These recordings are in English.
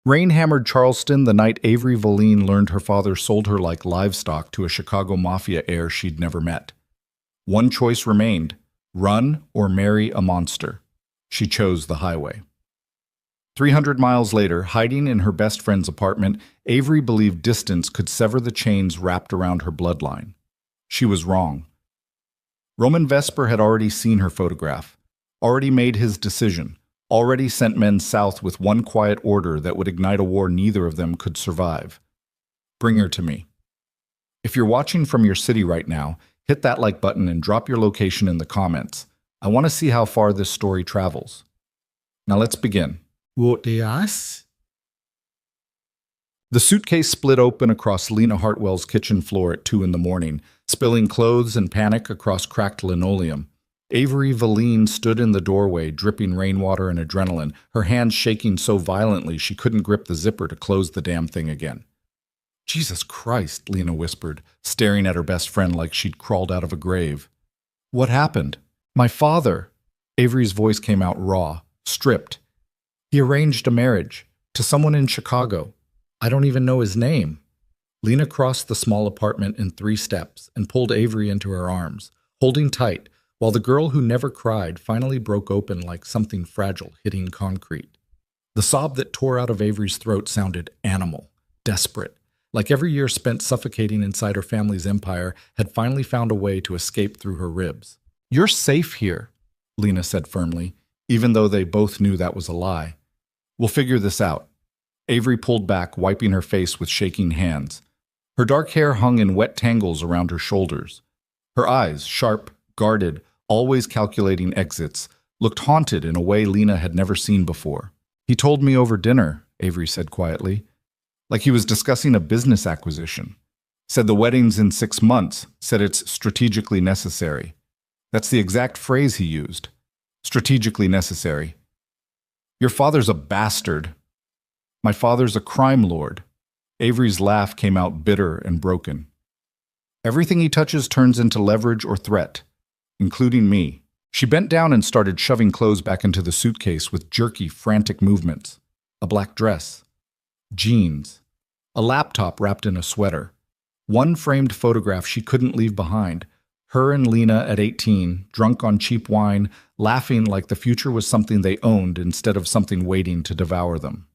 Rain hammered Charleston the night Avery Valine learned her father sold her like livestock to a Chicago Mafia heir she'd never met. One choice remained: run or marry a monster. She chose the highway. 300 miles later, hiding in her best friend's apartment, Avery believed distance could sever the chains wrapped around her bloodline. She was wrong. Roman Vesper had already seen her photograph, already made his decision, already sent men south with one quiet order that would ignite a war neither of them could survive. Bring her to me. If you're watching from your city right now, hit that like button and drop your location in the comments. I want to see how far this story travels. Now let's begin. What do you ask? The suitcase split open across Lena Hartwell's kitchen floor at 2 in the morning, spilling clothes and panic across cracked linoleum. Avery Valine stood in the doorway, dripping rainwater and adrenaline, her hands shaking so violently she couldn't grip the zipper to close the damn thing again. Jesus Christ, Lena whispered, staring at her best friend like she'd crawled out of a grave. What happened? My father. Avery's voice came out raw, stripped. He arranged a marriage to someone in Chicago. I don't even know his name. Lena crossed the small apartment in 3 steps and pulled Avery into her arms, holding tight, while the girl who never cried finally broke open like something fragile hitting concrete. The sob that tore out of Avery's throat sounded animal, desperate, like every year spent suffocating inside her family's empire had finally found a way to escape through her ribs. You're safe here, Lena said firmly, even though they both knew that was a lie. We'll figure this out. Avery pulled back, wiping her face with shaking hands. Her dark hair hung in wet tangles around her shoulders. Her eyes, sharp, guarded, always calculating exits, looked haunted in a way Lena had never seen before. He told me over dinner, Avery said quietly, like he was discussing a business acquisition. Said the wedding's in 6 months, said it's strategically necessary. That's the exact phrase he used. Strategically necessary. Your father's a bastard. My father's a crime lord. Avery's laugh came out bitter and broken. Everything he touches turns into leverage or threat, including me. She bent down and started shoving clothes back into the suitcase with jerky, frantic movements. A black dress. Jeans. A laptop wrapped in a sweater. One framed photograph she couldn't leave behind. Her and Lena at 18, drunk on cheap wine, laughing like the future was something they owned instead of something waiting to devour them.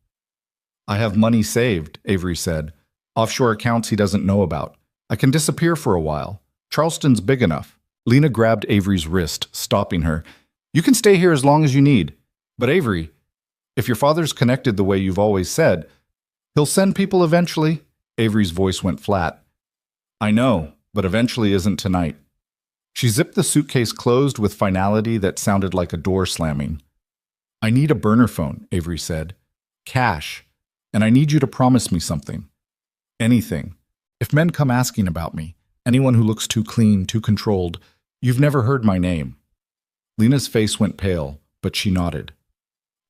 I have money saved, Avery said. Offshore accounts he doesn't know about. I can disappear for a while. Charleston's big enough. Lena grabbed Avery's wrist, stopping her. You can stay here as long as you need. But Avery, if your father's connected the way you've always said, he'll send people eventually. Avery's voice went flat. I know, but eventually isn't tonight. She zipped the suitcase closed with finality that sounded like a door slamming. I need a burner phone, Avery said. Cash. And I need you to promise me something. Anything. If men come asking about me, anyone who looks too clean, too controlled, you've never heard my name. Lena's face went pale, but she nodded.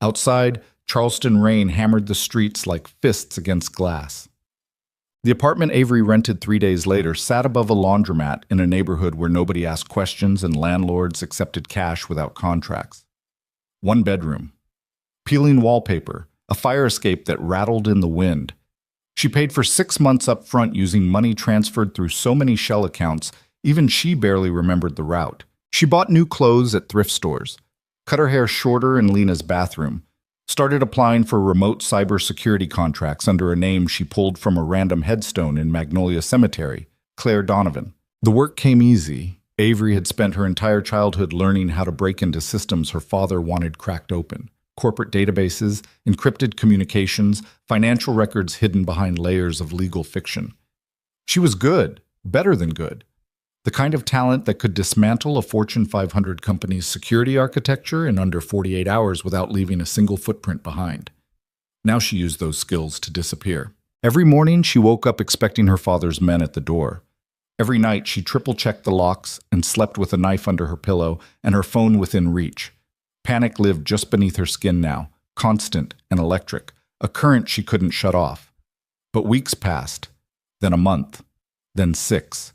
Outside, Charleston rain hammered the streets like fists against glass. The apartment Avery rented 3 days later sat above a laundromat in a neighborhood where nobody asked questions and landlords accepted cash without contracts. 1 bedroom. Peeling wallpaper, a fire escape that rattled in the wind. She paid for 6 months up front using money transferred through so many shell accounts, even she barely remembered the route. She bought new clothes at thrift stores, cut her hair shorter in Lena's bathroom, started applying for remote cybersecurity contracts under a name she pulled from a random headstone in Magnolia Cemetery, Claire Donovan. The work came easy. Avery had spent her entire childhood learning how to break into systems her father wanted cracked open. Corporate databases, encrypted communications, financial records hidden behind layers of legal fiction. She was good, better than good. The kind of talent that could dismantle a Fortune 500 company's security architecture in under 48 hours without leaving a single footprint behind. Now she used those skills to disappear. Every morning she woke up expecting her father's men at the door. Every night she triple-checked the locks and slept with a knife under her pillow and her phone within reach. Panic lived just beneath her skin now, constant and electric, a current she couldn't shut off. But weeks passed, then a month, then 6.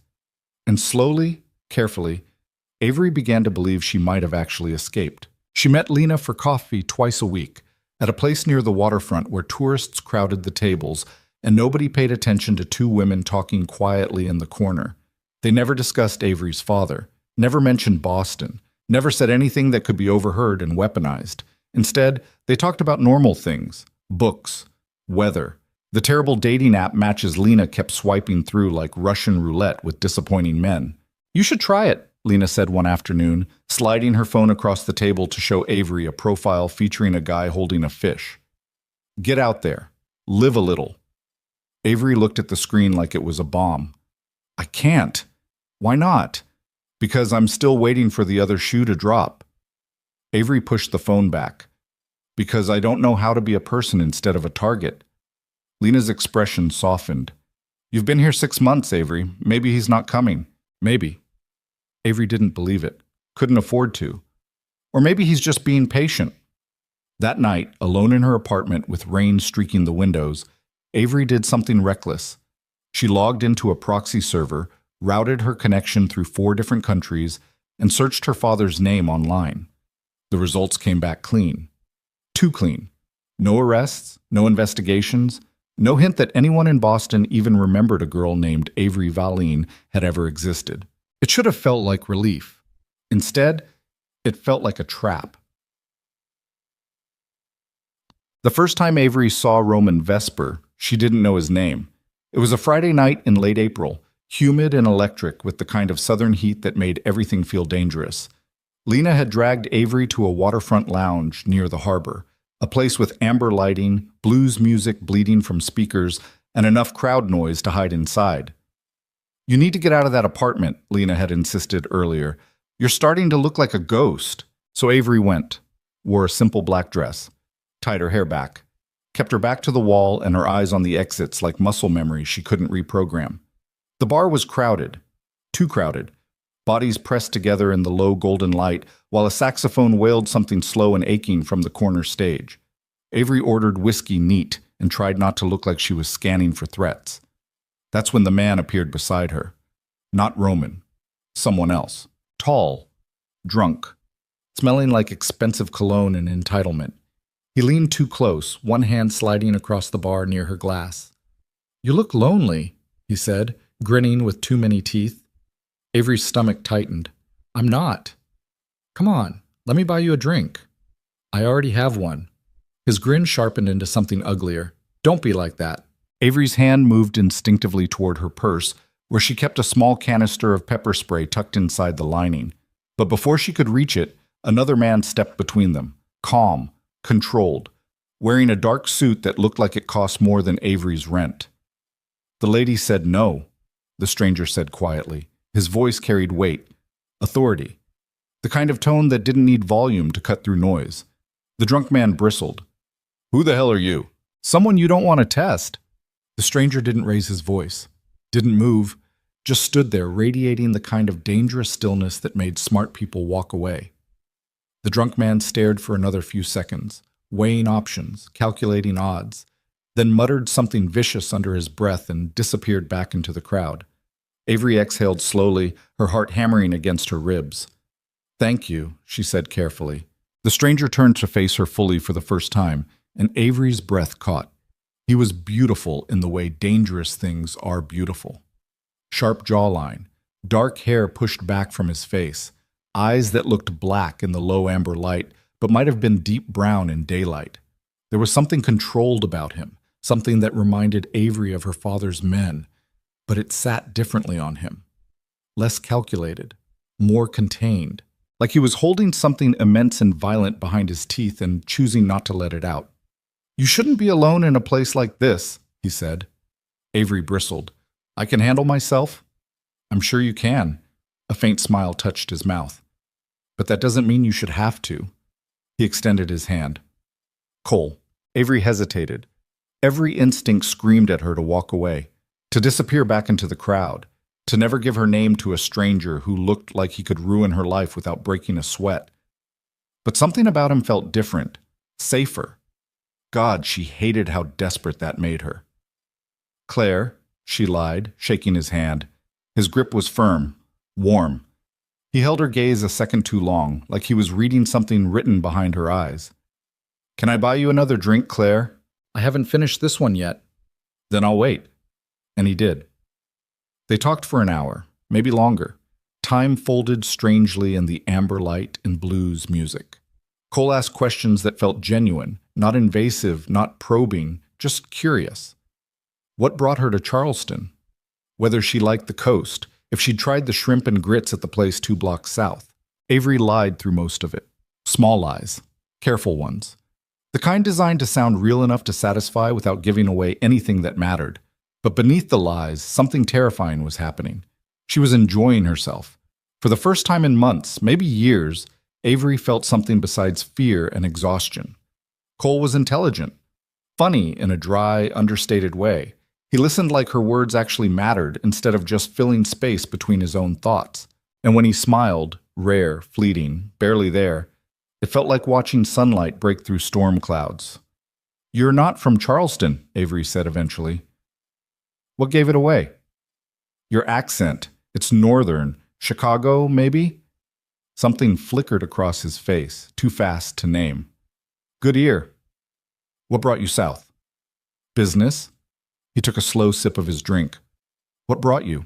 And slowly, carefully, Avery began to believe she might have actually escaped. She met Lena for coffee twice a week, at a place near the waterfront where tourists crowded the tables, and nobody paid attention to two women talking quietly in the corner. They never discussed Avery's father, never mentioned Boston, never said anything that could be overheard and weaponized. Instead, they talked about normal things: books, weather, the terrible dating app matches Lena kept swiping through like Russian roulette with disappointing men. "You should try it," Lena said one afternoon, sliding her phone across the table to show Avery a profile featuring a guy holding a fish. "Get out there. Live a little." Avery looked at the screen like it was a bomb. "I can't." "Why not?" "Because I'm still waiting for the other shoe to drop." Avery pushed the phone back. "Because I don't know how to be a person instead of a target." Lena's expression softened. "You've been here 6 months, Avery. Maybe he's not coming. Maybe." Avery didn't believe it. Couldn't afford to. Or maybe he's just being patient. That night, alone in her apartment with rain streaking the windows, Avery did something reckless. She logged into a proxy server, routed her connection through 4 different countries, and searched her father's name online. The results came back clean. Too clean. No arrests, no investigations, no hint that anyone in Boston even remembered a girl named Avery Valine had ever existed. It should have felt like relief. Instead, it felt like a trap. The first time Avery saw Roman Vesper, she didn't know his name. It was a Friday night in late April, humid and electric with the kind of southern heat that made everything feel dangerous. Lena had dragged Avery to a waterfront lounge near the harbor, a place with amber lighting, blues music bleeding from speakers, and enough crowd noise to hide inside. "You need to get out of that apartment," Lena had insisted earlier. "You're starting to look like a ghost." So Avery went, wore a simple black dress, tied her hair back, kept her back to the wall and her eyes on the exits like muscle memory she couldn't reprogram. The bar was crowded, too crowded, bodies pressed together in the low golden light, while a saxophone wailed something slow and aching from the corner stage. Avery ordered whiskey neat and tried not to look like she was scanning for threats. That's when the man appeared beside her. Not Roman. Someone else. Tall. Drunk. Smelling like expensive cologne and entitlement. He leaned too close, one hand sliding across the bar near her glass. "You look lonely," he said, grinning with too many teeth. Avery's stomach tightened. "I'm not. Come on, let me buy you a drink." "I already have one." His grin sharpened into something uglier. "Don't be like that." Avery's hand moved instinctively toward her purse, where she kept a small canister of pepper spray tucked inside the lining. But before she could reach it, another man stepped between them, calm, controlled, wearing a dark suit that looked like it cost more than Avery's rent. "The lady said no," the stranger said quietly. His voice carried weight, authority, the kind of tone that didn't need volume to cut through noise. The drunk man bristled. "Who the hell are you?" "Someone you don't want to test." The stranger didn't raise his voice, didn't move, just stood there radiating the kind of dangerous stillness that made smart people walk away. The drunk man stared for another few seconds, weighing options, calculating odds, then muttered something vicious under his breath and disappeared back into the crowd. Avery exhaled slowly, her heart hammering against her ribs. "Thank you," she said carefully. The stranger turned to face her fully for the first time, and Avery's breath caught. He was beautiful in the way dangerous things are beautiful. Sharp jawline, dark hair pushed back from his face, eyes that looked black in the low amber light, but might have been deep brown in daylight. There was something controlled about him, something that reminded Avery of her father's men, but it sat differently on him. Less calculated, more contained, like he was holding something immense and violent behind his teeth and choosing not to let it out. "You shouldn't be alone in a place like this," he said. Avery bristled. "I can handle myself?" "I'm sure you can." A faint smile touched his mouth. "But that doesn't mean you should have to." He extended his hand. "Cole." Avery hesitated. Every instinct screamed at her to walk away, to disappear back into the crowd, to never give her name to a stranger who looked like he could ruin her life without breaking a sweat. But something about him felt different, safer. God, she hated how desperate that made her. "Claire," she lied, shaking his hand. His grip was firm, warm. He held her gaze a second too long, like he was reading something written behind her eyes. Can I buy you another drink, Claire? I haven't finished this one yet. Then I'll wait. And he did. They talked for an hour, maybe longer. Time folded strangely in the amber light and blues music. Cole asked questions that felt genuine, not invasive, not probing, just curious. What brought her to Charleston? Whether she liked the coast, if she'd tried the shrimp and grits at the place 2 blocks south. Avery lied through most of it. Small lies. Careful ones. The kind designed to sound real enough to satisfy without giving away anything that mattered. But beneath the lies, something terrifying was happening. She was enjoying herself. For the first time in months, maybe years, Avery felt something besides fear and exhaustion. Cole was intelligent. Funny in a dry, understated way. He listened like her words actually mattered instead of just filling space between his own thoughts. And when he smiled, rare, fleeting, barely there, it felt like watching sunlight break through storm clouds. "You're not from Charleston," Avery said eventually. "What gave it away?" "Your accent. It's northern. Chicago, maybe?" Something flickered across his face, too fast to name. "Good ear. What brought you south?" "Business." He took a slow sip of his drink. "What brought you?"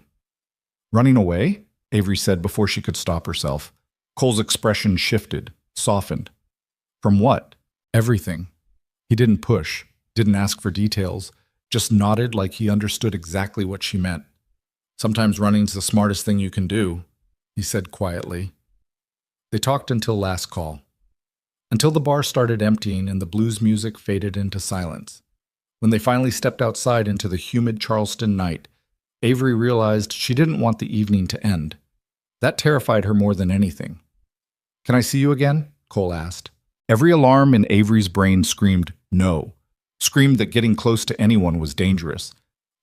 "Running away?" Avery said before she could stop herself. Cole's expression shifted, softened. "From what?" "Everything." He didn't push, didn't ask for details, just nodded like he understood exactly what she meant. "Sometimes running's the smartest thing you can do," he said quietly. They talked until last call. Until the bar started emptying and the blues music faded into silence. When they finally stepped outside into the humid Charleston night, Avery realized she didn't want the evening to end. That terrified her more than anything. "Can I see you again?" Cole asked. Every alarm in Avery's brain screamed no, screamed that getting close to anyone was dangerous,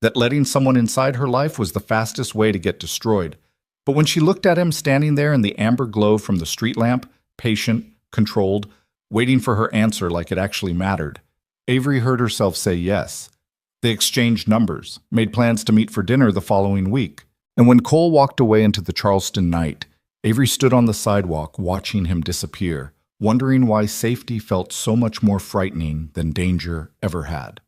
that letting someone inside her life was the fastest way to get destroyed. But when she looked at him standing there in the amber glow from the street lamp, patient, controlled, waiting for her answer like it actually mattered, Avery heard herself say yes. They exchanged numbers, made plans to meet for dinner the following week. And when Cole walked away into the Charleston night, Avery stood on the sidewalk watching him disappear, wondering why safety felt so much more frightening than danger ever had.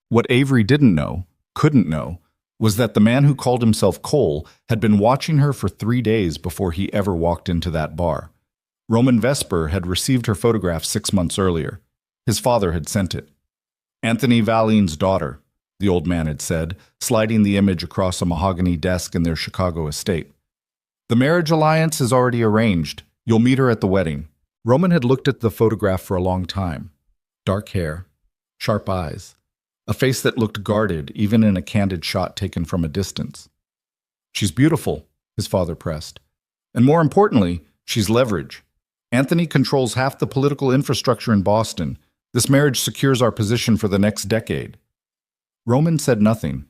What Avery didn't know, couldn't know, was that the man who called himself Cole had been watching her for 3 days before he ever walked into that bar. Roman Vesper had received her photograph 6 months earlier. His father had sent it. "Anthony Valine's daughter," the old man had said, sliding the image across a mahogany desk in their Chicago estate. "The marriage alliance is already arranged. You'll meet her at the wedding." Roman had looked at the photograph for a long time. Dark hair, sharp eyes, a face that looked guarded even in a candid shot taken from a distance. "She's beautiful," his father pressed. "And more importantly, she's leverage. Anthony controls half the political infrastructure in Boston. This marriage secures our position for the next decade." Roman said nothing.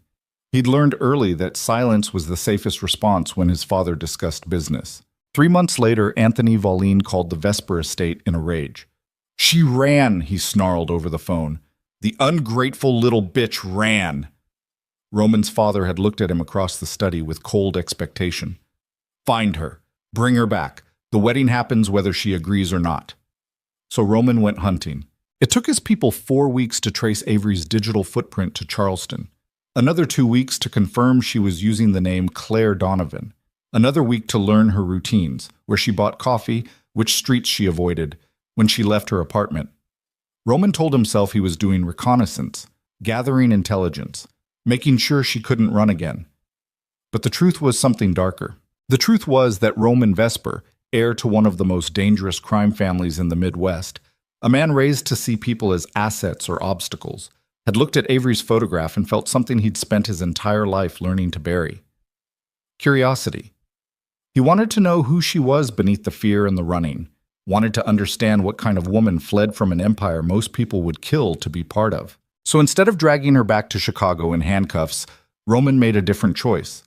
He'd learned early that silence was the safest response when his father discussed business. 3 months later, Anthony Valine called the Vesper estate in a rage. "She ran," he snarled over the phone. "The ungrateful little bitch ran." Roman's father had looked at him across the study with cold expectation. "Find her. Bring her back. The wedding happens whether she agrees or not." So Roman went hunting. It took his people 4 weeks to trace Avery's digital footprint to Charleston. Another 2 weeks to confirm she was using the name Claire Donovan. Another week to learn her routines, where she bought coffee, which streets she avoided, when she left her apartment. Roman told himself he was doing reconnaissance, gathering intelligence, making sure she couldn't run again. But the truth was something darker. The truth was that Roman Vesper, heir to one of the most dangerous crime families in the Midwest, a man raised to see people as assets or obstacles, had looked at Avery's photograph and felt something he'd spent his entire life learning to bury. Curiosity. He wanted to know who she was beneath the fear and the running, wanted to understand what kind of woman fled from an empire most people would kill to be part of. So instead of dragging her back to Chicago in handcuffs, Roman made a different choice.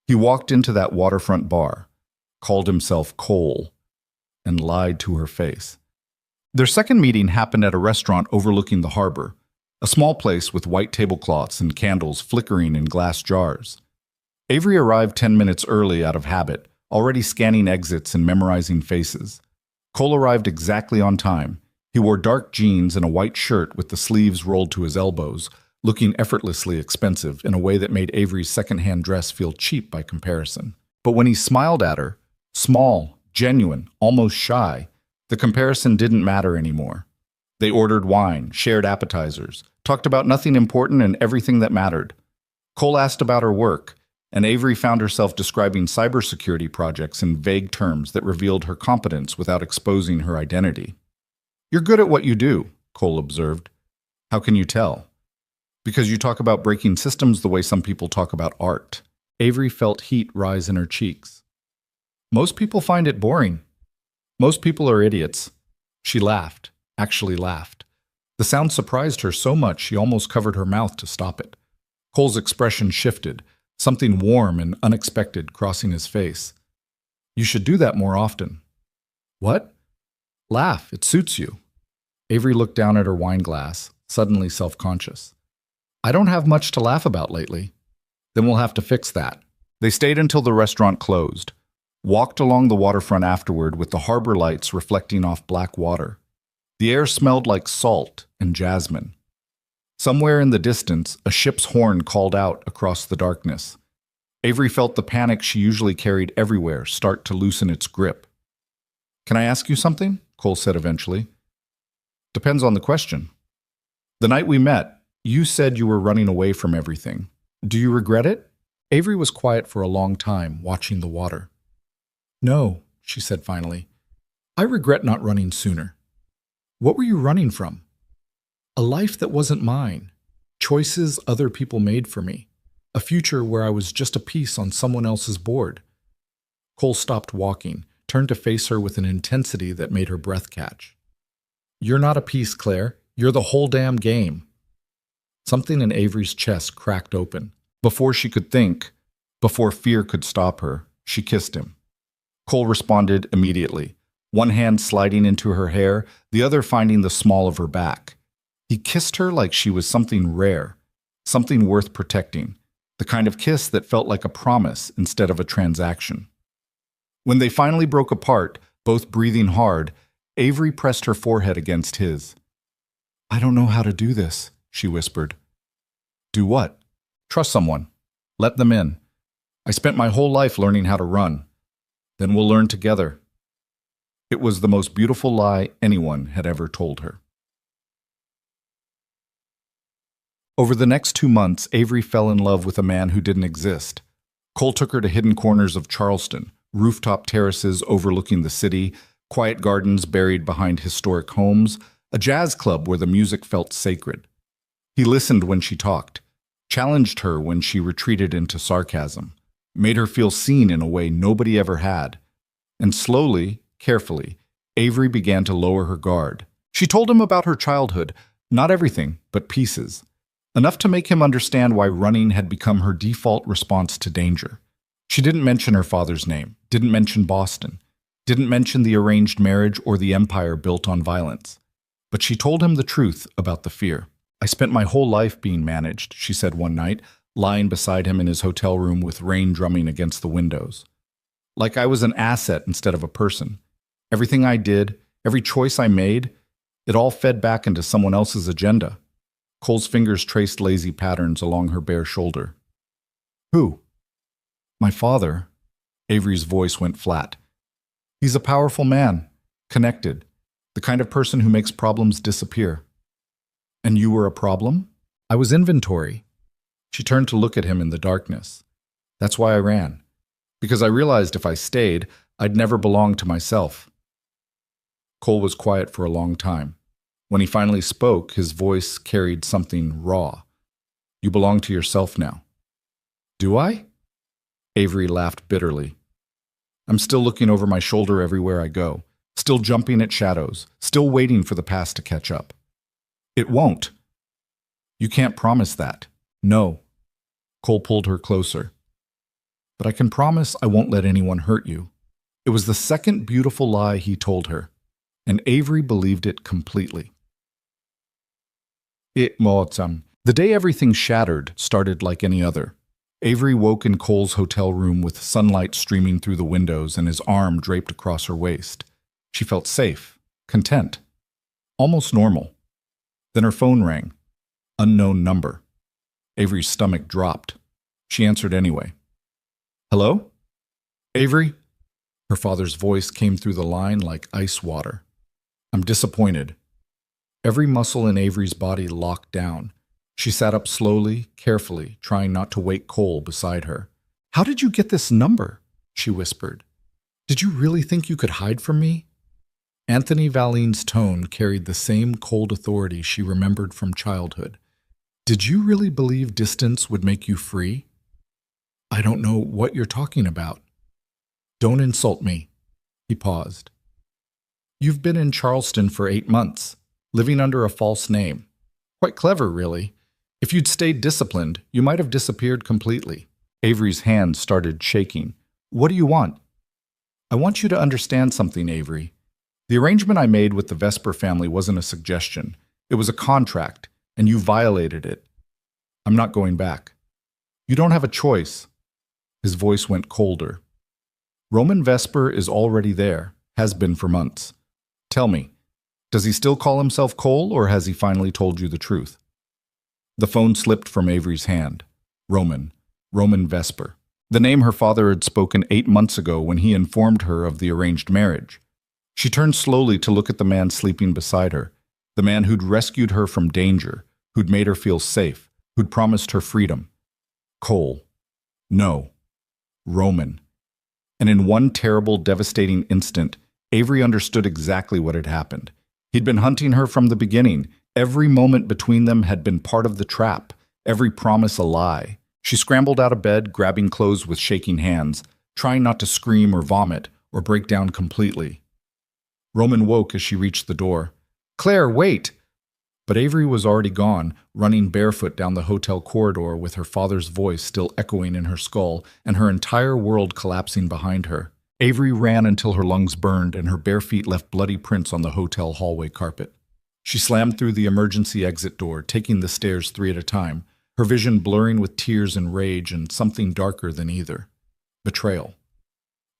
He walked into that waterfront bar, called himself Cole, and lied to her face. Their second meeting happened at a restaurant overlooking the harbor, a small place with white tablecloths and candles flickering in glass jars. Avery arrived 10 minutes early out of habit, already scanning exits and memorizing faces. Cole arrived exactly on time. He wore dark jeans and a white shirt with the sleeves rolled to his elbows, looking effortlessly expensive in a way that made Avery's secondhand dress feel cheap by comparison. But when he smiled at her, small, genuine, almost shy, the comparison didn't matter anymore. They ordered wine, shared appetizers, talked about nothing important and everything that mattered. Cole asked about her work, and Avery found herself describing cybersecurity projects in vague terms that revealed her competence without exposing her identity. "You're good at what you do," Cole observed. "How can you tell?" "Because you talk about breaking systems the way some people talk about art." Avery felt heat rise in her cheeks. "Most people find it boring. Most people are idiots." She laughed, actually laughed. The sound surprised her so much she almost covered her mouth to stop it. Cole's expression shifted, something warm and unexpected crossing his face. "You should do that more often." "What?" "Laugh, it suits you." Avery looked down at her wine glass, suddenly self-conscious. "I don't have much to laugh about lately." "Then we'll have to fix that." They stayed until the restaurant closed, walked along the waterfront afterward with the harbor lights reflecting off black water. The air smelled like salt and jasmine. Somewhere in the distance, a ship's horn called out across the darkness. Avery felt the panic she usually carried everywhere start to loosen its grip. "Can I ask you something?" Cole said eventually. "Depends on the question." "The night we met, you said you were running away from everything. Do you regret it?" Avery was quiet for a long time, watching the water. "No," she said finally. "I regret not running sooner." "What were you running from?" "A life that wasn't mine. Choices other people made for me. A future where I was just a piece on someone else's board." Cole stopped walking, turned to face her with an intensity that made her breath catch. "You're not a piece, Claire. You're the whole damn game." Something in Avery's chest cracked open. Before she could think, before fear could stop her, she kissed him. Cole responded immediately, one hand sliding into her hair, the other finding the small of her back. He kissed her like she was something rare, something worth protecting, the kind of kiss that felt like a promise instead of a transaction. When they finally broke apart, both breathing hard, Avery pressed her forehead against his. "I don't know how to do this," she whispered. "Do what?" "Trust someone. Let them in. I spent my whole life learning how to run. Then we'll learn together." It was the most beautiful lie anyone had ever told her. Over the next 2 months, Avery fell in love with a man who didn't exist. Cole took her to hidden corners of Charleston, rooftop terraces overlooking the city, quiet gardens buried behind historic homes, a jazz club where the music felt sacred. He listened when she talked, challenged her when she retreated into sarcasm, made her feel seen in a way nobody ever had. And slowly, carefully, Avery began to lower her guard. She told him about her childhood, not everything, but pieces. Enough to make him understand why running had become her default response to danger. She didn't mention her father's name, didn't mention Boston, didn't mention the arranged marriage or the empire built on violence. But she told him the truth about the fear. "I spent my whole life being managed," she said one night, lying beside him in his hotel room with rain drumming against the windows. "Like I was an asset instead of a person. Everything I did, every choice I made, it all fed back into someone else's agenda." Cole's fingers traced lazy patterns along her bare shoulder. "Who?" "My father." Avery's voice went flat. "He's a powerful man, connected, the kind of person who makes problems disappear." "And you were a problem?" "I was inventory." She turned to look at him in the darkness. "That's why I ran. Because I realized if I stayed, I'd never belong to myself." Cole was quiet for a long time. When he finally spoke, his voice carried something raw. "You belong to yourself now." "Do I?" Avery laughed bitterly. "I'm still looking over my shoulder everywhere I go, still jumping at shadows, still waiting for the past to catch up." "It won't." "You can't promise that." "No." Cole pulled her closer. "But I can promise I won't let anyone hurt you." It was the second beautiful lie he told her, and Avery believed it completely. The day everything shattered started like any other. Avery woke in Cole's hotel room with sunlight streaming through the windows and his arm draped across her waist. She felt safe, content, almost normal. Then her phone rang. Unknown number. Avery's stomach dropped. She answered anyway. Hello? Avery? Her father's voice came through the line like ice water. I'm disappointed. Every muscle in Avery's body locked down. She sat up slowly, carefully, trying not to wake Cole beside her. How did you get this number? She whispered. Did you really think you could hide from me? Anthony Valine's tone carried the same cold authority she remembered from childhood. Did you really believe distance would make you free? I don't know what you're talking about. Don't insult me. He paused. You've been in Charleston for 8 months, living under a false name. Quite clever, really. If you'd stayed disciplined, you might have disappeared completely. Avery's hand started shaking. What do you want? I want you to understand something, Avery. The arrangement I made with the Vesper family wasn't a suggestion. It was a contract, and you violated it. I'm not going back. You don't have a choice. His voice went colder. Roman Vesper is already there, has been for months. Tell me, does he still call himself Cole, or has he finally told you the truth? The phone slipped from Avery's hand. Roman Vesper. The name her father had spoken 8 months ago when he informed her of the arranged marriage. She turned slowly to look at the man sleeping beside her, the man who'd rescued her from danger, who'd made her feel safe, who'd promised her freedom. Cole. No. Roman. And in one terrible, devastating instant, Avery understood exactly what had happened. He'd been hunting her from the beginning. Every moment between them had been part of the trap, every promise a lie. She scrambled out of bed, grabbing clothes with shaking hands, trying not to scream or vomit or break down completely. Roman woke as she reached the door. Claire, wait! But Avery was already gone, running barefoot down the hotel corridor with her father's voice still echoing in her skull and her entire world collapsing behind her. Avery ran until her lungs burned and her bare feet left bloody prints on the hotel hallway carpet. She slammed through the emergency exit door, taking the stairs 3 at a time, her vision blurring with tears and rage and something darker than either. Betrayal.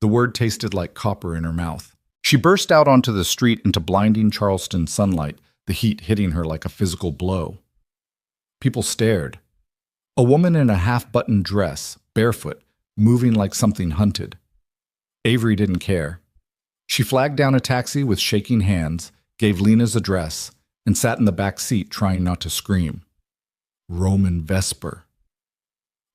The word tasted like copper in her mouth. She burst out onto the street into blinding Charleston sunlight, the heat hitting her like a physical blow. People stared. A woman in a half-buttoned dress, barefoot, moving like something hunted. Avery didn't care. She flagged down a taxi with shaking hands, gave Lena's address, and sat in the back seat trying not to scream. Roman Vesper.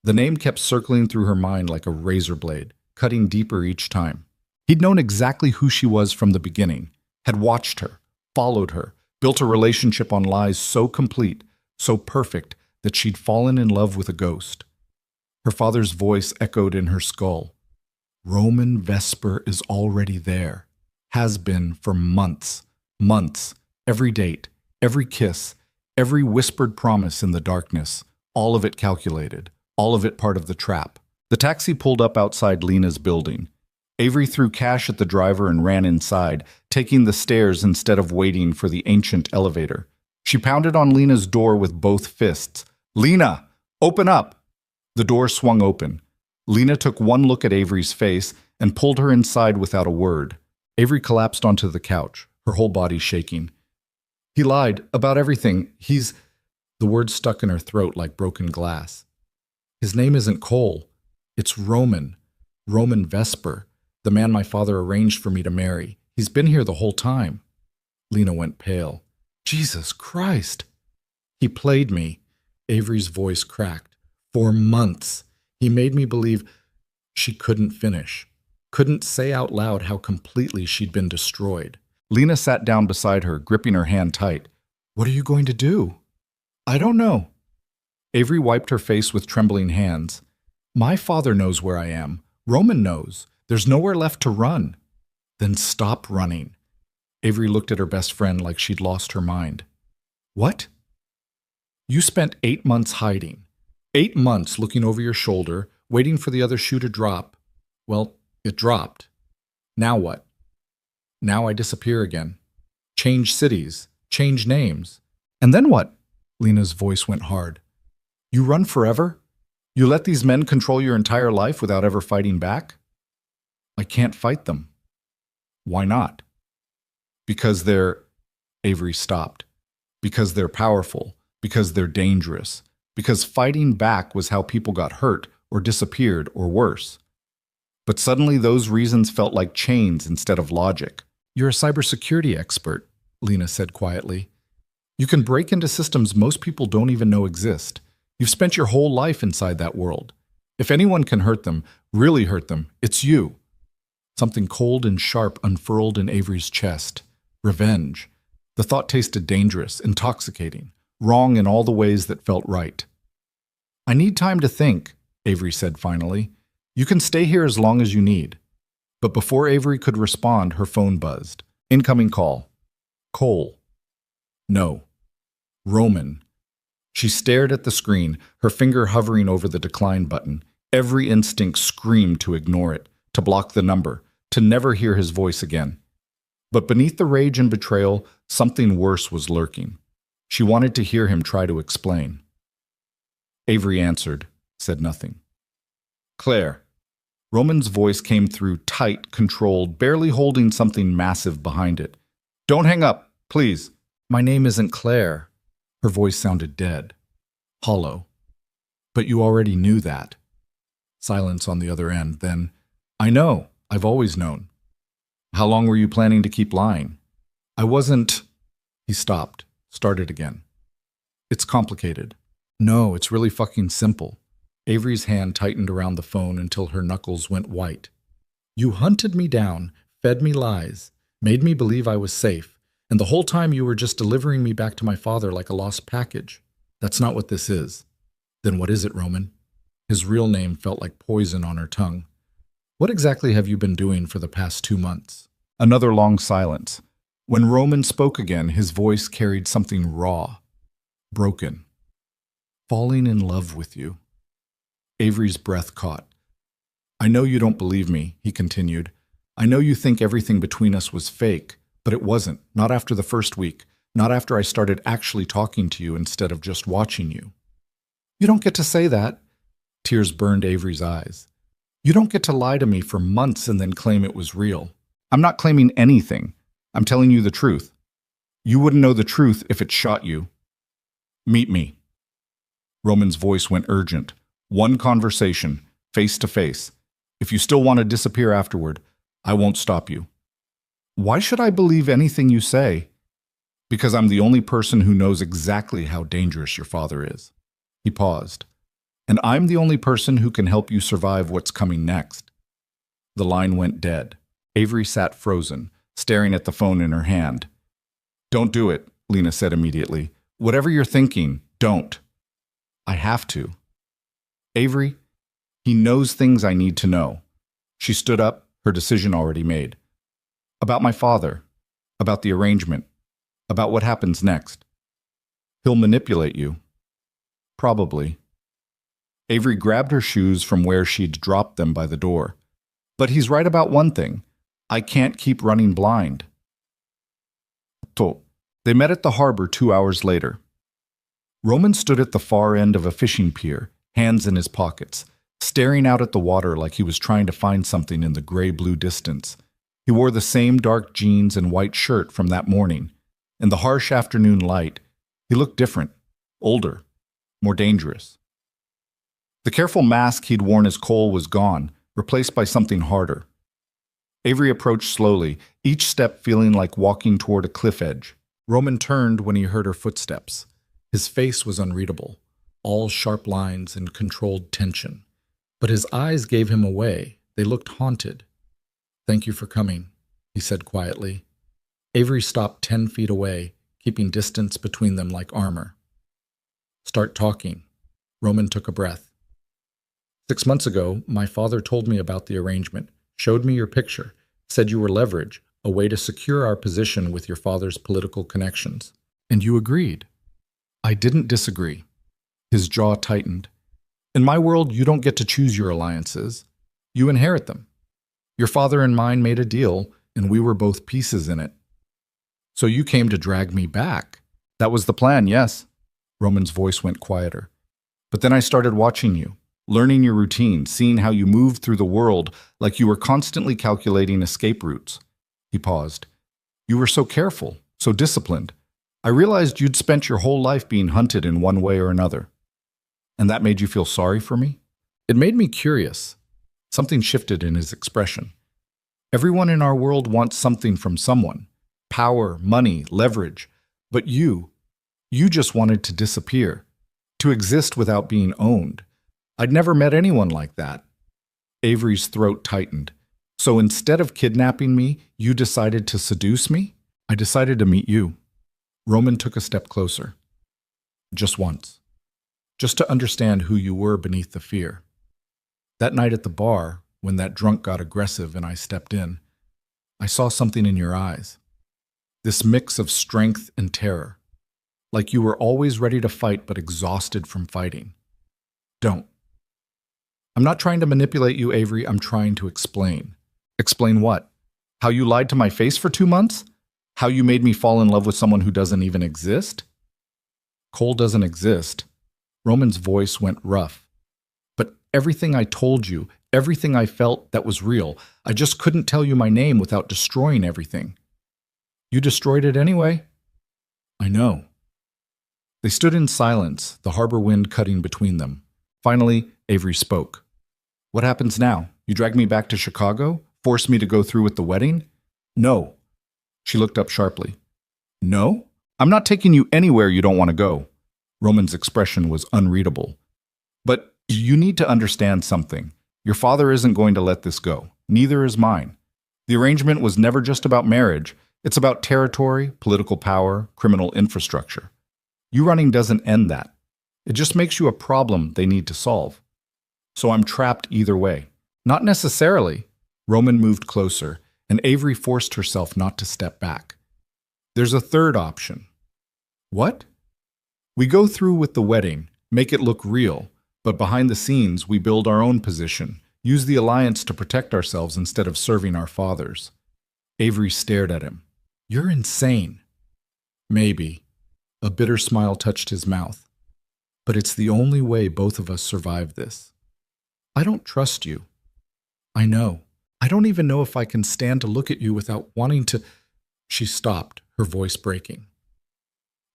The name kept circling through her mind like a razor blade, cutting deeper each time. He'd known exactly who she was from the beginning, had watched her, followed her, built a relationship on lies so complete, so perfect, that she'd fallen in love with a ghost. Her father's voice echoed in her skull. Roman Vesper is already there. Has been for months. Months. Every date. Every kiss. Every whispered promise in the darkness. All of it calculated. All of it part of the trap. The taxi pulled up outside Lena's building. Avery threw cash at the driver and ran inside, taking the stairs instead of waiting for the ancient elevator. She pounded on Lena's door with both fists. Lena, open up! The door swung open. Lena took one look at Avery's face and pulled her inside without a word. Avery collapsed onto the couch, her whole body shaking. He lied about everything. The words stuck in her throat like broken glass. His name isn't Cole. It's Roman. Roman Vesper. The man my father arranged for me to marry. He's been here the whole time. Lena went pale. Jesus Christ! He played me. Avery's voice cracked. For months. He made me believe she couldn't finish. Couldn't say out loud how completely she'd been destroyed. Lena sat down beside her, gripping her hand tight. What are you going to do? I don't know. Avery wiped her face with trembling hands. My father knows where I am. Roman knows. There's nowhere left to run. Then stop running. Avery looked at her best friend like she'd lost her mind. What? You spent 8 months hiding. 8 months looking over your shoulder, waiting for the other shoe to drop. Well, it dropped. Now what? Now I disappear again. Change cities. Change names. And then what? Lena's voice went hard. You run forever? You let these men control your entire life without ever fighting back? I can't fight them. Why not? Because they're... Avery stopped. Because they're powerful. Because they're dangerous. Because fighting back was how people got hurt or disappeared or worse. But suddenly those reasons felt like chains instead of logic. You're a cybersecurity expert, Lena said quietly. You can break into systems most people don't even know exist. You've spent your whole life inside that world. If anyone can hurt them, really hurt them, it's you. Something cold and sharp unfurled in Avery's chest. Revenge. The thought tasted dangerous, intoxicating, wrong in all the ways that felt right. I need time to think, Avery said finally. You can stay here as long as you need. But before Avery could respond, her phone buzzed. Incoming call. Cole. No. Roman. She stared at the screen, her finger hovering over the decline button. Every instinct screamed to ignore it, to block the number, to never hear his voice again. But beneath the rage and betrayal, something worse was lurking. She wanted to hear him try to explain. Avery answered, said nothing. Claire. Roman's voice came through tight, controlled, barely holding something massive behind it. Don't hang up, please. My name isn't Claire. Her voice sounded dead, hollow. But you already knew that. Silence on the other end, then, I know, I've always known. How long were you planning to keep lying? I wasn't... He stopped, started again. It's complicated. No, it's really fucking simple. Avery's hand tightened around the phone until her knuckles went white. You hunted me down, fed me lies, made me believe I was safe, and the whole time you were just delivering me back to my father like a lost package. That's not what this is. Then what is it, Roman? His real name felt like poison on her tongue. What exactly have you been doing for the past 2 months? Another long silence. When Roman spoke again, his voice carried something raw, broken. Falling in love with you. Avery's breath caught. I know you don't believe me, he continued. I know you think everything between us was fake, but it wasn't, not after the first week, not after I started actually talking to you instead of just watching you. You don't get to say that. Tears burned Avery's eyes. You don't get to lie to me for months and then claim it was real. I'm not claiming anything. I'm telling you the truth. You wouldn't know the truth if it shot you. Meet me. Roman's voice went urgent. One conversation, face to face. If you still want to disappear afterward, I won't stop you. Why should I believe anything you say? Because I'm the only person who knows exactly how dangerous your father is. He paused. And I'm the only person who can help you survive what's coming next. The line went dead. Avery sat frozen, staring at the phone in her hand. Don't do it, Lena said immediately. Whatever you're thinking, don't. I have to. Avery, he knows things I need to know. She stood up, her decision already made. About my father, about the arrangement, about what happens next. He'll manipulate you. Probably. Avery grabbed her shoes from where she'd dropped them by the door. But he's right about one thing. I can't keep running blind. They met at the harbor 2 hours later. Roman stood at the far end of a fishing pier, hands in his pockets, staring out at the water like he was trying to find something in the gray-blue distance. He wore the same dark jeans and white shirt from that morning. In the harsh afternoon light, he looked different, older, more dangerous. The careful mask he'd worn as Cole was gone, replaced by something harder. Avery approached slowly, each step feeling like walking toward a cliff edge. Roman turned when he heard her footsteps. His face was unreadable, all sharp lines and controlled tension. But his eyes gave him away. They looked haunted. Thank you for coming, he said quietly. Avery stopped 10 feet away, keeping distance between them like armor. Start talking. Roman took a breath. 6 months ago, my father told me about the arrangement, showed me your picture, said you were leverage, a way to secure our position with your father's political connections. And you agreed. I didn't disagree. His jaw tightened. In my world, you don't get to choose your alliances. You inherit them. Your father and mine made a deal, and we were both pieces in it. So you came to drag me back. That was the plan, yes. Roman's voice went quieter. But then I started watching you, learning your routine, seeing how you moved through the world like you were constantly calculating escape routes. He paused. You were so careful, so disciplined. I realized you'd spent your whole life being hunted in one way or another. And that made you feel sorry for me? It made me curious. Something shifted in his expression. Everyone in our world wants something from someone. Power, money, leverage. But you just wanted to disappear. To exist without being owned. I'd never met anyone like that. Avery's throat tightened. So instead of kidnapping me, you decided to seduce me? I decided to meet you. Roman took a step closer. Just once. Just to understand who you were beneath the fear. That night at the bar, when that drunk got aggressive and I stepped in, I saw something in your eyes. This mix of strength and terror. Like you were always ready to fight but exhausted from fighting. Don't. I'm not trying to manipulate you, Avery. I'm trying to explain. Explain what? How you lied to my face for 2 months? How you made me fall in love with someone who doesn't even exist? Cole doesn't exist. Roman's voice went rough. But everything I told you, everything I felt that was real, I just couldn't tell you my name without destroying everything. You destroyed it anyway. I know. They stood in silence, the harbor wind cutting between them. Finally, Avery spoke. What happens now? You drag me back to Chicago? Force me to go through with the wedding? No. She looked up sharply. No? I'm not taking you anywhere you don't want to go. Roman's expression was unreadable. But you need to understand something. Your father isn't going to let this go. Neither is mine. The arrangement was never just about marriage. It's about territory, political power, criminal infrastructure. You running doesn't end that. It just makes you a problem they need to solve. So I'm trapped either way. Not necessarily. Roman moved closer, and Avery forced herself not to step back. There's a third option. What? We go through with the wedding, make it look real, but behind the scenes we build our own position, use the alliance to protect ourselves instead of serving our fathers. Avery stared at him. You're insane. Maybe. A bitter smile touched his mouth. But it's the only way both of us survive this. I don't trust you. I know. I don't even know if I can stand to look at you without wanting to... She stopped, her voice breaking.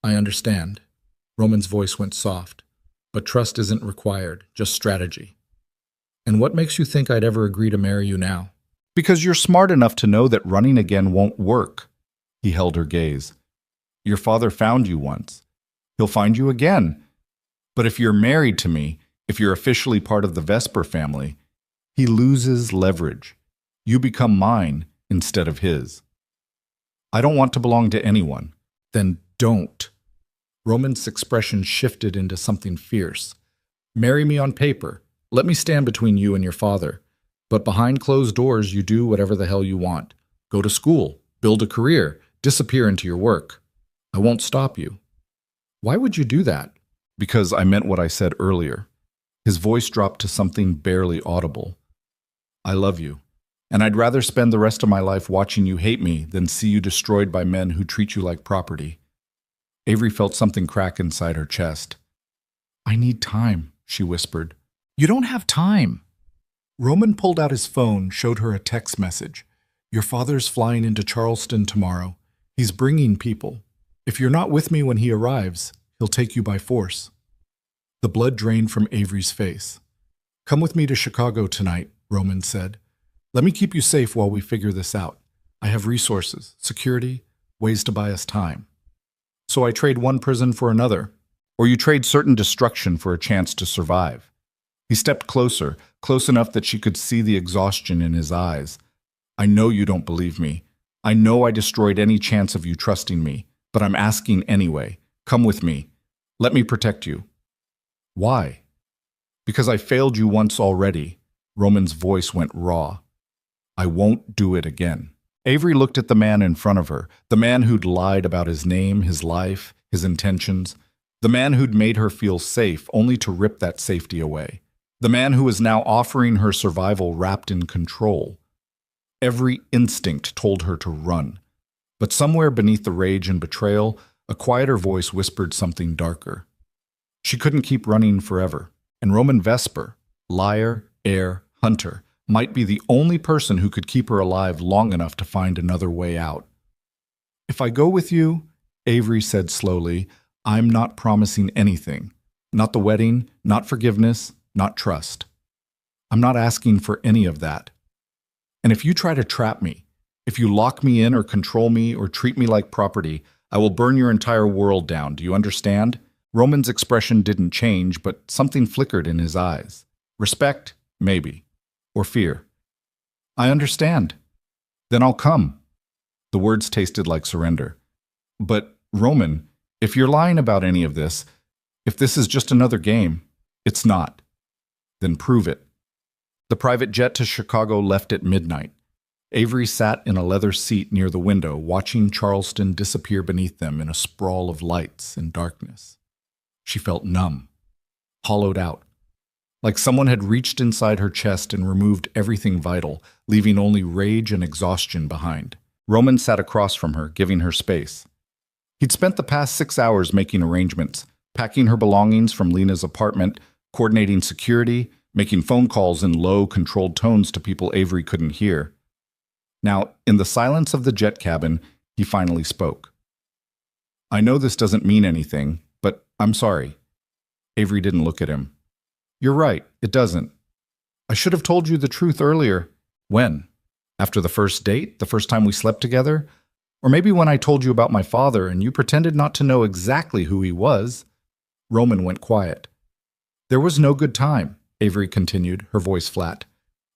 I understand. Roman's voice went soft. But trust isn't required, just strategy. And what makes you think I'd ever agree to marry you now? Because you're smart enough to know that running again won't work. He held her gaze. Your father found you once. He'll find you again. But if you're married to me, if you're officially part of the Vesper family, he loses leverage. You become mine instead of his. I don't want to belong to anyone. Then don't. Roman's expression shifted into something fierce. Marry me on paper. Let me stand between you and your father. But behind closed doors, you do whatever the hell you want. Go to school, build a career, disappear into your work. I won't stop you. Why would you do that? Because I meant what I said earlier. His voice dropped to something barely audible. I love you, and I'd rather spend the rest of my life watching you hate me than see you destroyed by men who treat you like property. Avery felt something crack inside her chest. I need time, she whispered. You don't have time. Roman pulled out his phone, showed her a text message. Your father's flying into Charleston tomorrow. He's bringing people. If you're not with me when he arrives, he'll take you by force. The blood drained from Avery's face. Come with me to Chicago tonight, Roman said. Let me keep you safe while we figure this out. I have resources, security, ways to buy us time. So I trade one prison for another, or you trade certain destruction for a chance to survive. He stepped closer, close enough that she could see the exhaustion in his eyes. I know you don't believe me. I know I destroyed any chance of you trusting me, but I'm asking anyway. Come with me. Let me protect you. Why? Because I failed you once already. Roman's voice went raw. I won't do it again. Avery looked at the man in front of her, the man who'd lied about his name, his life, his intentions, the man who'd made her feel safe only to rip that safety away, the man who was now offering her survival wrapped in control. Every instinct told her to run, but somewhere beneath the rage and betrayal, a quieter voice whispered something darker. She couldn't keep running forever, and Roman Vesper, liar, heir, hunter, might be the only person who could keep her alive long enough to find another way out. If I go with you, Avery said slowly, I'm not promising anything. Not the wedding, not forgiveness, not trust. I'm not asking for any of that. And if you try to trap me, if you lock me in or control me or treat me like property, I will burn your entire world down. Do you understand? Roman's expression didn't change, but something flickered in his eyes. Respect? Maybe. Or fear. I understand. Then I'll come. The words tasted like surrender. But, Roman, if you're lying about any of this, if this is just another game, it's not. Then prove it. The private jet to Chicago left at midnight. Avery sat in a leather seat near the window, watching Charleston disappear beneath them in a sprawl of lights and darkness. She felt numb, hollowed out, like someone had reached inside her chest and removed everything vital, leaving only rage and exhaustion behind. Roman sat across from her, giving her space. He'd spent the past 6 hours making arrangements, packing her belongings from Lena's apartment, coordinating security, making phone calls in low, controlled tones to people Avery couldn't hear. Now, in the silence of the jet cabin, he finally spoke. I know this doesn't mean anything, but I'm sorry. Avery didn't look at him. You're right, it doesn't. I should have told you the truth earlier. When? After the first date? The first time we slept together? Or maybe when I told you about my father and you pretended not to know exactly who he was? Roman went quiet. There was no good time, Avery continued, her voice flat.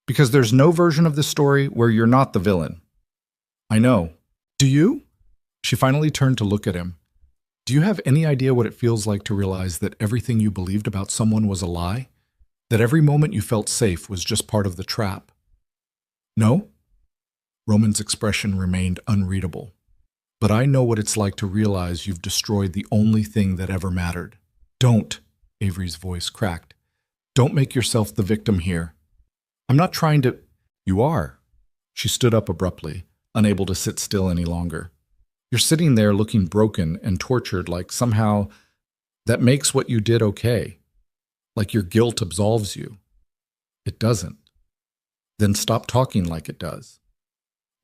Because there's no version of the story where you're not the villain. I know. Do you? She finally turned to look at him. Do you have any idea what it feels like to realize that everything you believed about someone was a lie? That every moment you felt safe was just part of the trap? No? Roman's expression remained unreadable. But I know what it's like to realize you've destroyed the only thing that ever mattered. Don't, Avery's voice cracked. Don't make yourself the victim here. I'm not trying to... You are. She stood up abruptly, unable to sit still any longer. You're sitting there looking broken and tortured like somehow that makes what you did okay. Like your guilt absolves you. It doesn't. Then stop talking like it does.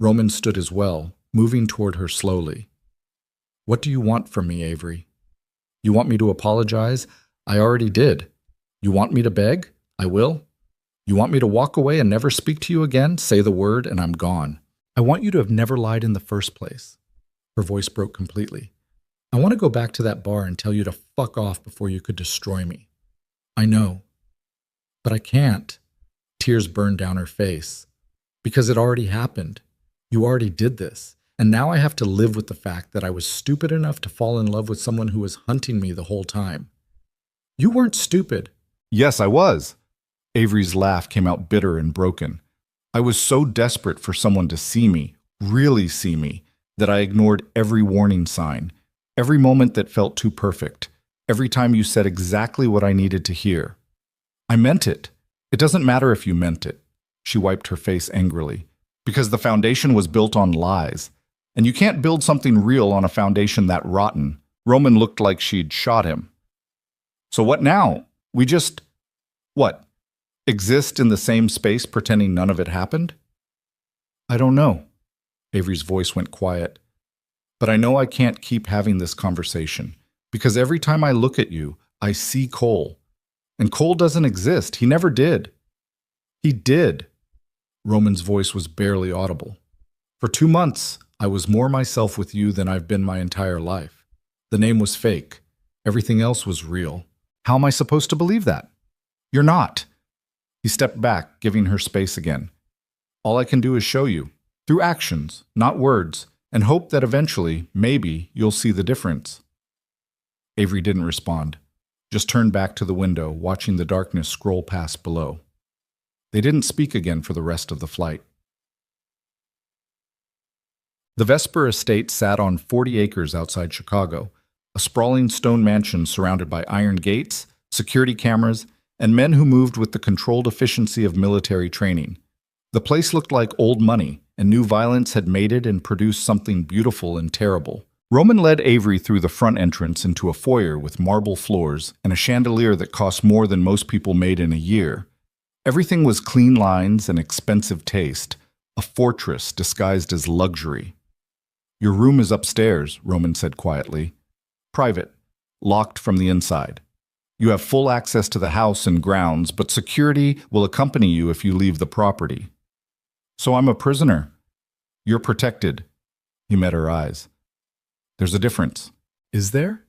Roman stood as well, moving toward her slowly. What do you want from me, Avery? You want me to apologize? I already did. You want me to beg? I will. You want me to walk away and never speak to you again? Say the word and I'm gone. I want you to have never lied in the first place. Her voice broke completely. I want to go back to that bar and tell you to fuck off before you could destroy me. I know. But I can't. Tears burned down her face. Because it already happened. You already did this. And now I have to live with the fact that I was stupid enough to fall in love with someone who was hunting me the whole time. You weren't stupid. Yes, I was. Avery's laugh came out bitter and broken. I was so desperate for someone to see me, really see me, that I ignored every warning sign, every moment that felt too perfect, every time you said exactly what I needed to hear. I meant it. It doesn't matter if you meant it. She wiped her face angrily. Because the foundation was built on lies. And you can't build something real on a foundation that rotten. Roman looked like she'd shot him. So what now? We just... What? Exist in the same space pretending none of it happened? I don't know. Avery's voice went quiet. But I know I can't keep having this conversation. Because every time I look at you, I see Cole. And Cole doesn't exist. He never did. He did. Roman's voice was barely audible. For 2 months, I was more myself with you than I've been my entire life. The name was fake. Everything else was real. How am I supposed to believe that? You're not. He stepped back, giving her space again. All I can do is show you, through actions, not words, and hope that eventually, maybe, you'll see the difference. Avery didn't respond, just turned back to the window, watching the darkness scroll past below. They didn't speak again for the rest of the flight. The Vesper estate sat on 40 acres outside Chicago, a sprawling stone mansion surrounded by iron gates, security cameras, and men who moved with the controlled efficiency of military training. The place looked like old money, and new violence had mated and produced something beautiful and terrible. Roman led Avery through the front entrance into a foyer with marble floors and a chandelier that cost more than most people made in a year. Everything was clean lines and expensive taste, a fortress disguised as luxury. Your room is upstairs, Roman said quietly. Private, locked from the inside. You have full access to the house and grounds, but security will accompany you if you leave the property. So I'm a prisoner. You're protected. He met her eyes. There's a difference. Is there?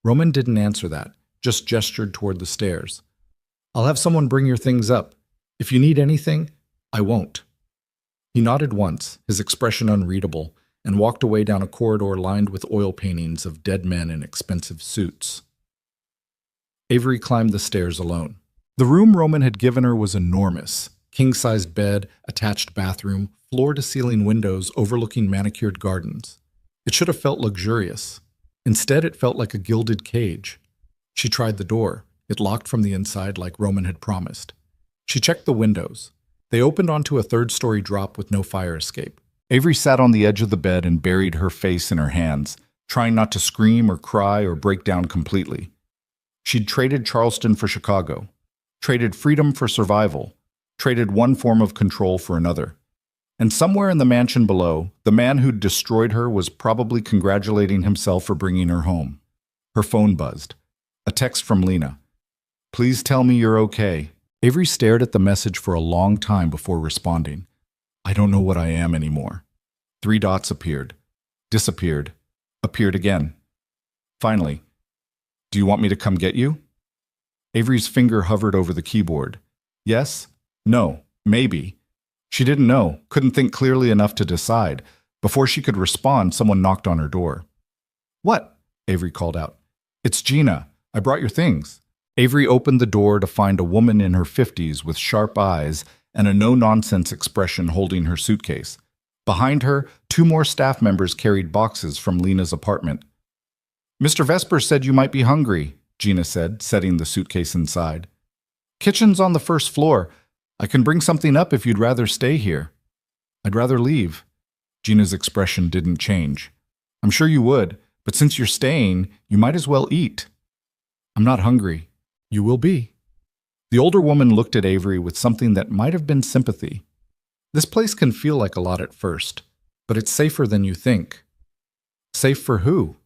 Roman didn't answer that, just gestured toward the stairs. I'll have someone bring your things up. If you need anything, I won't. He nodded once, his expression unreadable, and walked away down a corridor lined with oil paintings of dead men in expensive suits. Avery climbed the stairs alone. The room Roman had given her was enormous. King-sized bed, attached bathroom, floor-to-ceiling windows overlooking manicured gardens. It should have felt luxurious. Instead, it felt like a gilded cage. She tried the door. It locked from the inside like Roman had promised. She checked the windows. They opened onto a third-story drop with no fire escape. Avery sat on the edge of the bed and buried her face in her hands, trying not to scream or cry or break down completely. She'd traded Charleston for Chicago, traded freedom for survival, traded one form of control for another. And somewhere in the mansion below, the man who'd destroyed her was probably congratulating himself for bringing her home. Her phone buzzed. A text from Lena. Please tell me you're okay. Avery stared at the message for a long time before responding. I don't know what I am anymore. 3 dots appeared, disappeared, appeared again. Finally, do you want me to come get you? Avery's finger hovered over the keyboard. Yes? No? Maybe? She didn't know, couldn't think clearly enough to decide. Before she could respond, someone knocked on her door. What? Avery called out. It's Gina. I brought your things. Avery opened the door to find a woman in her 50s with sharp eyes and a no-nonsense expression holding her suitcase. Behind her, 2 more staff members carried boxes from Lena's apartment. Mr. Vesper said you might be hungry, Gina said, setting the suitcase inside. Kitchen's on the 1st floor. I can bring something up if you'd rather stay here. I'd rather leave. Gina's expression didn't change. I'm sure you would, but since you're staying, you might as well eat. I'm not hungry. You will be. The older woman looked at Avery with something that might have been sympathy. This place can feel like a lot at first, but it's safer than you think. Safe for who?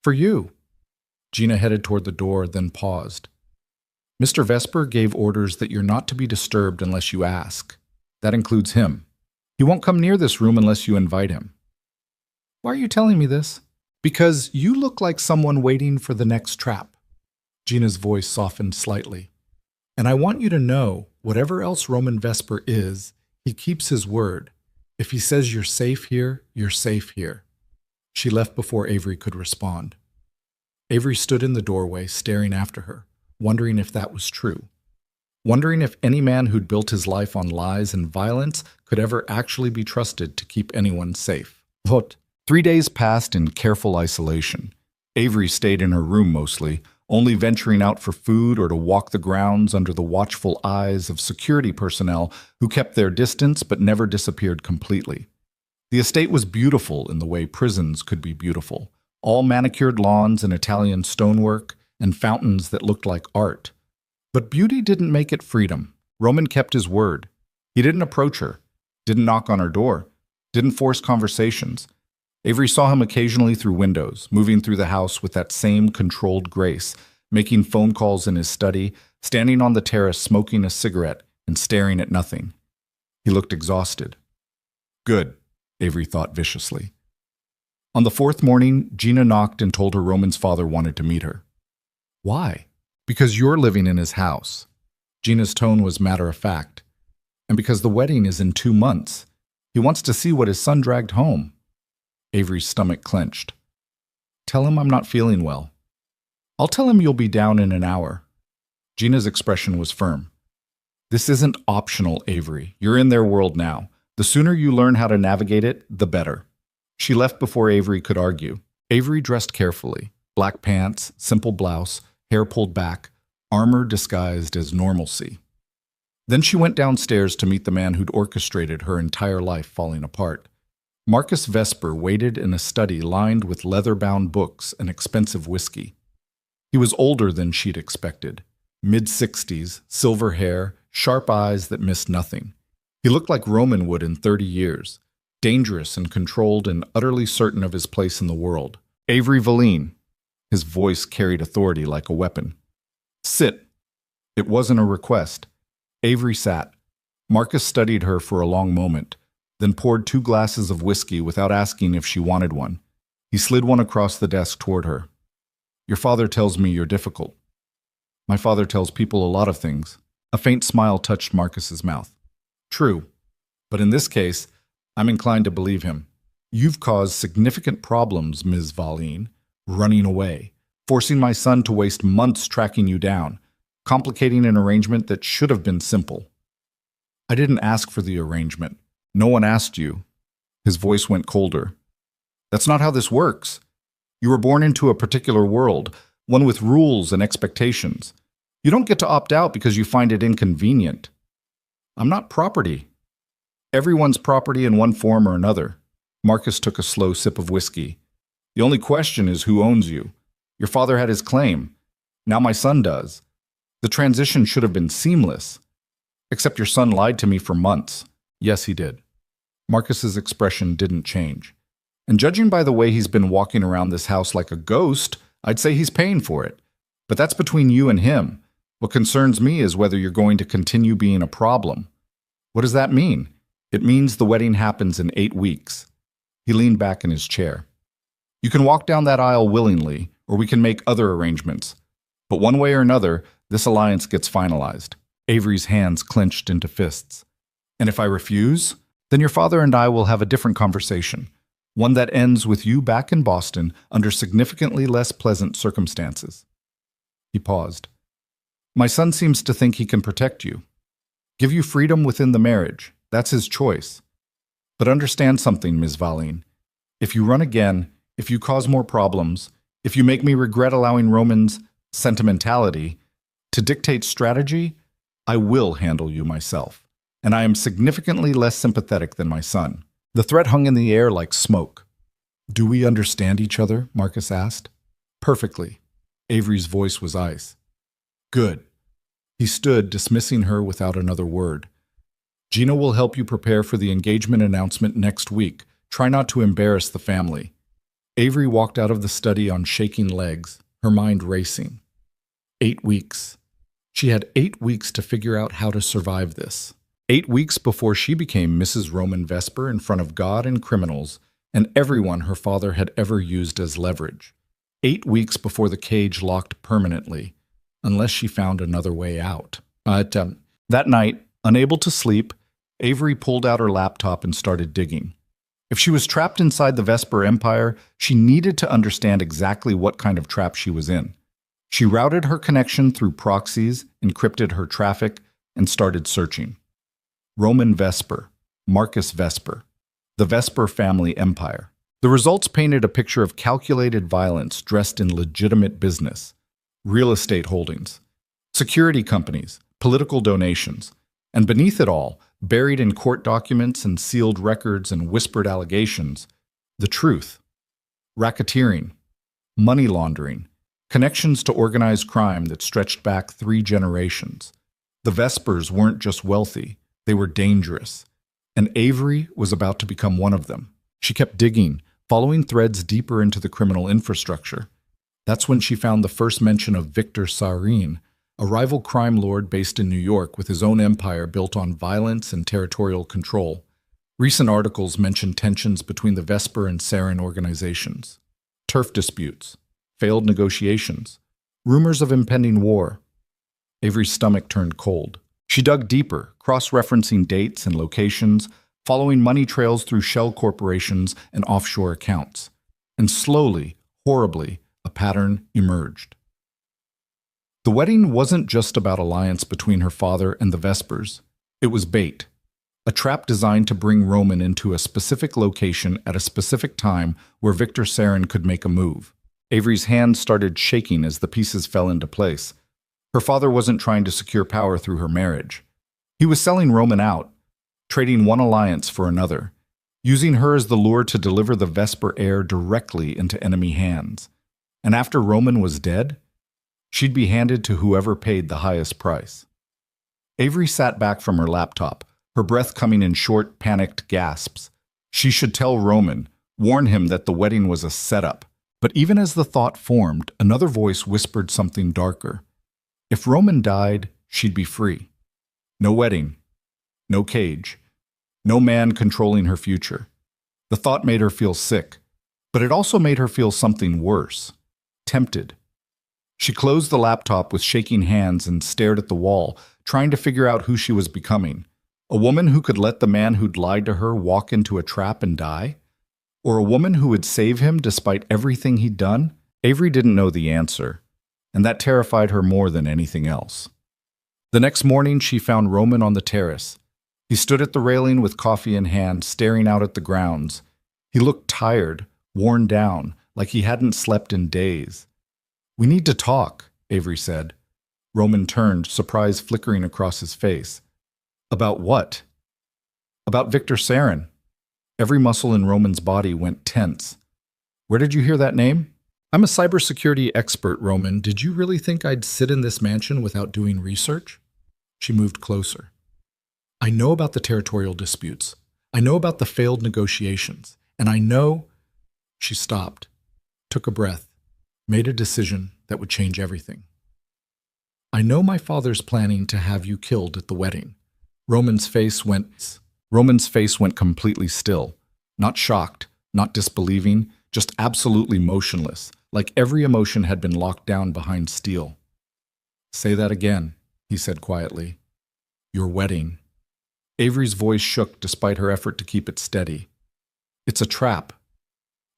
For you. Gina headed toward the door, then paused. Mr. Vesper gave orders that you're not to be disturbed unless you ask. That includes him. He won't come near this room unless you invite him. Why are you telling me this? Because you look like someone waiting for the next trap. Gina's voice softened slightly. And I want you to know, whatever else Roman Vesper is, he keeps his word. If he says you're safe here, you're safe here. She left before Avery could respond. Avery stood in the doorway, staring after her, wondering if that was true. Wondering if any man who'd built his life on lies and violence could ever actually be trusted to keep anyone safe. But 3 days passed in careful isolation. Avery stayed in her room mostly, only venturing out for food or to walk the grounds under the watchful eyes of security personnel who kept their distance but never disappeared completely. The estate was beautiful in the way prisons could be beautiful, all manicured lawns and Italian stonework and fountains that looked like art. But beauty didn't make it freedom. Roman kept his word. He didn't approach her, didn't knock on her door, didn't force conversations. Avery saw him occasionally through windows, moving through the house with that same controlled grace, making phone calls in his study, standing on the terrace smoking a cigarette and staring at nothing. He looked exhausted. Good, Avery thought viciously. On the 4th morning, Gina knocked and told her Roman's father wanted to meet her. Why? Because you're living in his house. Gina's tone was matter-of-fact. And because the wedding is in 2 months. He wants to see what his son dragged home. Avery's stomach clenched. Tell him I'm not feeling well. I'll tell him you'll be down in an hour. Gina's expression was firm. This isn't optional, Avery. You're in their world now. The sooner you learn how to navigate it, the better. She left before Avery could argue. Avery dressed carefully. Black pants, simple blouse, hair pulled back, armor disguised as normalcy. Then she went downstairs to meet the man who'd orchestrated her entire life falling apart. Marcus Vesper waited in a study lined with leather-bound books and expensive whiskey. He was older than she'd expected. Mid-60s, silver hair, sharp eyes that missed nothing. He looked like Roman would in 30 years. dangerous and controlled and utterly certain of his place in the world. Avery Valine. His voice carried authority like a weapon. Sit. It wasn't a request. Avery sat. Marcus studied her for a long moment, then poured 2 glasses of whiskey without asking if she wanted one. He slid one across the desk toward her. Your father tells me you're difficult. My father tells people a lot of things. A faint smile touched Marcus's mouth. True, but in this case, I'm inclined to believe him. You've caused significant problems, Ms. Valine, running away, forcing my son to waste months tracking you down, complicating an arrangement that should have been simple. I didn't ask for the arrangement. No one asked you. His voice went colder. That's not how this works. You were born into a particular world, one with rules and expectations. You don't get to opt out because you find it inconvenient. I'm not property. Everyone's property in one form or another. Marcus took a slow sip of whiskey. The only question is who owns you. Your father had his claim. Now my son does. The transition should have been seamless. Except your son lied to me for months. Yes, he did. Marcus's expression didn't change. And judging by the way he's been walking around this house like a ghost, I'd say he's paying for it. But that's between you and him. What concerns me is whether you're going to continue being a problem. What does that mean? It means the wedding happens in 8 weeks. He leaned back in his chair. You can walk down that aisle willingly, or we can make other arrangements. But one way or another, this alliance gets finalized. Avery's hands clenched into fists. And if I refuse, then your father and I will have a different conversation. One that ends with you back in Boston under significantly less pleasant circumstances. He paused. My son seems to think he can protect you. Give you freedom within the marriage. That's his choice. But understand something, Ms. Valine. If you run again, if you cause more problems, if you make me regret allowing Roman's sentimentality to dictate strategy, I will handle you myself. And I am significantly less sympathetic than my son. The threat hung in the air like smoke. Do we understand each other? Marcus asked. Perfectly. Avery's voice was ice. Good. He stood, dismissing her without another word. Gina will help you prepare for the engagement announcement next week. Try not to embarrass the family. Avery walked out of the study on shaking legs, her mind racing. 8 weeks. She had 8 weeks to figure out how to survive this. 8 weeks before she became Mrs. Roman Vesper in front of God and criminals and everyone her father had ever used as leverage. 8 weeks before the cage locked permanently, unless she found another way out. That night, unable to sleep, Avery pulled out her laptop and started digging. If she was trapped inside the Vesper Empire, she needed to understand exactly what kind of trap she was in. She routed her connection through proxies, encrypted her traffic, and started searching. Roman Vesper, Marcus Vesper, the Vesper family empire. The results painted a picture of calculated violence dressed in legitimate business, real estate holdings, security companies, political donations, and beneath it all, buried in court documents and sealed records and whispered allegations, the truth. Racketeering, money laundering, connections to organized crime that stretched back 3 generations. The Vespers weren't just wealthy, they were dangerous. And Avery was about to become one of them. She kept digging, following threads deeper into the criminal infrastructure. That's when she found the first mention of Victor Sarin, a rival crime lord based in New York with his own empire built on violence and territorial control. Recent articles mentioned tensions between the Vesper and Sarin organizations, turf disputes, failed negotiations, rumors of impending war. Avery's stomach turned cold. She dug deeper, cross-referencing dates and locations, following money trails through shell corporations and offshore accounts. And slowly, horribly, a pattern emerged. The wedding wasn't just about alliance between her father and the Vespers. It was bait, a trap designed to bring Roman into a specific location at a specific time where Victor Sarin could make a move. Avery's hands started shaking as the pieces fell into place. Her father wasn't trying to secure power through her marriage. He was selling Roman out, trading one alliance for another, using her as the lure to deliver the Vesper heir directly into enemy hands. And after Roman was dead, she'd be handed to whoever paid the highest price. Avery sat back from her laptop, her breath coming in short, panicked gasps. She should tell Roman, warn him that the wedding was a setup. But even as the thought formed, another voice whispered something darker. If Roman died, she'd be free. No wedding, no cage, no man controlling her future. The thought made her feel sick, but it also made her feel something worse, tempted. She closed the laptop with shaking hands and stared at the wall, trying to figure out who she was becoming. A woman who could let the man who'd lied to her walk into a trap and die? Or a woman who would save him despite everything he'd done? Avery didn't know the answer, and that terrified her more than anything else. The next morning, she found Roman on the terrace. He stood at the railing with coffee in hand, staring out at the grounds. He looked tired, worn down, like he hadn't slept in days. "We need to talk," Avery said. Roman turned, surprise flickering across his face. "About what?" "About Victor Sarin." Every muscle in Roman's body went tense. "Where did you hear that name?" "I'm a cybersecurity expert, Roman. Did you really think I'd sit in this mansion without doing research?" She moved closer. "I know about the territorial disputes. I know about the failed negotiations. And I know—" She stopped, took a breath, made a decision that would change everything. "I know my father's planning to have you killed at the wedding." Roman's face went completely still. Not shocked, not disbelieving, just absolutely motionless, like every emotion had been locked down behind steel. "Say that again," he said quietly. "Your wedding." Avery's voice shook despite her effort to keep it steady. "It's a trap.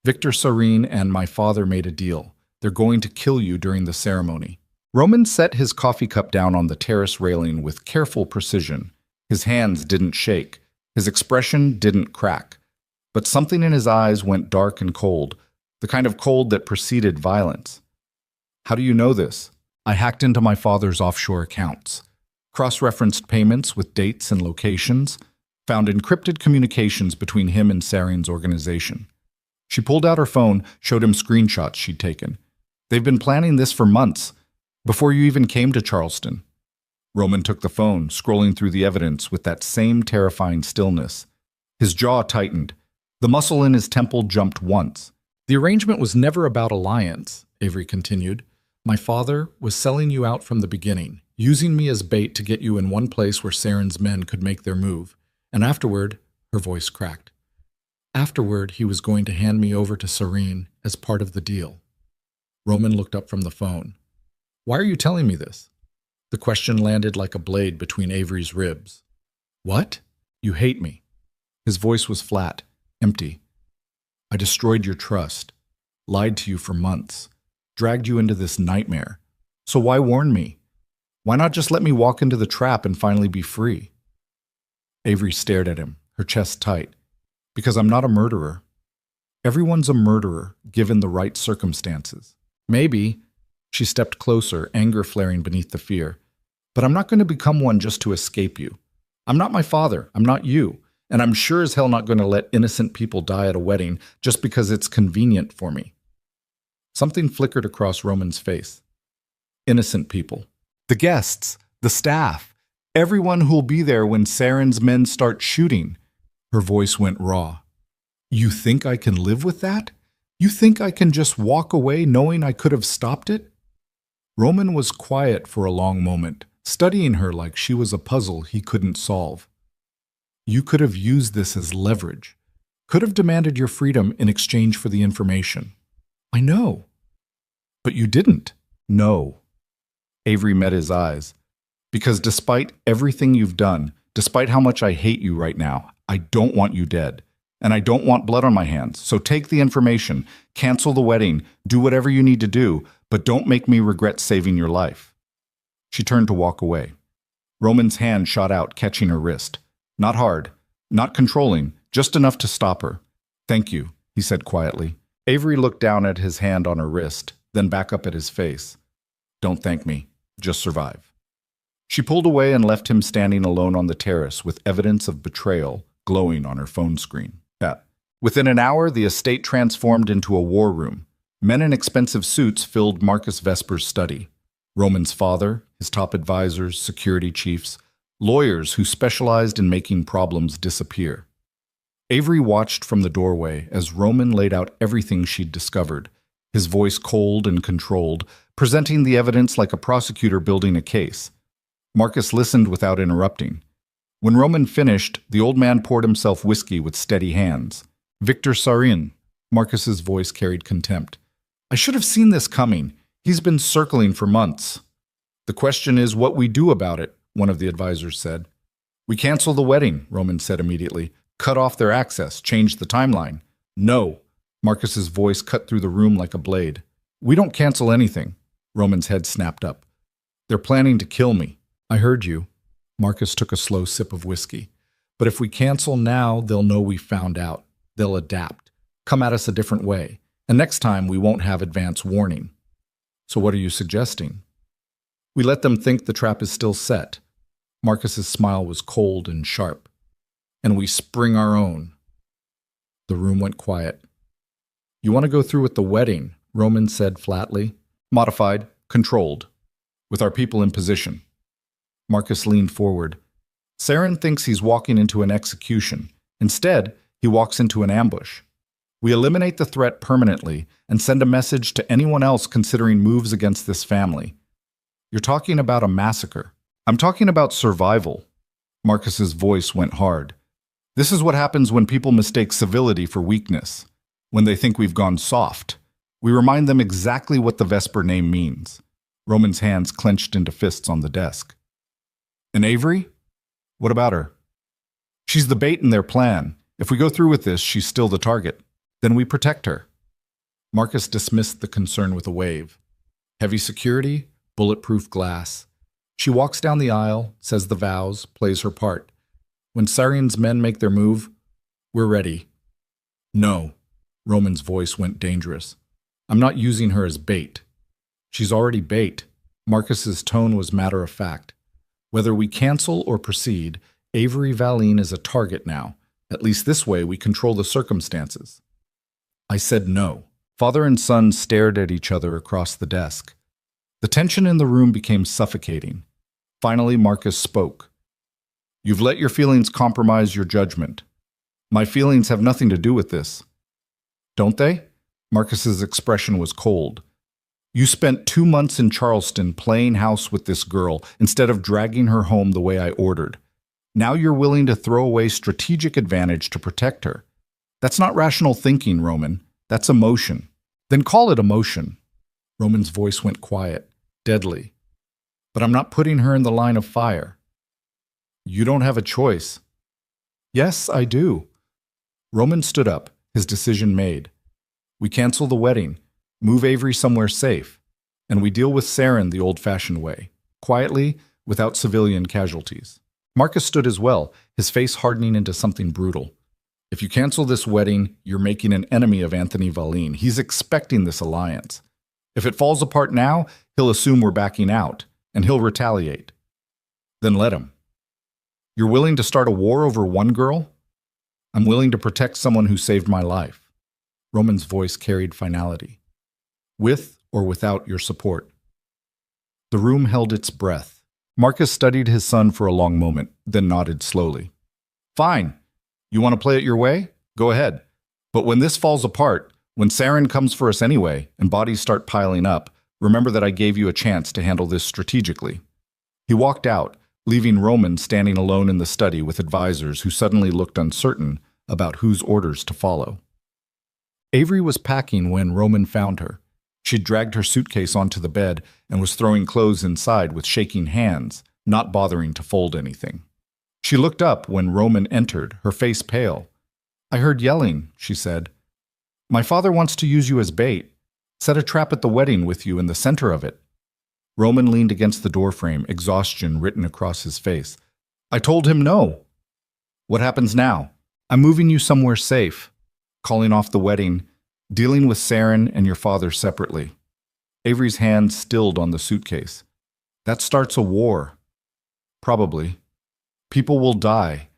Victor Sarin and my father made a deal. They're going to kill you during the ceremony." Roman set his coffee cup down on the terrace railing with careful precision. His hands didn't shake. His expression didn't crack. But something in his eyes went dark and cold, the kind of cold that preceded violence. "How do you know this?" "I hacked into my father's offshore accounts, cross-referenced payments with dates and locations, found encrypted communications between him and Sarin's organization." She pulled out her phone, showed him screenshots she'd taken. "They've been planning this for months, before you even came to Charleston." Roman took the phone, scrolling through the evidence with that same terrifying stillness. His jaw tightened. The muscle in his temple jumped once. "The arrangement was never about alliance," Avery continued. "My father was selling you out from the beginning, using me as bait to get you in one place where Sarin's men could make their move. And afterward," her voice cracked, "afterward he was going to hand me over to Sarin as part of the deal." Roman looked up from the phone. "Why are you telling me this?" The question landed like a blade between Avery's ribs. "What?" "You hate me." His voice was flat, empty. "I destroyed your trust, lied to you for months, dragged you into this nightmare. So why warn me? Why not just let me walk into the trap and finally be free?" Avery stared at him, her chest tight. "Because I'm not a murderer. Everyone's a murderer, given the right circumstances. Maybe—" She stepped closer, anger flaring beneath the fear. "But I'm not going to become one just to escape you. I'm not my father, I'm not you, and I'm sure as hell not going to let innocent people die at a wedding just because it's convenient for me." Something flickered across Roman's face. Innocent people. The guests, the staff, everyone who'll be there when Sarin's men start shooting. Her voice went raw. "You think I can live with that? You think I can just walk away knowing I could have stopped it?" Roman was quiet for a long moment, studying her like she was a puzzle he couldn't solve. "You could have used this as leverage, could have demanded your freedom in exchange for the information." "I know." "But you didn't." "No." Avery met his eyes. "Because despite everything you've done, despite how much I hate you right now, I don't want you dead. And I don't want blood on my hands. So take the information, cancel the wedding, do whatever you need to do, but don't make me regret saving your life." She turned to walk away. Roman's hand shot out, catching her wrist. Not hard, not controlling, just enough to stop her. "Thank you," he said quietly. Avery looked down at his hand on her wrist, then back up at his face. "Don't thank me, just survive." She pulled away and left him standing alone on the terrace with evidence of betrayal glowing on her phone screen. Within an hour, the estate transformed into a war room. Men in expensive suits filled Marcus Vesper's study. Roman's father, his top advisors, security chiefs, lawyers who specialized in making problems disappear. Avery watched from the doorway as Roman laid out everything she'd discovered, his voice cold and controlled, presenting the evidence like a prosecutor building a case. Marcus listened without interrupting. When Roman finished, the old man poured himself whiskey with steady hands. Victor Sarin, Marcus's voice carried contempt. I should have seen this coming. He's been circling for months. The question is what we do about it, one of the advisors said. We cancel the wedding, Roman said immediately. Cut off their access, change the timeline. No. Marcus's voice cut through the room like a blade. We don't cancel anything. Roman's head snapped up. They're planning to kill me. I heard you. Marcus took a slow sip of whiskey. But if we cancel now, they'll know we found out. They'll adapt, come at us a different way, and next time we won't have advance warning. So what are you suggesting? We let them think the trap is still set. Marcus's smile was cold and sharp. And we spring our own. The room went quiet. You want to go through with the wedding, Roman said flatly. Modified, controlled, with our people in position. Marcus leaned forward. Saren thinks he's walking into an execution. Instead, he walks into an ambush. We eliminate the threat permanently and send a message to anyone else considering moves against this family. You're talking about a massacre. I'm talking about survival. Marcus's voice went hard. This is what happens when people mistake civility for weakness. When they think we've gone soft. We remind them exactly what the Vesper name means. Roman's hands clenched into fists on the desk. And Avery? What about her? She's the bait in their plan. If we go through with this, she's still the target. Then we protect her. Marcus dismissed the concern with a wave. Heavy security, bulletproof glass. She walks down the aisle, says the vows, plays her part. When Saren's men make their move, we're ready. No. Roman's voice went dangerous. I'm not using her as bait. She's already bait. Marcus's tone was matter of fact. Whether we cancel or proceed, Avery Valine is a target now. At least this way we control the circumstances. I said no. Father and son stared at each other across the desk. The tension in the room became suffocating. Finally, Marcus spoke. You've let your feelings compromise your judgment. My feelings have nothing to do with this. Don't they? Marcus's expression was cold. You spent 2 months in Charleston playing house with this girl instead of dragging her home the way I ordered. Now you're willing to throw away strategic advantage to protect her. That's not rational thinking, Roman. That's emotion. Then call it emotion. Roman's voice went quiet, deadly. But I'm not putting her in the line of fire. You don't have a choice. Yes, I do. Roman stood up, his decision made. We cancel the wedding, move Avery somewhere safe, and we deal with Saren the old-fashioned way, quietly, without civilian casualties. Marcus stood as well, his face hardening into something brutal. If you cancel this wedding, you're making an enemy of Anthony Valine. He's expecting this alliance. If it falls apart now, he'll assume we're backing out, and he'll retaliate. Then let him. You're willing to start a war over one girl? I'm willing to protect someone who saved my life. Roman's voice carried finality. With or without your support. The room held its breath. Marcus studied his son for a long moment, then nodded slowly. Fine. You want to play it your way? Go ahead. But when this falls apart, when Saren comes for us anyway, and bodies start piling up, remember that I gave you a chance to handle this strategically. He walked out, leaving Roman standing alone in the study with advisors who suddenly looked uncertain about whose orders to follow. Avery was packing when Roman found her. She'd dragged her suitcase onto the bed and was throwing clothes inside with shaking hands, not bothering to fold anything. She looked up when Roman entered, her face pale. I heard yelling, she said. My father wants to use you as bait. Set a trap at the wedding with you in the center of it. Roman leaned against the doorframe, exhaustion written across his face. I told him no. What happens now? I'm moving you somewhere safe. Calling off the wedding, dealing with Saren and your father separately. Avery's hand stilled on the suitcase. That starts a war. Probably. People will die.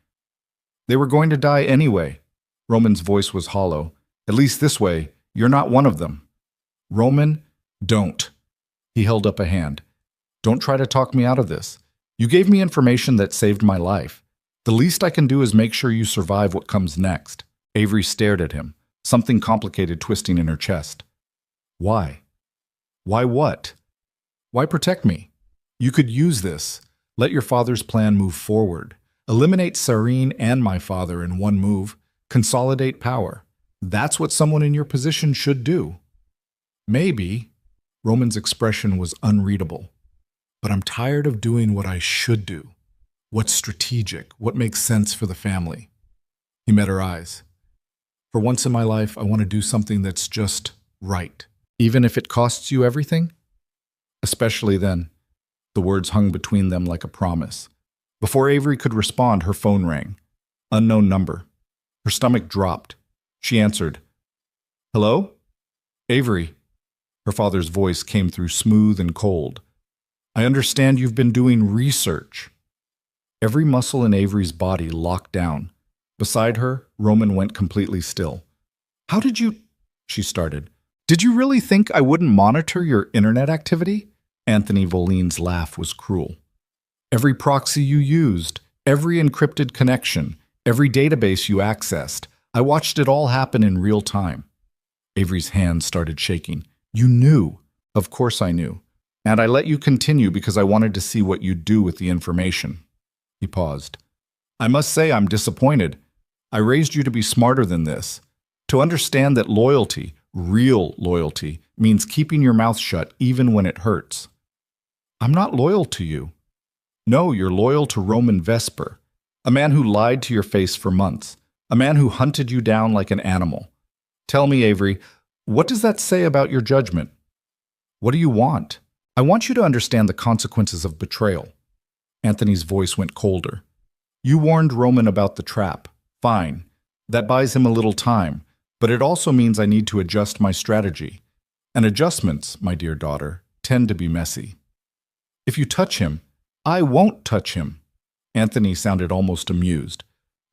They were going to die anyway. Roman's voice was hollow. At least this way, you're not one of them. Roman, don't. He held up a hand. Don't try to talk me out of this. You gave me information that saved my life. The least I can do is make sure you survive what comes next. Avery stared at him, something complicated twisting in her chest. Why? Why what? Why protect me? You could use this. Let your father's plan move forward. Eliminate Sareen and my father in one move. Consolidate power. That's what someone in your position should do. Maybe. Roman's expression was unreadable. But I'm tired of doing what I should do. What's strategic? What makes sense for the family? He met her eyes. For once in my life, I want to do something that's just right. Even if it costs you everything? Especially then. The words hung between them like a promise. Before Avery could respond, her phone rang. Unknown number. Her stomach dropped. She answered. Hello? Avery. Her father's voice came through smooth and cold. I understand you've been doing research. Every muscle in Avery's body locked down. Beside her, Roman went completely still. How did you... She started. Did you really think I wouldn't monitor your internet activity? Anthony Volin's laugh was cruel. Every proxy you used, every encrypted connection, every database you accessed, I watched it all happen in real time. Avery's hands started shaking. You knew. Of course I knew. And I let you continue because I wanted to see what you'd do with the information. He paused. I must say I'm disappointed. I raised you to be smarter than this. To understand that loyalty, real loyalty, means keeping your mouth shut even when it hurts. I'm not loyal to you. No, you're loyal to Roman Vesper, a man who lied to your face for months, a man who hunted you down like an animal. Tell me, Avery, what does that say about your judgment? What do you want? I want you to understand the consequences of betrayal. Anthony's voice went colder. You warned Roman about the trap. Fine. That buys him a little time, but it also means I need to adjust my strategy. And adjustments, my dear daughter, tend to be messy. If you touch him, I won't touch him. Anthony sounded almost amused.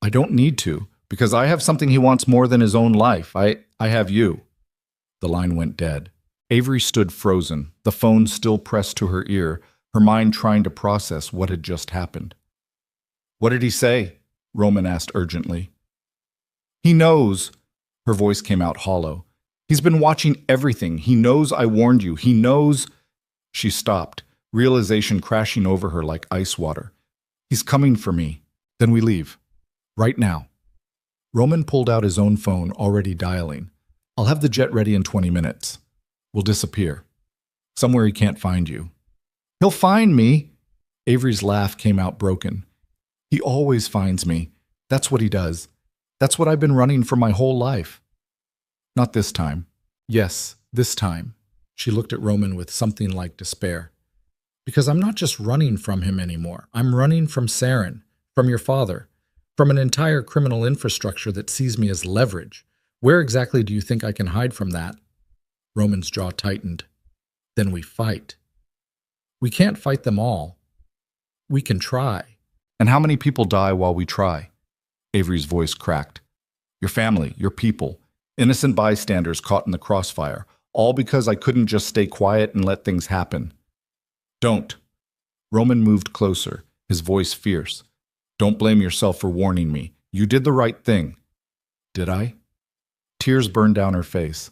I don't need to, because I have something he wants more than his own life. I have you. The line went dead. Avery stood frozen, the phone still pressed to her ear, her mind trying to process what had just happened. What did he say? Roman asked urgently. He knows. Her voice came out hollow. He's been watching everything. He knows I warned you. He knows. She stopped, realization crashing over her like ice water. He's coming for me. Then we leave. Right now. Roman pulled out his own phone, already dialing. I'll have the jet ready in 20 minutes. We'll disappear. Somewhere he can't find you. He'll find me. Avery's laugh came out broken. He always finds me. That's what he does. That's what I've been running for my whole life. Not this time. Yes, this time. She looked at Roman with something like despair. Because I'm not just running from him anymore. I'm running from Saren, from your father, from an entire criminal infrastructure that sees me as leverage. Where exactly do you think I can hide from that? Roman's jaw tightened. Then we fight. We can't fight them all. We can try. And how many people die while we try? Avery's voice cracked. Your family, your people, innocent bystanders caught in the crossfire, all because I couldn't just stay quiet and let things happen. Don't. Roman moved closer, his voice fierce. Don't blame yourself for warning me. You did the right thing. Did I? Tears burned down her face.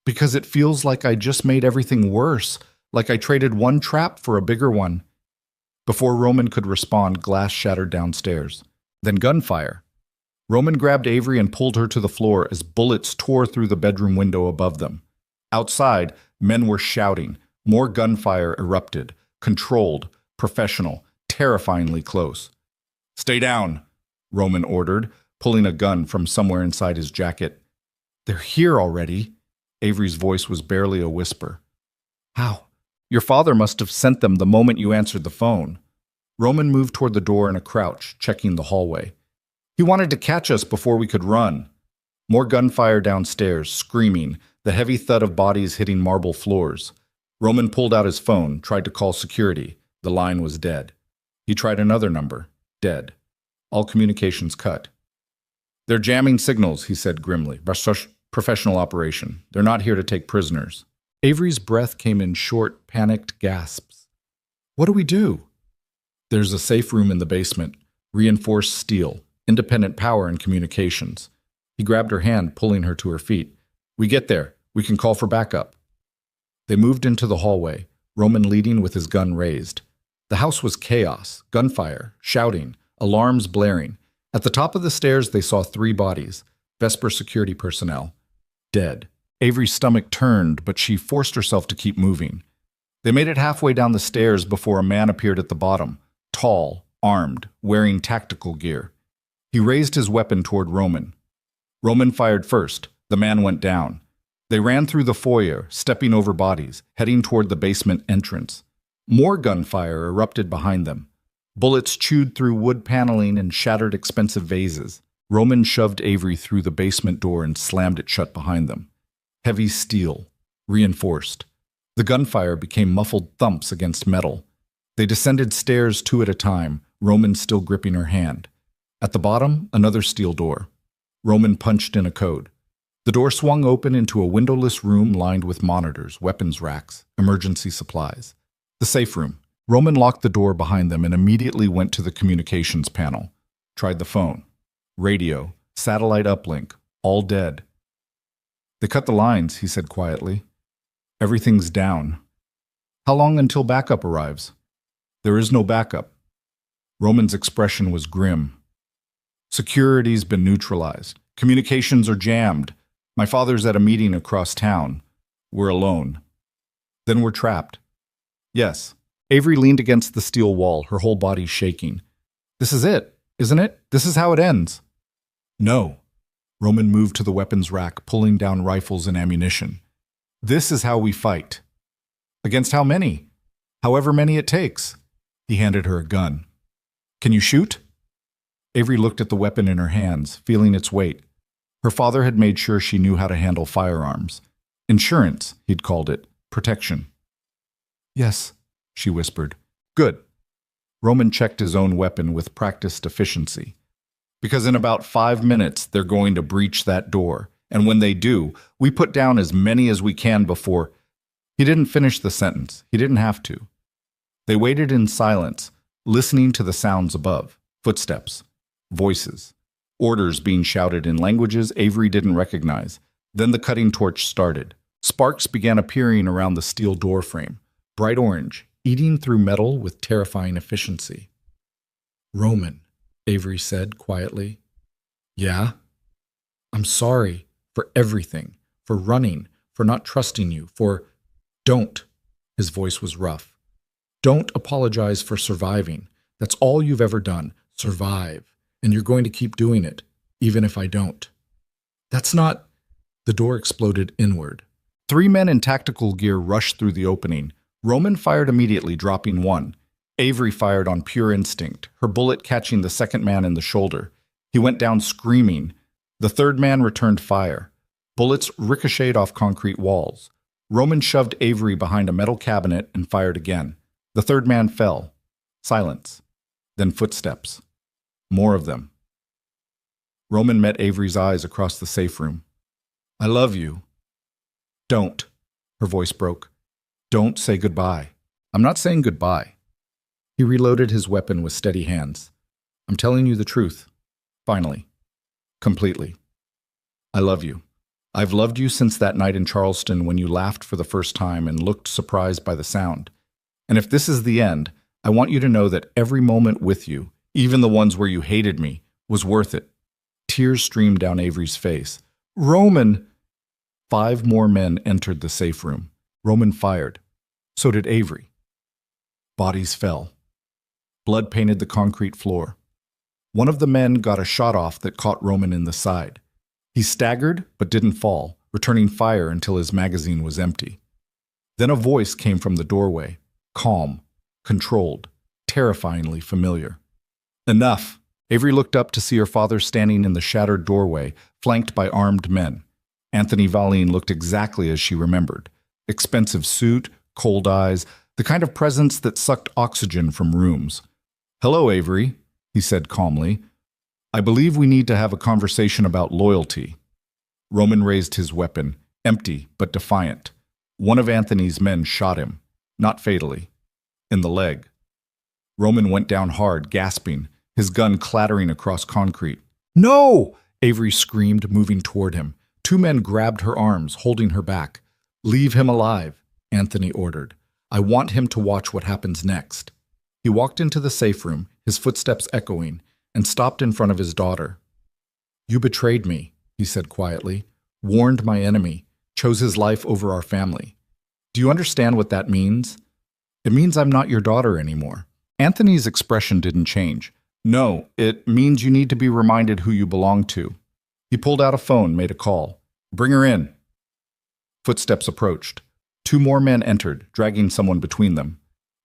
Because it feels like I just made everything worse, like I traded one trap for a bigger one. Before Roman could respond, glass shattered downstairs. Then gunfire. Roman grabbed Avery and pulled her to the floor as bullets tore through the bedroom window above them. Outside, men were shouting. More gunfire erupted. Controlled, professional, terrifyingly close. Stay down, Roman ordered, pulling a gun from somewhere inside his jacket. They're here already. Avery's voice was barely a whisper. How? Your father must have sent them the moment you answered the phone. Roman moved toward the door in a crouch, checking the hallway. He wanted to catch us before we could run. More gunfire downstairs, screaming, the heavy thud of bodies hitting marble floors. Roman pulled out his phone, tried to call security. The line was dead. He tried another number. Dead. All communications cut. They're jamming signals, he said grimly. Professional operation. They're not here to take prisoners. Avery's breath came in short, panicked gasps. What do we do? There's a safe room in the basement. Reinforced steel, independent power and communications. He grabbed her hand, pulling her to her feet. We get there. We can call for backup. They moved into the hallway, Roman leading with his gun raised. The house was chaos, gunfire, shouting, alarms blaring. At the top of the stairs, they saw 3 bodies, Vesper security personnel, dead. Avery's stomach turned, but she forced herself to keep moving. They made it halfway down the stairs before a man appeared at the bottom, tall, armed, wearing tactical gear. He raised his weapon toward Roman. Roman fired first. The man went down. They ran through the foyer, stepping over bodies, heading toward the basement entrance. More gunfire erupted behind them. Bullets chewed through wood paneling and shattered expensive vases. Roman shoved Avery through the basement door and slammed it shut behind them. Heavy steel, reinforced. The gunfire became muffled thumps against metal. They descended stairs 2 at a time, Roman still gripping her hand. At the bottom, another steel door. Roman punched in a code. The door swung open into a windowless room lined with monitors, weapons racks, emergency supplies. The safe room. Roman locked the door behind them and immediately went to the communications panel. Tried the phone. Radio, satellite uplink, all dead. They cut the lines, he said quietly. Everything's down. How long until backup arrives? There is no backup. Roman's expression was grim. Security's been neutralized. Communications are jammed. My father's at a meeting across town. We're alone. Then we're trapped. Yes. Avery leaned against the steel wall, her whole body shaking. This is it, isn't it? This is how it ends. No. Roman moved to the weapons rack, pulling down rifles and ammunition. This is how we fight. Against how many? However many it takes. He handed her a gun. Can you shoot? Avery looked at the weapon in her hands, feeling its weight. Her father had made sure she knew how to handle firearms. Insurance, he'd called it. Protection. Yes, she whispered. Good. Roman checked his own weapon with practiced efficiency. Because in about 5 minutes, they're going to breach that door. And when they do, we put down as many as we can before... He didn't finish the sentence. He didn't have to. They waited in silence, listening to the sounds above. Footsteps. Voices. Orders being shouted in languages Avery didn't recognize. Then the cutting torch started. Sparks began appearing around the steel door frame. Bright orange, eating through metal with terrifying efficiency. Roman, Avery said quietly. Yeah? I'm sorry for everything, for running, for not trusting you, for... Don't. His voice was rough. Don't apologize for surviving. That's all you've ever done. Survive. And you're going to keep doing it, even if I don't. That's not... The door exploded inward. 3 men in tactical gear rushed through the opening. Roman fired immediately, dropping 1. Avery fired on pure instinct, her bullet catching the second man in the shoulder. He went down screaming. The third man returned fire. Bullets ricocheted off concrete walls. Roman shoved Avery behind a metal cabinet and fired again. The third man fell. Silence. Then footsteps. More of them. Roman met Avery's eyes across the safe room. I love you. Don't. Her voice broke. Don't say goodbye. I'm not saying goodbye. He reloaded his weapon with steady hands. I'm telling you the truth. Finally. Completely. I love you. I've loved you since that night in Charleston when you laughed for the first time and looked surprised by the sound. And if this is the end, I want you to know that every moment with you, even the ones where you hated me, was worth it. Tears streamed down Avery's face. Roman! 5 more men entered the safe room. Roman fired. So did Avery. Bodies fell. Blood painted the concrete floor. One of the men got a shot off that caught Roman in the side. He staggered, but didn't fall, returning fire until his magazine was empty. Then a voice came from the doorway, calm, controlled, terrifyingly familiar. Enough! Avery looked up to see her father standing in the shattered doorway, flanked by armed men. Anthony Valine looked exactly as she remembered. Expensive suit, cold eyes, the kind of presence that sucked oxygen from rooms. Hello, Avery, he said calmly. I believe we need to have a conversation about loyalty. Roman raised his weapon, empty but defiant. One of Anthony's men shot him, not fatally, in the leg. Roman went down hard, gasping. his gun clattering across concrete. "No!" Avery screamed, moving toward him. Two men grabbed her arms, holding her back. "Leave him alive," Anthony ordered. "I want him to watch what happens next." He walked into the safe room, his footsteps echoing, and stopped in front of his daughter. "You betrayed me," he said quietly, "warned my enemy, chose his life over our family. Do you understand what that means? It means I'm not your daughter anymore." Anthony's expression didn't change. "No, it means you need to be reminded who you belong to." He pulled out a phone, made a call. "Bring her in." Footsteps approached. Two more men entered, dragging someone between them.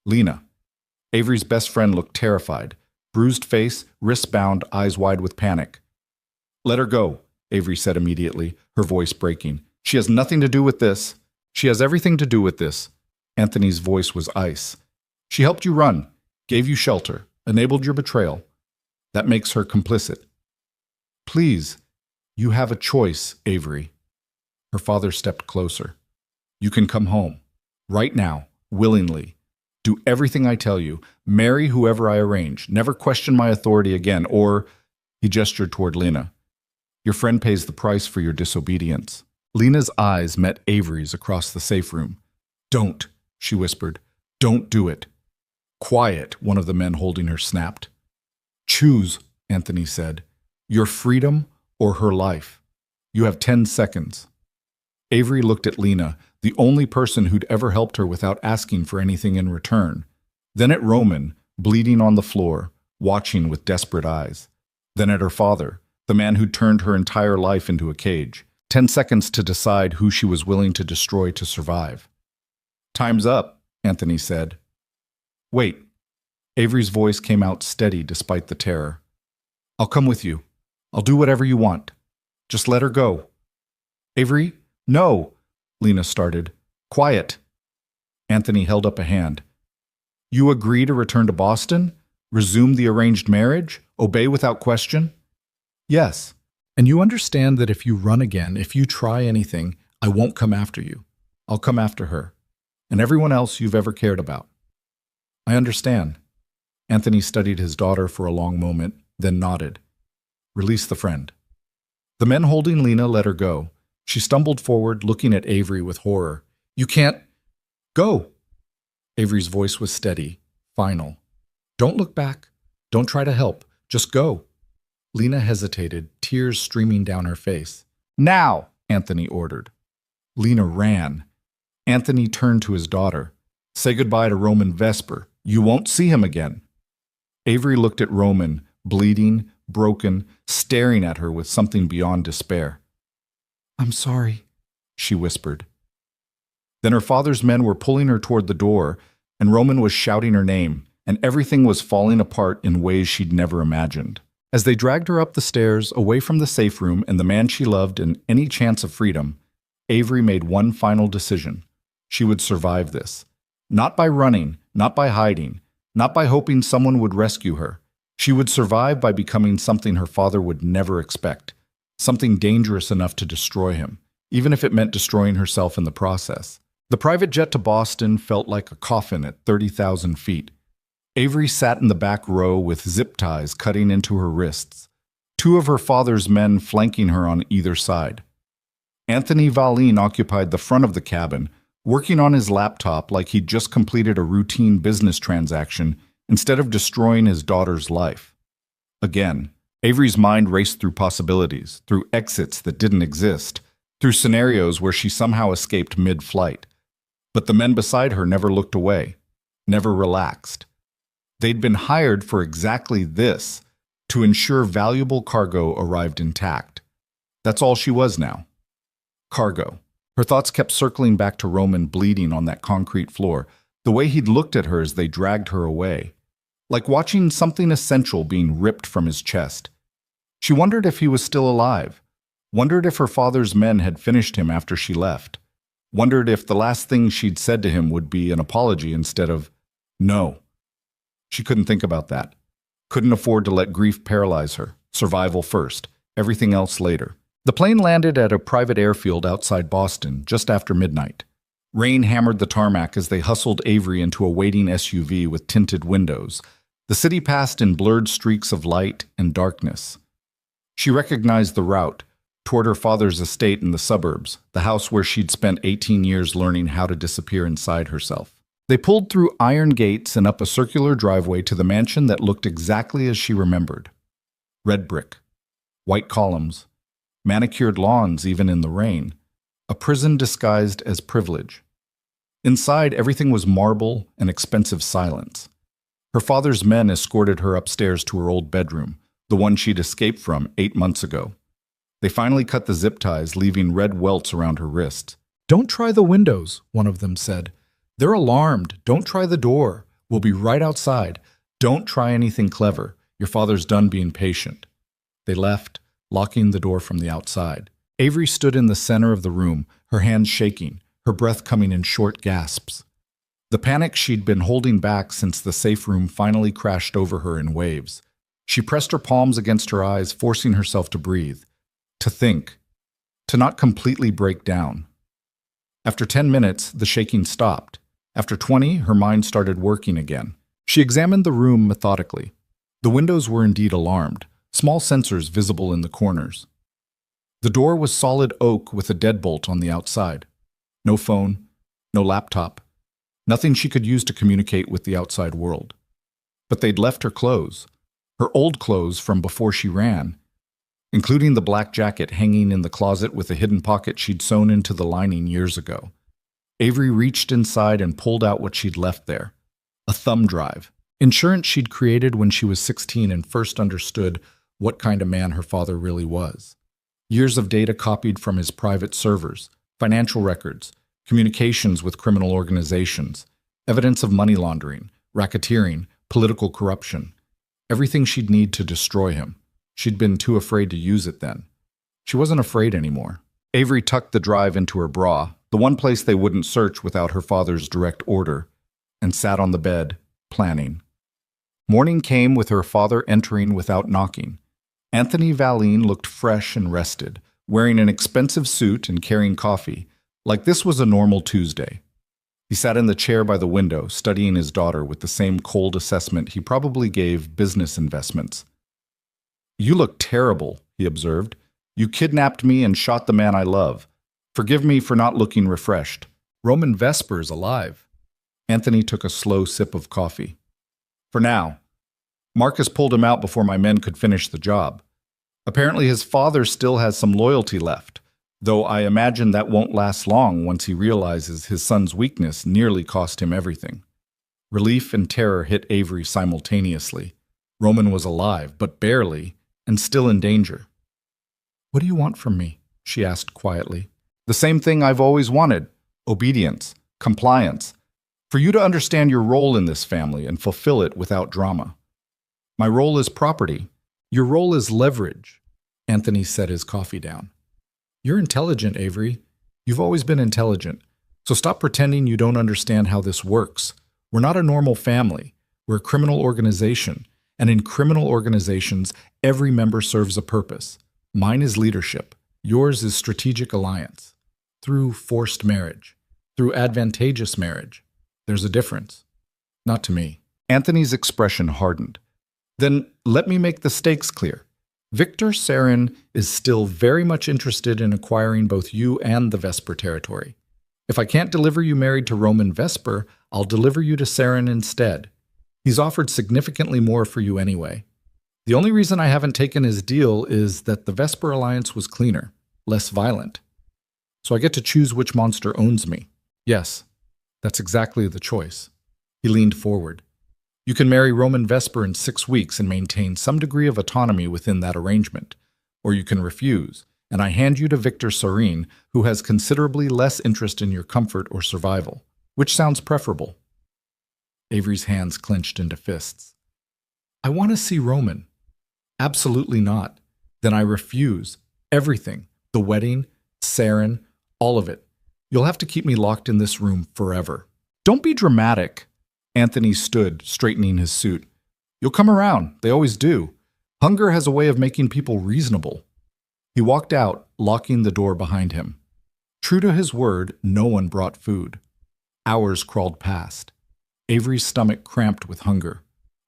Lena. Avery's best friend looked terrified. Bruised face, wrists bound, eyes wide with panic. "Let her go," Avery said immediately, her voice breaking. "She has nothing to do with this. She has everything to do with this." Anthony's voice was ice. "She helped you run, gave you shelter, enabled your betrayal. That makes her complicit. Please, you have a choice, Avery." Her father stepped closer. "You can come home. Right now, willingly. Do everything I tell you. Marry whoever I arrange. Never question my authority again, or—" He gestured toward Lena. "Your friend pays the price for your disobedience." Lena's eyes met Avery's across the safe room. "Don't," she whispered. "Don't do it." "Quiet," one of the men holding her snapped. "Choose," Anthony said. "Your freedom or her life. You have 10 seconds. Avery looked at Lena, the only person who'd ever helped her without asking for anything in return. Then at Roman, bleeding on the floor, watching with desperate eyes. Then at her father, the man who'd turned her entire life into a cage. 10 seconds to decide who she was willing to destroy to survive. "Time's up," Anthony said. "Wait." Avery's voice came out steady despite the terror. "I'll come with you. I'll do whatever you want. Just let her go." "Avery? No," Lena started. "Quiet." Anthony held up a hand. "You agree to return to Boston? Resume the arranged marriage? Obey without question?" "Yes. And you understand that if you run again, if you try anything, I won't come after you. I'll come after her. And everyone else you've ever cared about." "I understand." Anthony studied his daughter for a long moment, then nodded. "Release the friend." The men holding Lena let her go. She stumbled forward, looking at Avery with horror. "You can't—" "Go!" Avery's voice was steady, final. "Don't look back. Don't try to help. Just go." Lena hesitated, tears streaming down her face. "Now!" Anthony ordered. Lena ran. Anthony turned to his daughter. "Say goodbye to Roman Vesper. You won't see him again." Avery looked at Roman, bleeding, broken, staring at her with something beyond despair. "I'm sorry," she whispered. Then her father's men were pulling her toward the door, and Roman was shouting her name, and everything was falling apart in ways she'd never imagined. As they dragged her up the stairs, away from the safe room and the man she loved and any chance of freedom, Avery made one final decision. She would survive this. Not by running, not by hiding, not by hoping someone would rescue her. She would survive by becoming something her father would never expect, something dangerous enough to destroy him, even if it meant destroying herself in the process. The private jet to Boston felt like a coffin at 30,000 feet. Avery sat in the back row with zip ties cutting into her wrists, two of her father's men flanking her on either side. Anthony Valine occupied the front of the cabin, working on his laptop like he'd just completed a routine business transaction instead of destroying his daughter's life. Again, Avery's mind raced through possibilities, through exits that didn't exist, through scenarios where she somehow escaped mid-flight. But the men beside her never looked away, never relaxed. They'd been hired for exactly this, to ensure valuable cargo arrived intact. That's all she was now. Cargo. Her thoughts kept circling back to Roman bleeding on that concrete floor, the way he'd looked at her as they dragged her away, like watching something essential being ripped from his chest. She wondered if he was still alive, wondered if her father's men had finished him after she left, wondered if the last thing she'd said to him would be an apology instead of no. She couldn't think about that. Couldn't afford to let grief paralyze her. Survival first, everything else later. The plane landed at a private airfield outside Boston just after midnight. Rain hammered the tarmac as they hustled Avery into a waiting SUV with tinted windows. The city passed in blurred streaks of light and darkness. She recognized the route toward her father's estate in the suburbs, the house where she'd spent 18 years learning how to disappear inside herself. They pulled through iron gates and up a circular driveway to the mansion that looked exactly as she remembered. Red brick, white columns, manicured lawns even in the rain, a prison disguised as privilege. Inside, everything was marble and expensive silence. Her father's men escorted her upstairs to her old bedroom, the one she'd escaped from 8 months ago. They finally cut the zip ties, leaving red welts around her wrists. Don't try the windows, one of them said. They're alarmed. Don't try the door. We'll be right outside. Don't try anything clever. Your father's done being patient. They left, locking the door from the outside. Avery stood in the center of the room, her hands shaking, her breath coming in short gasps. The panic she'd been holding back since the safe room finally crashed over her in waves. She pressed her palms against her eyes, forcing herself to breathe, to think, to not completely break down. After 10 minutes, the shaking stopped. After 20, her mind started working again. She examined the room methodically. The windows were indeed alarmed, small sensors visible in the corners. The door was solid oak with a deadbolt on the outside. No phone, no laptop, nothing she could use to communicate with the outside world. But they'd left her clothes, her old clothes from before she ran, including the black jacket hanging in the closet with a hidden pocket she'd sewn into the lining years ago. Avery reached inside and pulled out what she'd left there, a thumb drive, insurance she'd created when she was 16 and first understood what kind of man her father really was. Years of data copied from his private servers, financial records, communications with criminal organizations, evidence of money laundering, racketeering, political corruption. Everything she'd need to destroy him. She'd been too afraid to use it then. She wasn't afraid anymore. Avery tucked the drive into her bra, the one place they wouldn't search without her father's direct order, and sat on the bed, planning. Morning came with her father entering without knocking. Anthony Valine looked fresh and rested, wearing an expensive suit and carrying coffee, like this was a normal Tuesday. He sat in the chair by the window, studying his daughter with the same cold assessment he probably gave business investments. "You look terrible," he observed. "You kidnapped me and shot the man I love. Forgive me for not looking refreshed. Roman Vesper's alive." Anthony took a slow sip of coffee. "For now. Marcus pulled him out before my men could finish the job. Apparently his father still has some loyalty left, though I imagine that won't last long once he realizes his son's weakness nearly cost him everything." Relief and terror hit Avery simultaneously. Roman was alive, but barely, and still in danger. "What do you want from me?" she asked quietly. "The same thing I've always wanted. Obedience, compliance. For you to understand your role in this family and fulfill it without drama. My role is property. Your role is leverage." Anthony set his coffee down. "You're intelligent, Avery. You've always been intelligent. So stop pretending you don't understand how this works. We're not a normal family. We're a criminal organization. And in criminal organizations, every member serves a purpose. Mine is leadership. Yours is strategic alliance. Through forced marriage. Through advantageous marriage. There's a difference. Not to me." Anthony's expression hardened. "Then let me make the stakes clear. Victor Sarin is still very much interested in acquiring both you and the Vesper territory. If I can't deliver you married to Roman Vesper, I'll deliver you to Sarin instead. He's offered significantly more for you anyway. The only reason I haven't taken his deal is that the Vesper alliance was cleaner, less violent. So I get to choose which monster owns me. Yes, that's exactly the choice." He leaned forward. "You can marry Roman Vesper in 6 weeks and maintain some degree of autonomy within that arrangement. Or you can refuse, and I hand you to Victor Sarin, who has considerably less interest in your comfort or survival. Which sounds preferable?" Avery's hands clenched into fists. "I want to see Roman." "Absolutely not. Then I refuse. Everything. The wedding, Sarin, all of it. You'll have to keep me locked in this room forever." "Don't be dramatic." Anthony stood, straightening his suit. "You'll come around. They always do. Hunger has a way of making people reasonable." He walked out, locking the door behind him. True to his word, no one brought food. Hours crawled past. Avery's stomach cramped with hunger.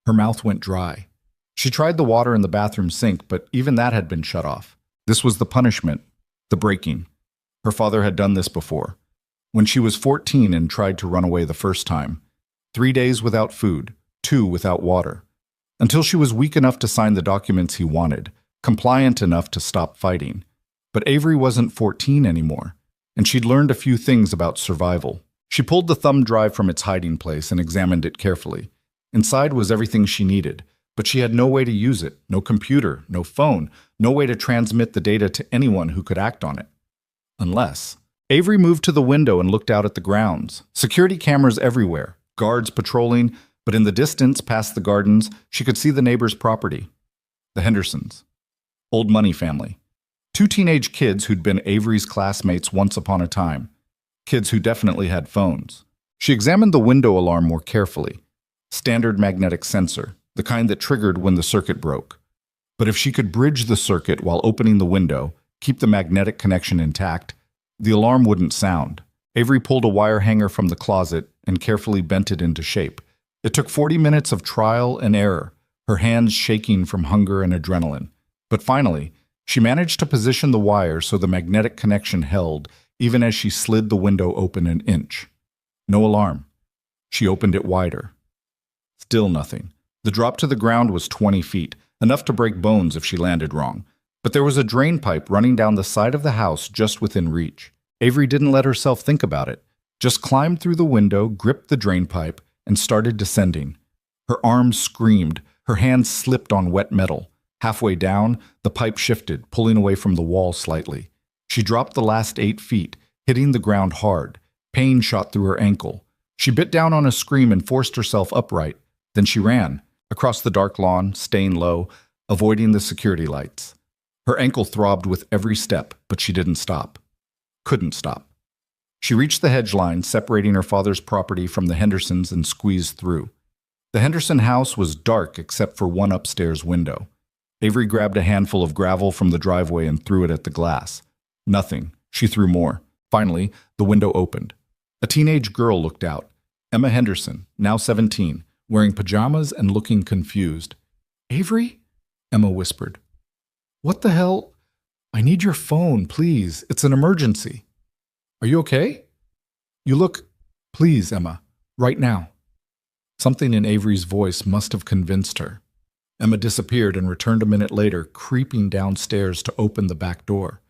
Her mouth went dry. She tried the water in the bathroom sink, but even that had been shut off. This was the punishment, the breaking. Her father had done this before. When she was 14 and tried to run away the first time. 3 days without food, 2 without water. Until she was weak enough to sign the documents he wanted, compliant enough to stop fighting. But Avery wasn't 14 anymore, and she'd learned a few things about survival. She pulled the thumb drive from its hiding place and examined it carefully. Inside was everything she needed, but she had no way to use it, no computer, no phone, no way to transmit the data to anyone who could act on it. Unless... Avery moved to the window and looked out at the grounds. Security cameras everywhere, guards patrolling, but in the distance, past the gardens, she could see the neighbor's property. The Hendersons. Old money family. 2 teenage kids who'd been Avery's classmates once upon a time. Kids who definitely had phones. She examined the window alarm more carefully. Standard magnetic sensor, the kind that triggered when the circuit broke. But if she could bridge the circuit while opening the window, keep the magnetic connection intact, the alarm wouldn't sound. Avery pulled a wire hanger from the closet and carefully bent it into shape. It took 40 minutes of trial and error, her hands shaking from hunger and adrenaline. But finally, she managed to position the wire so the magnetic connection held, even as she slid the window open an inch. No alarm. She opened it wider. Still nothing. The drop to the ground was 20 feet, enough to break bones if she landed wrong. But there was a drain pipe running down the side of the house just within reach. Avery didn't let herself think about it. Just climbed through the window, gripped the drain pipe, and started descending. Her arms screamed. Her hands slipped on wet metal. Halfway down, the pipe shifted, pulling away from the wall slightly. She dropped the last 8 feet, hitting the ground hard. Pain shot through her ankle. She bit down on a scream and forced herself upright. Then she ran, across the dark lawn, staying low, avoiding the security lights. Her ankle throbbed with every step, but she didn't stop. Couldn't stop. She reached the hedge line separating her father's property from the Hendersons and squeezed through. The Henderson house was dark except for one upstairs window. Avery grabbed a handful of gravel from the driveway and threw it at the glass. Nothing. She threw more. Finally, the window opened. A teenage girl looked out. Emma Henderson, now 17, wearing pajamas and looking confused. "Avery?" Emma whispered. "What the hell? I need your phone, please. It's an emergency." "Are you okay?" "You look... Please, Emma. Right now." Something in Avery's voice must have convinced her. Emma disappeared and returned a minute later, creeping downstairs to open the back door.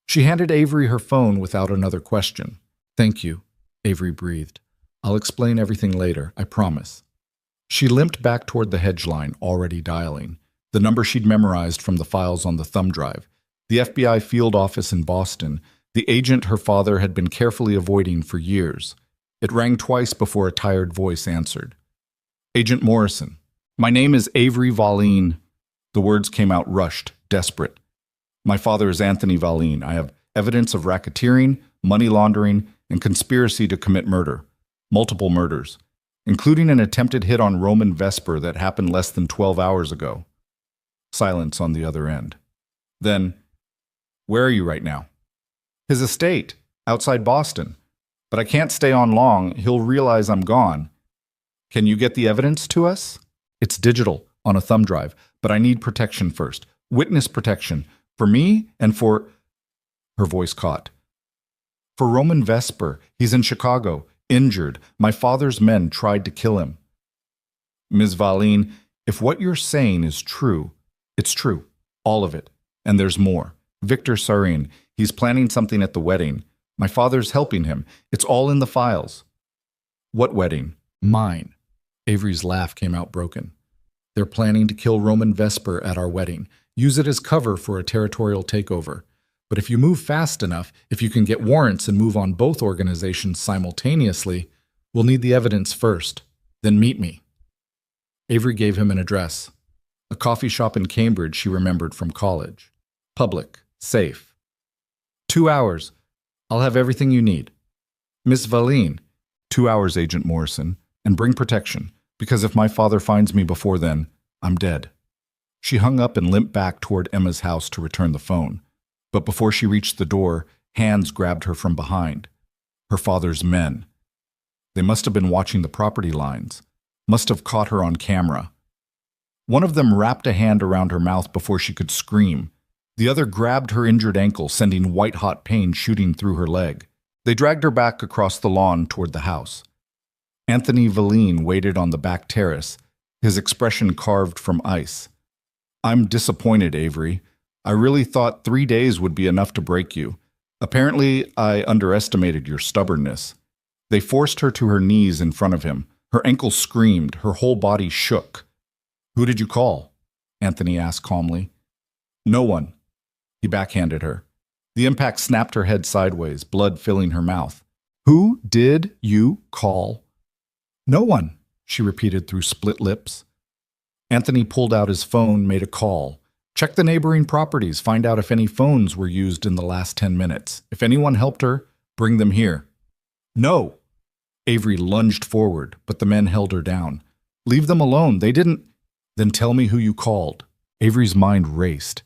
She handed Avery her phone without another question. "Thank you," Avery breathed. "I'll explain everything later, I promise." She limped back toward the hedge line, already dialing. The number she'd memorized from the files on the thumb drive. The FBI field office in Boston, the agent her father had been carefully avoiding for years. It rang twice before a tired voice answered. "Agent Morrison. My name is Avery Valine." The words came out rushed, desperate. "My father is Anthony Valine. I have evidence of racketeering, money laundering, and conspiracy to commit murder. Multiple murders, including an attempted hit on Roman Vesper that happened less than 12 hours ago." Silence on the other end. Then, "Where are you right now?" "His estate, outside Boston. But I can't stay on long. He'll realize I'm gone." "Can you get the evidence to us?" "It's digital, on a thumb drive, but I need protection first. Witness protection. For me and for..." Her voice caught. "For Roman Vesper. He's in Chicago, injured. My father's men tried to kill him." "Ms. Valine, if what you're saying is true, it's true. All of it. And there's more. Victor Sarin. He's planning something at the wedding. My father's helping him. It's all in the files." "What wedding?" "Mine." Avery's laugh came out broken. "They're planning to kill Roman Vesper at our wedding. Use it as cover for a territorial takeover. But if you move fast enough, if you can get warrants and move on both organizations simultaneously, we'll need the evidence first. Then meet me." Avery gave him an address. A coffee shop in Cambridge she remembered from college. Public. Safe. 2 hours. I'll have everything you need. "Miss Valine." 2 hours, Agent Morrison. "And bring protection, because if my father finds me before then, I'm dead." She hung up and limped back toward Emma's house to return the phone. But before she reached the door, hands grabbed her from behind. Her father's men. They must have been watching the property lines. Must have caught her on camera. One of them wrapped a hand around her mouth before she could scream. The other grabbed her injured ankle, sending white-hot pain shooting through her leg. They dragged her back across the lawn toward the house. Anthony Valine waited on the back terrace, his expression carved from ice. "I'm disappointed, Avery. I really thought 3 days would be enough to break you. Apparently, I underestimated your stubbornness." They forced her to her knees in front of him. Her ankle screamed, her whole body shook. "Who did you call?" Anthony asked calmly. "No one." He backhanded her. The impact snapped her head sideways, blood filling her mouth. "Who did you call?" "No one," she repeated through split lips. Anthony pulled out his phone, made a call. "Check the neighboring properties, find out if any phones were used in the last 10 minutes. If anyone helped her, bring them here." "No!" Avery lunged forward, but the men held her down. "Leave them alone. They didn't—" "Then tell me who you called." Avery's mind raced.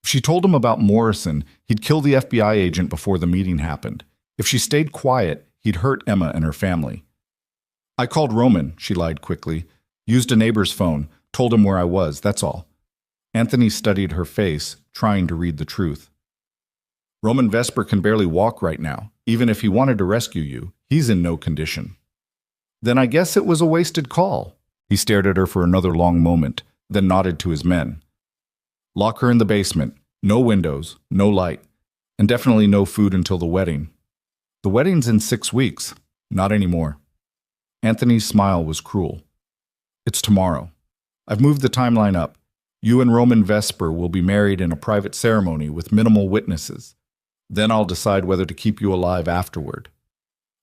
If she told him about Morrison, he'd kill the FBI agent before the meeting happened. If she stayed quiet, he'd hurt Emma and her family. "I called Roman," she lied quickly. "Used a neighbor's phone, told him where I was, that's all." Anthony studied her face, trying to read the truth. "Roman Vesper can barely walk right now. Even if he wanted to rescue you, he's in no condition." "Then I guess it was a wasted call." He stared at her for another long moment, then nodded to his men. "Lock her in the basement. No windows, no light, and definitely no food until the wedding." "The wedding's in 6 weeks. Not anymore." Anthony's smile was cruel. "It's tomorrow. I've moved the timeline up. You and Roman Vesper will be married in a private ceremony with minimal witnesses. Then I'll decide whether to keep you alive afterward."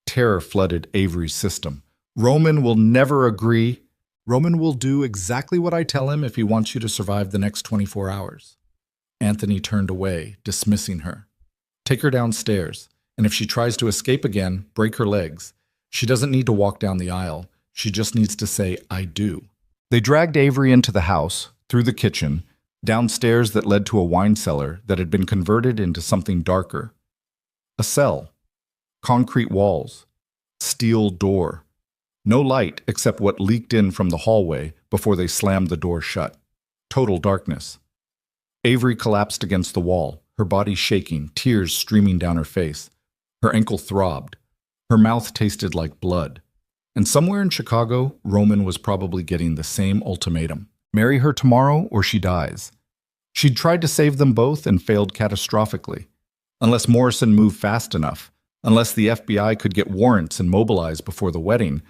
Terror flooded Avery's system. "Roman will never agree." "Roman will do exactly what I tell him if he wants you to survive the next 24 hours. Anthony turned away, dismissing her. "Take her downstairs, and if she tries to escape again, break her legs. She doesn't need to walk down the aisle. She just needs to say, 'I do.'" They dragged Avery into the house, through the kitchen, downstairs that led to a wine cellar that had been converted into something darker. A cell. Concrete walls. Steel door. No light except what leaked in from the hallway before they slammed the door shut. Total darkness. Avery collapsed against the wall, her body shaking, tears streaming down her face. Her ankle throbbed. Her mouth tasted like blood. And somewhere in Chicago, Roman was probably getting the same ultimatum. Marry her tomorrow or she dies. She'd tried to save them both and failed catastrophically. Unless Morrison moved fast enough, unless the FBI could get warrants and mobilize before the wedding,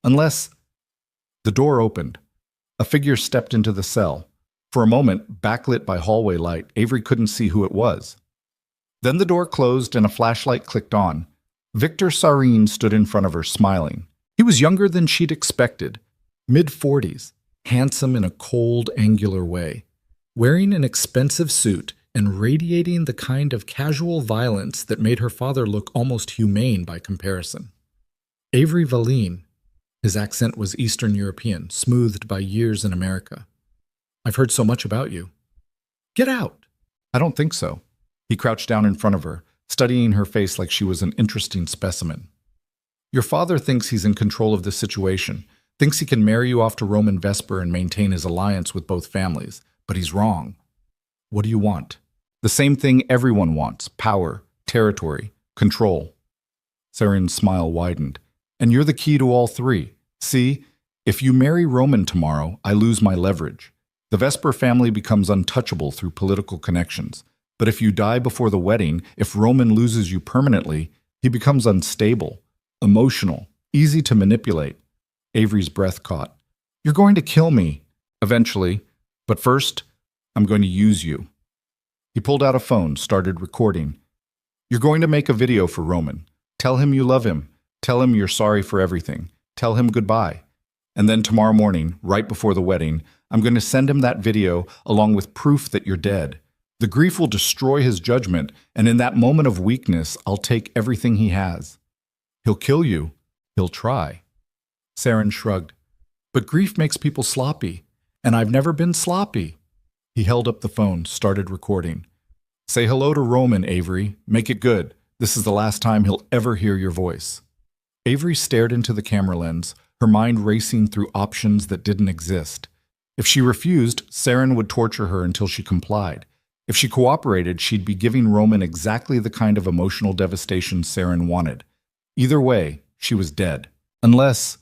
unless— The door opened. A figure stepped into the cell. For a moment, backlit by hallway light, Avery couldn't see who it was. Then the door closed and a flashlight clicked on. Victor Sareen stood in front of her, smiling. He was younger than she'd expected, mid-40s, handsome in a cold, angular way, wearing an expensive suit and radiating the kind of casual violence that made her father look almost humane by comparison. Avery Valine. His accent was Eastern European, smoothed by years in America. "I've heard so much about you." "Get out." "I don't think so." He crouched down in front of her, studying her face like she was an interesting specimen. "Your father thinks he's in control of this situation, thinks he can marry you off to Roman Vesper and maintain his alliance with both families, but he's wrong." "What do you want?" "The same thing everyone wants: power, territory, control." Saren's smile widened. "And you're the key to all three. See, if you marry Roman tomorrow, I lose my leverage. The Vesper family becomes untouchable through political connections. But if you die before the wedding, if Roman loses you permanently, he becomes unstable, emotional, easy to manipulate." Avery's breath caught. "You're going to kill me." "Eventually. But first, I'm going to use you." He pulled out a phone, started recording. "You're going to make a video for Roman. Tell him you love him. Tell him you're sorry for everything. Tell him goodbye. And then tomorrow morning, right before the wedding, I'm going to send him that video along with proof that you're dead. The grief will destroy his judgment, and in that moment of weakness, I'll take everything he has. He'll kill you. He'll try." Saren shrugged. "But grief makes people sloppy, and I've never been sloppy." He held up the phone, started recording. "Say hello to Roman, Avery. Make it good. This is the last time he'll ever hear your voice." Avery stared into the camera lens, her mind racing through options that didn't exist. If she refused, Saren would torture her until she complied. If she cooperated, she'd be giving Roman exactly the kind of emotional devastation Saren wanted. Either way, she was dead. Unless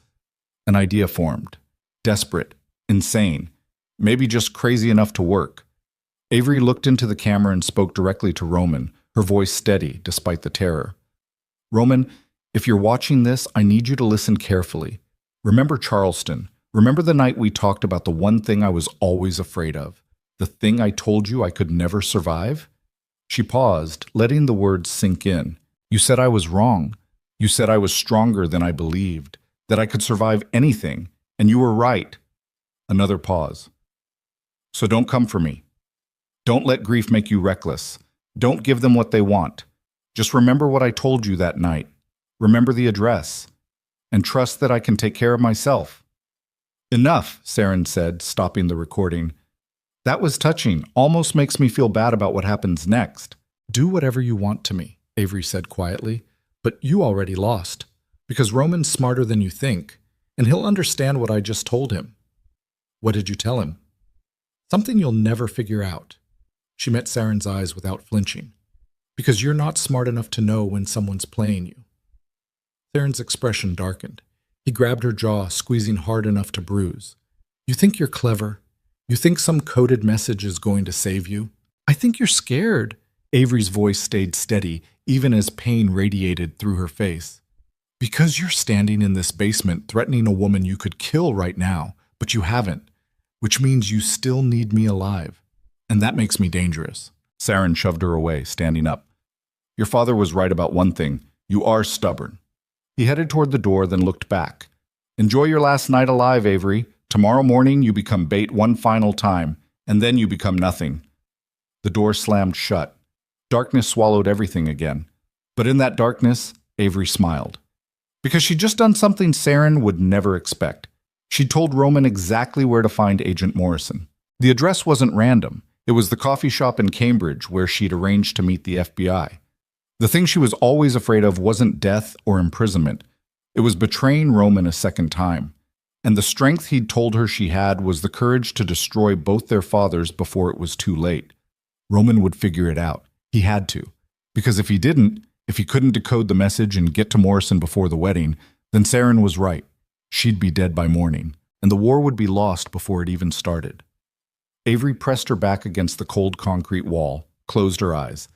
an idea formed. Desperate, insane, maybe just crazy enough to work. Avery looked into the camera and spoke directly to Roman, her voice steady despite the terror. Roman, if you're watching this, I need you to listen carefully. Remember Charleston. Remember the night we talked about the one thing I was always afraid of. The thing I told you I could never survive? She paused, letting the words sink in. You said I was wrong. You said I was stronger than I believed, that I could survive anything, and you were right. Another pause. So don't come for me. Don't let grief make you reckless. Don't give them what they want. Just remember what I told you that night. Remember the address. And trust that I can take care of myself. Enough, Saren said, stopping the recording. That was touching. Almost makes me feel bad about what happens next. Do whatever you want to me, Avery said quietly. But you already lost. Because Roman's smarter than you think, and he'll understand what I just told him. What did you tell him? Something you'll never figure out. She met Saren's eyes without flinching. Because you're not smart enough to know when someone's playing you. Saren's expression darkened. He grabbed her jaw, squeezing hard enough to bruise. You think you're clever? You think some coded message is going to save you? I think you're scared. Avery's voice stayed steady, even as pain radiated through her face. Because you're standing in this basement threatening a woman you could kill right now, but you haven't, which means you still need me alive. And that makes me dangerous. Saren shoved her away, standing up. Your father was right about one thing. You are stubborn. He headed toward the door, then looked back. Enjoy your last night alive, Avery. Tomorrow morning you become bait one final time, and then you become nothing. The door slammed shut. Darkness swallowed everything again. But in that darkness, Avery smiled. Because she'd just done something Saren would never expect. She'd told Roman exactly where to find Agent Morrison. The address wasn't random. It was the coffee shop in Cambridge where she'd arranged to meet the FBI. The thing she was always afraid of wasn't death or imprisonment. It was betraying Roman a second time. And the strength he'd told her she had was the courage to destroy both their fathers before it was too late. Roman would figure it out. He had to. Because if he didn't, if he couldn't decode the message and get to Morrison before the wedding, then Saren was right. She'd be dead by morning, and the war would be lost before it even started. Avery pressed her back against the cold concrete wall, closed her eyes,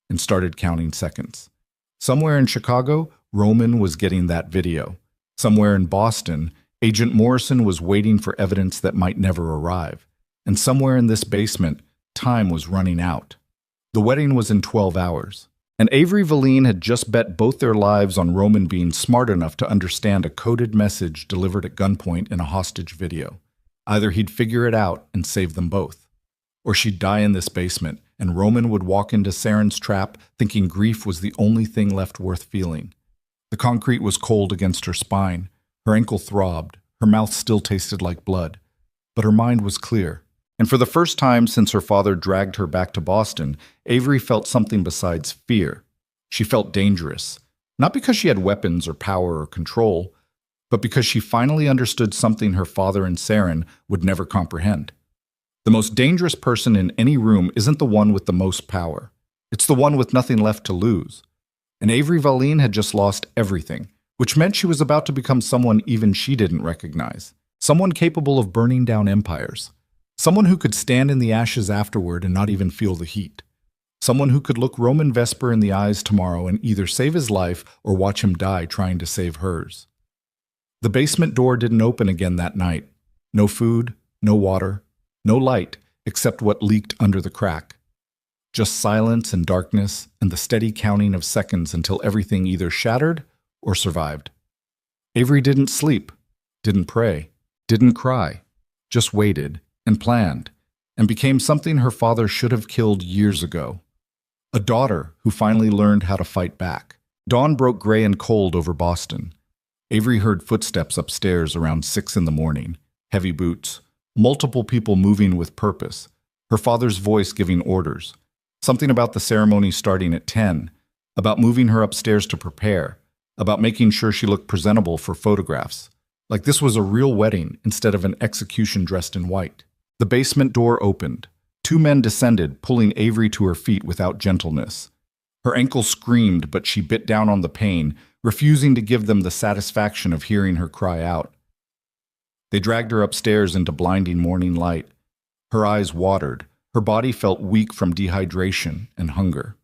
and started counting seconds. Somewhere in Chicago, Roman was getting that video. Somewhere in Boston, Agent Morrison was waiting for evidence that might never arrive. And somewhere in this basement, time was running out. The wedding was in 12 hours. And Avery Valine had just bet both their lives on Roman being smart enough to understand a coded message delivered at gunpoint in a hostage video. Either he'd figure it out and save them both, or she'd die in this basement, and Roman would walk into Saren's trap thinking grief was the only thing left worth feeling. The concrete was cold against her spine. Her ankle throbbed. Her mouth still tasted like blood. But her mind was clear. And for the first time since her father dragged her back to Boston, Avery felt something besides fear. She felt dangerous. Not because she had weapons or power or control, but because she finally understood something her father and Saren would never comprehend. The most dangerous person in any room isn't the one with the most power. It's the one with nothing left to lose. And Avery Valine had just lost everything, which meant she was about to become someone even she didn't recognize. Someone capable of burning down empires. Someone who could stand in the ashes afterward and not even feel the heat. Someone who could look Roman Vesper in the eyes tomorrow and either save his life or watch him die trying to save hers. The basement door didn't open again that night. No food, no water, no light except what leaked under the crack. Just silence and darkness and the steady counting of seconds until everything either shattered or survived. Avery didn't sleep, didn't pray, didn't cry, just waited and planned, and became something her father should have killed years ago. A daughter who finally learned how to fight back. Dawn broke gray and cold over Boston. Avery heard footsteps upstairs around 6 in the morning, heavy boots, multiple people moving with purpose, her father's voice giving orders. Something about the ceremony starting at 10, about moving her upstairs to prepare, about making sure she looked presentable for photographs, like this was a real wedding instead of an execution dressed in white. The basement door opened. Two men descended, pulling Avery to her feet without gentleness. Her ankle screamed, but she bit down on the pain, refusing to give them the satisfaction of hearing her cry out. They dragged her upstairs into blinding morning light. Her eyes watered. Her body felt weak from dehydration and hunger.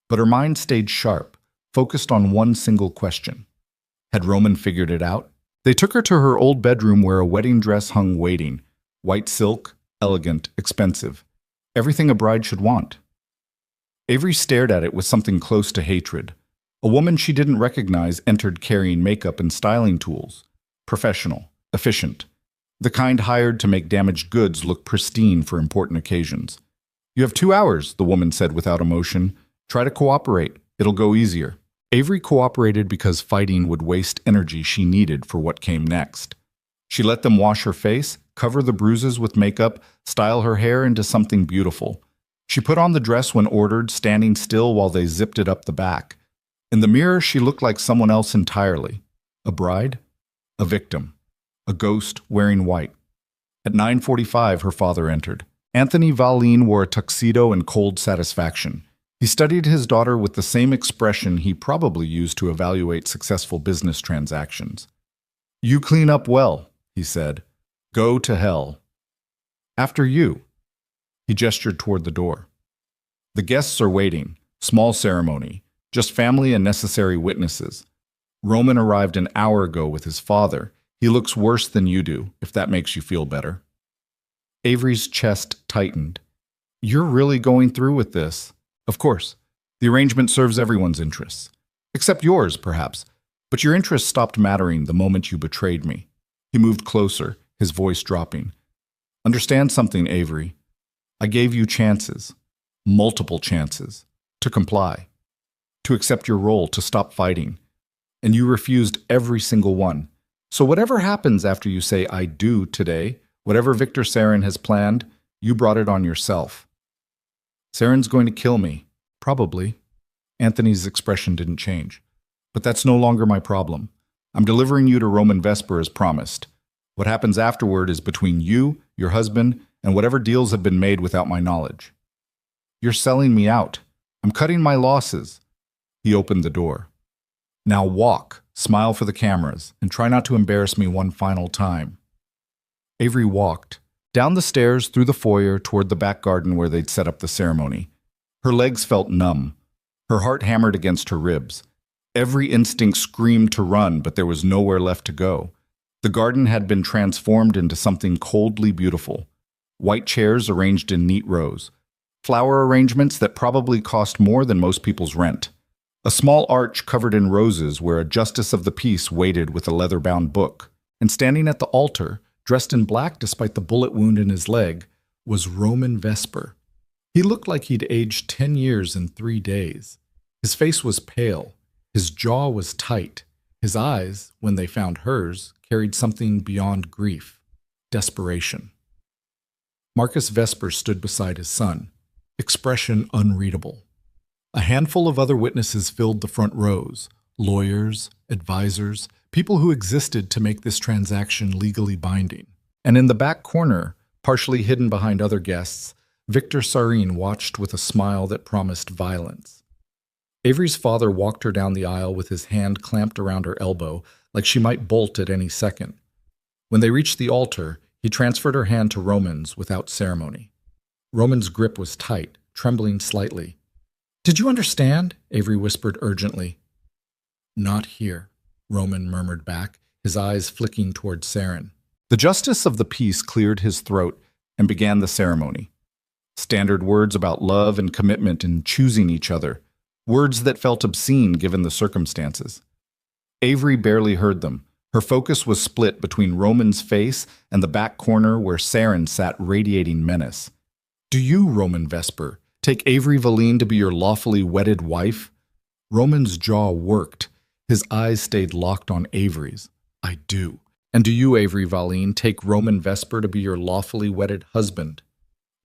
But her mind stayed sharp, focused on one single question. Had Roman figured it out? They took her to her old bedroom where a wedding dress hung waiting. White silk, elegant, expensive. Everything a bride should want. Avery stared at it with something close to hatred. A woman she didn't recognize entered carrying makeup and styling tools. Professional, efficient. The kind hired to make damaged goods look pristine for important occasions. "You have 2 hours," the woman said without emotion. "Try to cooperate. It'll go easier." Avery cooperated because fighting would waste energy she needed for what came next. She let them wash her face, cover the bruises with makeup, style her hair into something beautiful. She put on the dress when ordered, standing still while they zipped it up the back. In the mirror, she looked like someone else entirely. A bride? A victim. A ghost wearing white. At 9:45, her father entered. Anthony Valine wore a tuxedo and cold satisfaction. He studied his daughter with the same expression he probably used to evaluate successful business transactions. "You clean up well," he said. "Go to hell." "After you." He gestured toward the door. "The guests are waiting. Small ceremony. Just family and necessary witnesses. Roman arrived an hour ago with his father. He looks worse than you do, if that makes you feel better." Avery's chest tightened. "You're really going through with this?" "Of course. The arrangement serves everyone's interests. Except yours, perhaps. But your interests stopped mattering the moment you betrayed me." He moved closer, his voice dropping. "Understand something, Avery. I gave you chances. Multiple chances. To comply. To accept your role, to stop fighting. And you refused every single one. So whatever happens after you say I do today, whatever Victor Sarin has planned, you brought it on yourself." "Sarin's going to kill me." "Probably." Anthony's expression didn't change. "But that's no longer my problem. I'm delivering you to Roman Vesper as promised. What happens afterward is between you, your husband, and whatever deals have been made without my knowledge." "You're selling me out. I'm cutting my losses." He opened the door. "Now walk, smile for the cameras, and try not to embarrass me one final time." Avery walked. Down the stairs, through the foyer, toward the back garden where they'd set up the ceremony. Her legs felt numb. Her heart hammered against her ribs. Every instinct screamed to run, but there was nowhere left to go. The garden had been transformed into something coldly beautiful. White chairs arranged in neat rows. Flower arrangements that probably cost more than most people's rent. A small arch covered in roses where a justice of the peace waited with a leather-bound book. And standing at the altar, dressed in black despite the bullet wound in his leg, was Roman Vesper. He looked like he'd aged 10 years in 3 days. His face was pale. His jaw was tight. His eyes, when they found hers, carried something beyond grief. Desperation. Marcus Vesper stood beside his son. Expression unreadable. A handful of other witnesses filled the front rows. Lawyers, advisors, people who existed to make this transaction legally binding. And in the back corner, partially hidden behind other guests, Victor Sarin watched with a smile that promised violence. Avery's father walked her down the aisle with his hand clamped around her elbow, like she might bolt at any second. When they reached the altar, he transferred her hand to Roman's without ceremony. Roman's grip was tight, trembling slightly. "Did you understand?" Avery whispered urgently. "Not here," Roman murmured back, his eyes flicking toward Sarin. The justice of the peace cleared his throat and began the ceremony. Standard words about love and commitment and choosing each other, words that felt obscene given the circumstances. Avery barely heard them. Her focus was split between Roman's face and the back corner where Sarin sat radiating menace. "Do you, Roman Vesper, take Avery Valine to be your lawfully wedded wife?" Roman's jaw worked. His eyes stayed locked on Avery's. "I do." "And do you, Avery Valine, take Roman Vesper to be your lawfully wedded husband?"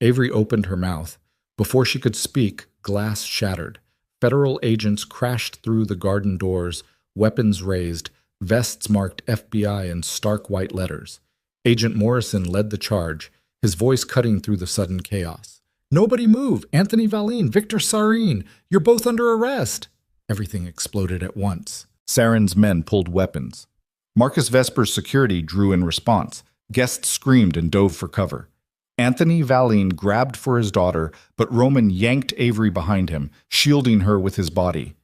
Avery opened her mouth. Before she could speak, glass shattered. Federal agents crashed through the garden doors, weapons raised, vests marked FBI in stark white letters. Agent Morrison led the charge, his voice cutting through the sudden chaos. "Nobody move! Anthony Valine, Victor Sarine, you're both under arrest!" Everything exploded at once. Saren's men pulled weapons. Marcus Vesper's security drew in response. Guests screamed and dove for cover. Anthony Valine grabbed for his daughter, but Roman yanked Avery behind him, shielding her with his body.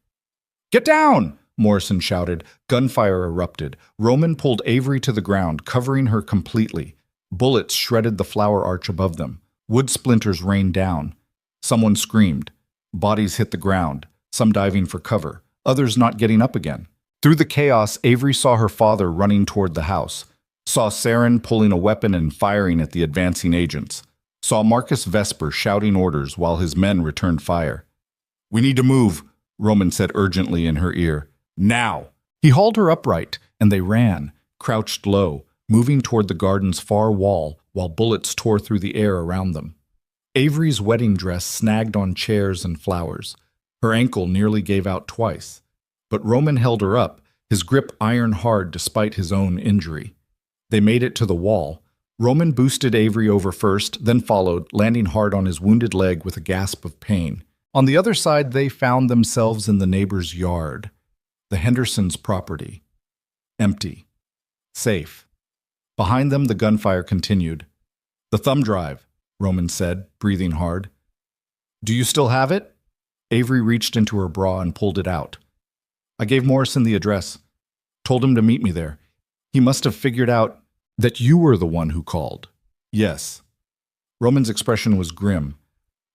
"Get down!" Morrison shouted. Gunfire erupted. Roman pulled Avery to the ground, covering her completely. Bullets shredded the flower arch above them. Wood splinters rained down. Someone screamed. Bodies hit the ground, some diving for cover, others not getting up again. Through the chaos, Avery saw her father running toward the house, saw Saren pulling a weapon and firing at the advancing agents, saw Marcus Vesper shouting orders while his men returned fire. "We need to move," Roman said urgently in her ear. "Now!" He hauled her upright, and they ran, crouched low, moving toward the garden's far wall while bullets tore through the air around them. Avery's wedding dress snagged on chairs and flowers. Her ankle nearly gave out twice. But Roman held her up, his grip iron hard despite his own injury. They made it to the wall. Roman boosted Avery over first, then followed, landing hard on his wounded leg with a gasp of pain. On the other side, they found themselves in the neighbor's yard. The Hendersons' property. Empty. Safe. Behind them, the gunfire continued. "The thumb drive," Roman said, breathing hard. "Do you still have it?" Avery reached into her bra and pulled it out. "I gave Morrison the address. Told him to meet me there. He must have figured out that you were the one who called." "Yes." Roman's expression was grim.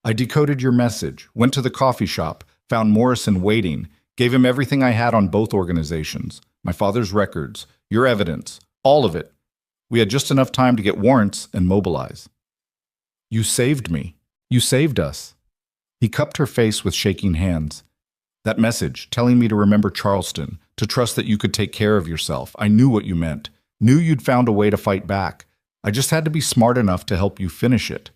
"I decoded your message, went to the coffee shop, found Morrison waiting, gave him everything I had on both organizations, my father's records, your evidence, all of it. We had just enough time to get warrants and mobilize." "You saved me. You saved us." He cupped her face with shaking hands. "That message, telling me to remember Charleston, to trust that you could take care of yourself. I knew what you meant. Knew you'd found a way to fight back. I just had to be smart enough to help you finish it."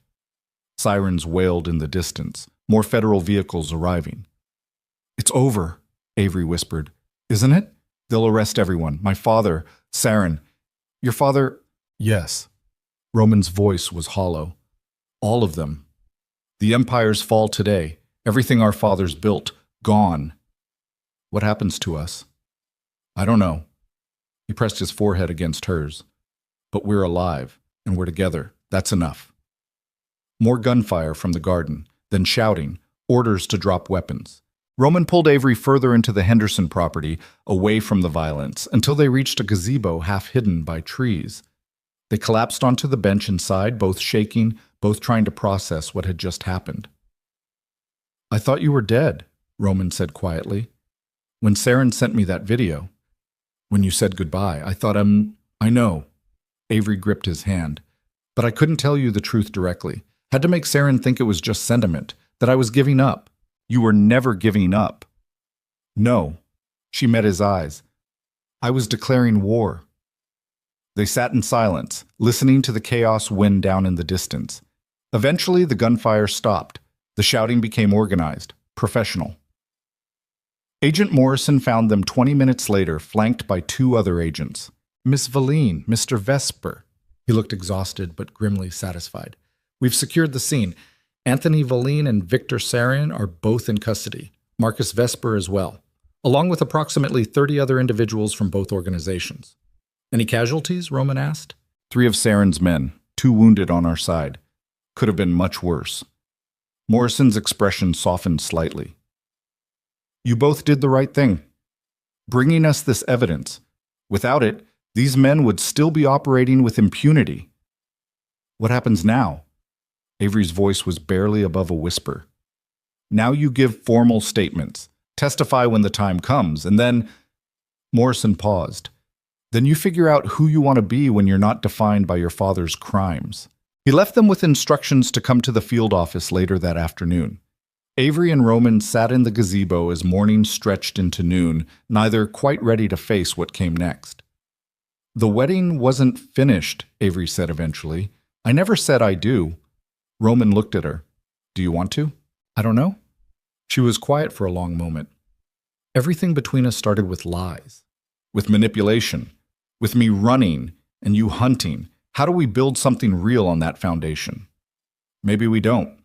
Sirens wailed in the distance, more federal vehicles arriving. "It's over," Avery whispered. "Isn't it? They'll arrest everyone. My father, Saren. Your father—" "Yes." Roman's voice was hollow. "All of them. The empires fall today. Everything our fathers built, gone. What happens to us? I don't know." He pressed his forehead against hers. "But we're alive, and we're together. That's enough." More gunfire from the garden, then shouting, orders to drop weapons. Roman pulled Avery further into the Henderson property, away from the violence, until they reached a gazebo half hidden by trees. They collapsed onto the bench inside, both shaking, both trying to process what had just happened. "I thought you were dead," Roman said quietly. "When Saren sent me that video. When you said goodbye, I thought, I know." Avery gripped his hand. "But I couldn't tell you the truth directly. Had to make Saren think it was just sentiment, that I was giving up." "You were never giving up." "No." She met his eyes. "I was declaring war." They sat in silence, listening to the chaos wind down in the distance. Eventually, the gunfire stopped. The shouting became organized, professional. Agent Morrison found them 20 minutes later, flanked by 2 other agents. "Miss Valine, Mr. Vesper." He looked exhausted but grimly satisfied. "We've secured the scene. Anthony Valine and Victor Saren are both in custody. Marcus Vesper as well, along with approximately 30 other individuals from both organizations." "Any casualties?" Roman asked. 3 of Saren's men, 2 wounded on our side. Could have been much worse. Morrison's expression softened slightly. "You both did the right thing, bringing us this evidence. Without it, these men would still be operating with impunity." "What happens now?" Avery's voice was barely above a whisper. "Now you give formal statements, testify when the time comes, and then—" Morrison paused. "Then you figure out who you want to be when you're not defined by your father's crimes." He left them with instructions to come to the field office later that afternoon. Avery and Roman sat in the gazebo as morning stretched into noon, neither quite ready to face what came next. "The wedding wasn't finished," Avery said eventually. "I never said I do." Roman looked at her. "Do you want to?" "I don't know." She was quiet for a long moment. "Everything between us started with lies, with manipulation, with me running and you hunting, How do we build something real on that foundation? Maybe we don't.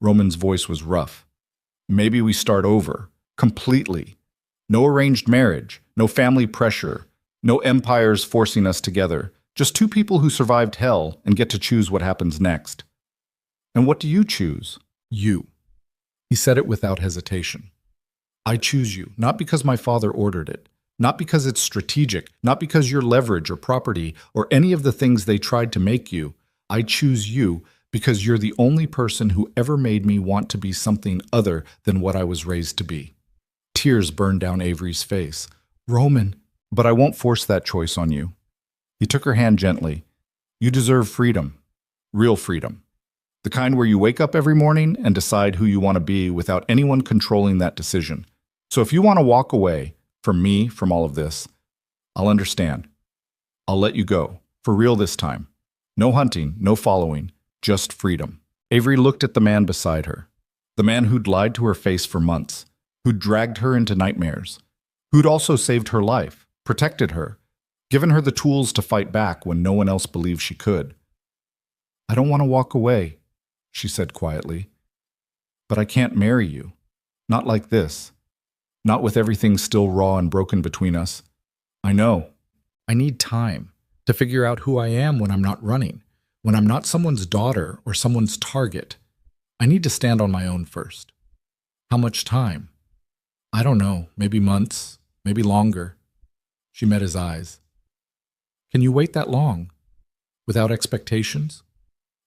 Roman's voice was rough. Maybe we start over, completely. No arranged marriage, no family pressure, no empires forcing us together. Just two people who survived hell and get to choose what happens next. And what do you choose? You. He said it without hesitation. I choose you, not because my father ordered it, not because it's strategic, not because you're leverage or property or any of the things they tried to make you. I choose you because you're the only person who ever made me want to be something other than what I was raised to be. Tears burned down Avery's face. Roman, but I won't force that choice on you. He took her hand gently. You deserve freedom, real freedom. The kind where you wake up every morning and decide who you want to be without anyone controlling that decision. So if you want to walk away from me, from all of this, I'll understand. I'll let you go, for real this time. No hunting, no following, just freedom. Avery looked at the man beside her, the man who'd lied to her face for months, who'd dragged her into nightmares, who'd also saved her life, protected her, given her the tools to fight back when no one else believed she could. I don't want to walk away, she said quietly. But I can't marry you. Not like this. Not with everything still raw and broken between us. I know. I need time to figure out who I am when I'm not running, when I'm not someone's daughter or someone's target. I need to stand on my own first. How much time? I don't know, maybe months, maybe longer. She met his eyes. Can you wait that long? Without expectations?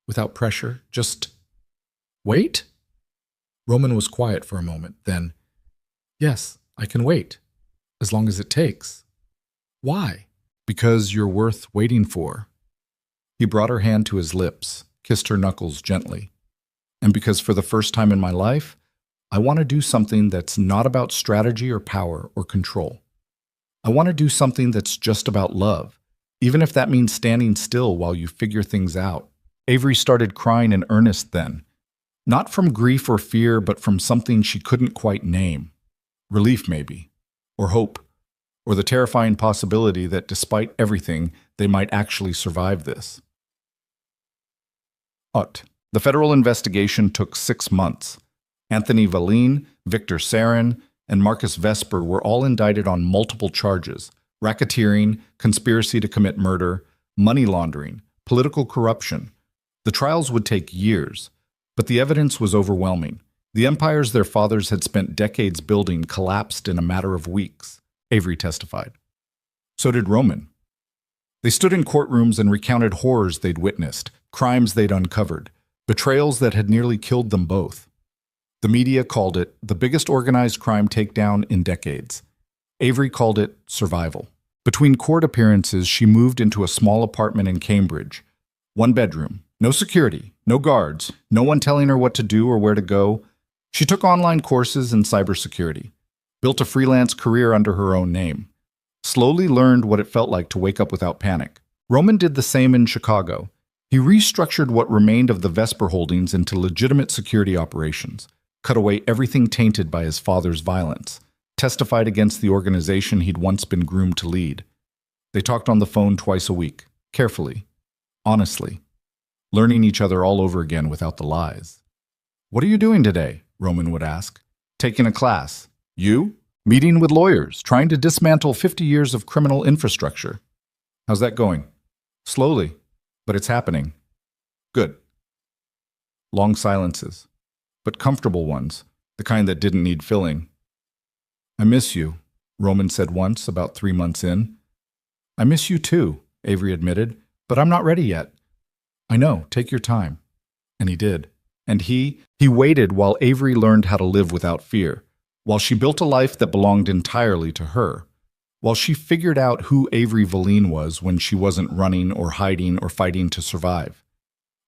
Without pressure? Just wait? Roman was quiet for a moment, then, yes, I can wait, as long as it takes. Why? Because you're worth waiting for. He brought her hand to his lips, kissed her knuckles gently. And because for the first time in my life, I want to do something that's not about strategy or power or control. I want to do something that's just about love, even if that means standing still while you figure things out. Avery started crying in earnest then, not from grief or fear, but from something she couldn't quite name. Relief, maybe, or hope, or the terrifying possibility that despite everything, they might actually survive this. The federal investigation took 6 months. Anthony Valine, Victor Sarin, and Marcus Vesper were all indicted on multiple charges: racketeering, conspiracy to commit murder, money laundering, political corruption. The trials would take years, but the evidence was overwhelming. The empires their fathers had spent decades building collapsed in a matter of weeks, Avery testified. So did Roman. They stood in courtrooms and recounted horrors they'd witnessed, crimes they'd uncovered, betrayals that had nearly killed them both. The media called it the biggest organized crime takedown in decades. Avery called it survival. Between court appearances, she moved into a small apartment in Cambridge. 1 bedroom, no security, no guards, no one telling her what to do or where to go. She took online courses in cybersecurity, built a freelance career under her own name, slowly learned what it felt like to wake up without panic. Roman did the same in Chicago. He restructured what remained of the Vesper holdings into legitimate security operations, cut away everything tainted by his father's violence, testified against the organization he'd once been groomed to lead. They talked on the phone twice a week, carefully, honestly, learning each other all over again without the lies. What are you doing today? Roman would ask. Taking a class. You? Meeting with lawyers, trying to dismantle 50 years of criminal infrastructure. How's that going? Slowly, but it's happening. Good. Long silences, but comfortable ones, the kind that didn't need filling. I miss you, Roman said once, about 3 months in. I miss you too, Avery admitted, but I'm not ready yet. I know, take your time. And he did. And he waited while Avery learned how to live without fear, while she built a life that belonged entirely to her, while she figured out who Avery Valine was when she wasn't running or hiding or fighting to survive.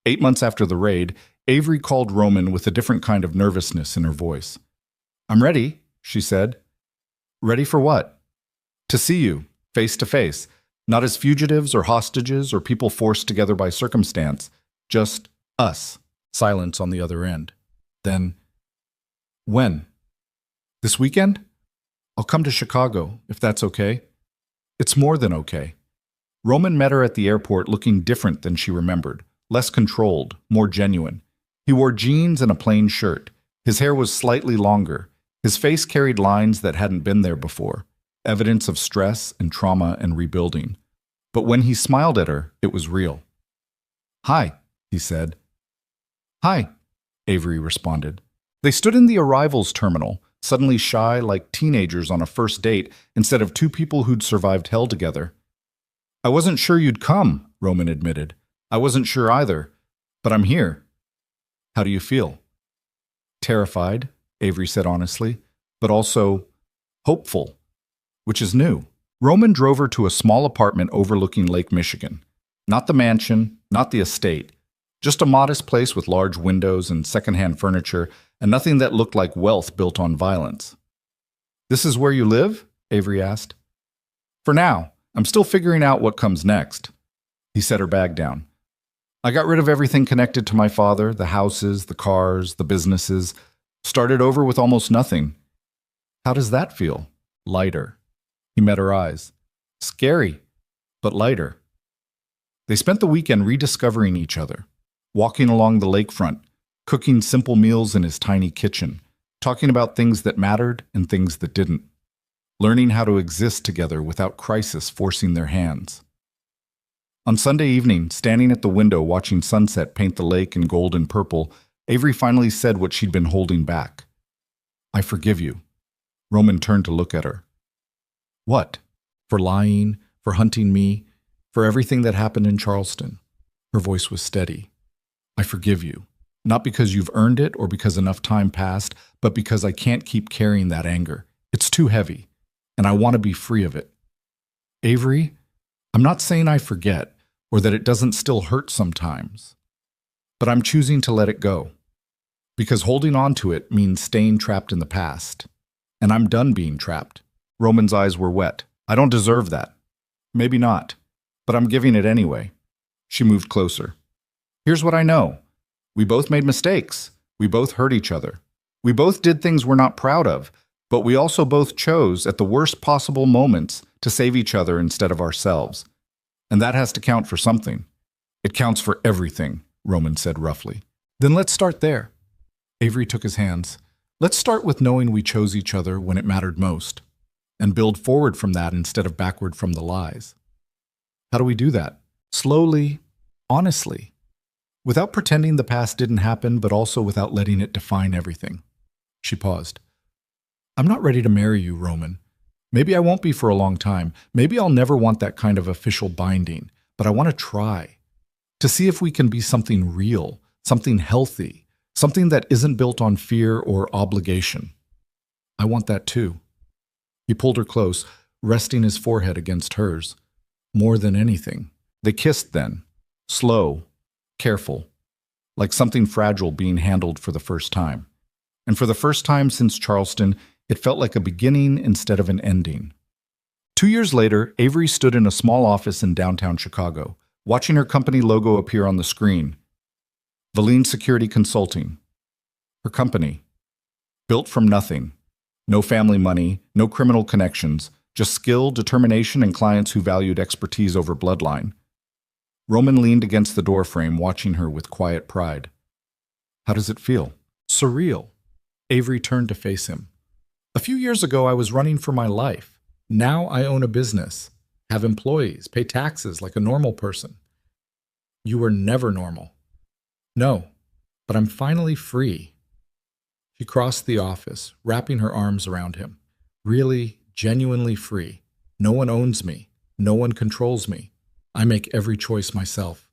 8 months after the raid, Avery called Roman with a different kind of nervousness in her voice. I'm ready, she said. Ready for what? To see you, face to face, not as fugitives or hostages or people forced together by circumstance, just us. Silence on the other end. Then, when? This weekend? I'll come to Chicago, if that's okay. It's more than okay. Roman met her at the airport looking different than she remembered, less controlled, more genuine. He wore jeans and a plain shirt. His hair was slightly longer. His face carried lines that hadn't been there before, evidence of stress and trauma and rebuilding. But when he smiled at her, it was real. "Hi," he said. "Hi," Avery responded. They stood in the arrivals terminal, suddenly shy like teenagers on a first date instead of two people who'd survived hell together. "I wasn't sure you'd come," Roman admitted. "I wasn't sure either, but I'm here." "How do you feel?" "Terrified," Avery said honestly, "but also hopeful," which is new. Roman drove her to a small apartment overlooking Lake Michigan. Not the mansion, not the estate, just a modest place with large windows and secondhand furniture and nothing that looked like wealth built on violence. "This is where you live?" Avery asked. "For now. I'm still figuring out what comes next." He set her bag down. "I got rid of everything connected to my father, the houses, the cars, the businesses. Started over with almost nothing." "How does that feel?" "Lighter." He met her eyes. "Scary, but lighter." They spent the weekend rediscovering each other, walking along the lakefront, cooking simple meals in his tiny kitchen, talking about things that mattered and things that didn't, learning how to exist together without crisis forcing their hands. On Sunday evening, standing at the window watching sunset paint the lake in gold and purple, Avery finally said what she'd been holding back. "I forgive you." Roman turned to look at her. "What?" "For lying, for hunting me, for everything that happened in Charleston." Her voice was steady. "I forgive you. Not because you've earned it or because enough time passed, but because I can't keep carrying that anger. It's too heavy, and I want to be free of it." "Avery, I'm not saying I forget or that it doesn't still hurt sometimes, but I'm choosing to let it go. Because holding on to it means staying trapped in the past. And I'm done being trapped." Roman's eyes were wet. "I don't deserve that." "Maybe not, but I'm giving it anyway." She moved closer. "Here's what I know. We both made mistakes. We both hurt each other. We both did things we're not proud of, but we also both chose, at the worst possible moments, to save each other instead of ourselves. And that has to count for something." "It counts for everything," Roman said roughly. "Then let's start there." Avery took his hands. "Let's start with knowing we chose each other when it mattered most, and build forward from that instead of backward from the lies." "How do we do that?" "Slowly, honestly. Without pretending the past didn't happen, but also without letting it define everything." She paused. "I'm not ready to marry you, Roman. Maybe I won't be for a long time. Maybe I'll never want that kind of official binding, but I want to try. To see if we can be something real, something healthy, something that isn't built on fear or obligation. I want that too." He pulled her close, resting his forehead against hers. More than anything. They kissed then, slow, careful, like something fragile being handled for the first time. And for the first time since Charleston, it felt like a beginning instead of an ending. 2 years later, Avery stood in a small office in downtown Chicago, watching her company logo appear on the screen. Valine Security Consulting. Her company. Built from nothing. No family money, no criminal connections, just skill, determination, and clients who valued expertise over bloodline. Roman leaned against the doorframe, watching her with quiet pride. "How does it feel?" "Surreal." Avery turned to face him. "A few years ago, I was running for my life. Now I own a business, have employees, pay taxes like a normal person." "You were never normal." "No, but I'm finally free." She crossed the office, wrapping her arms around him. "Really, genuinely free. No one owns me. No one controls me. I make every choice myself."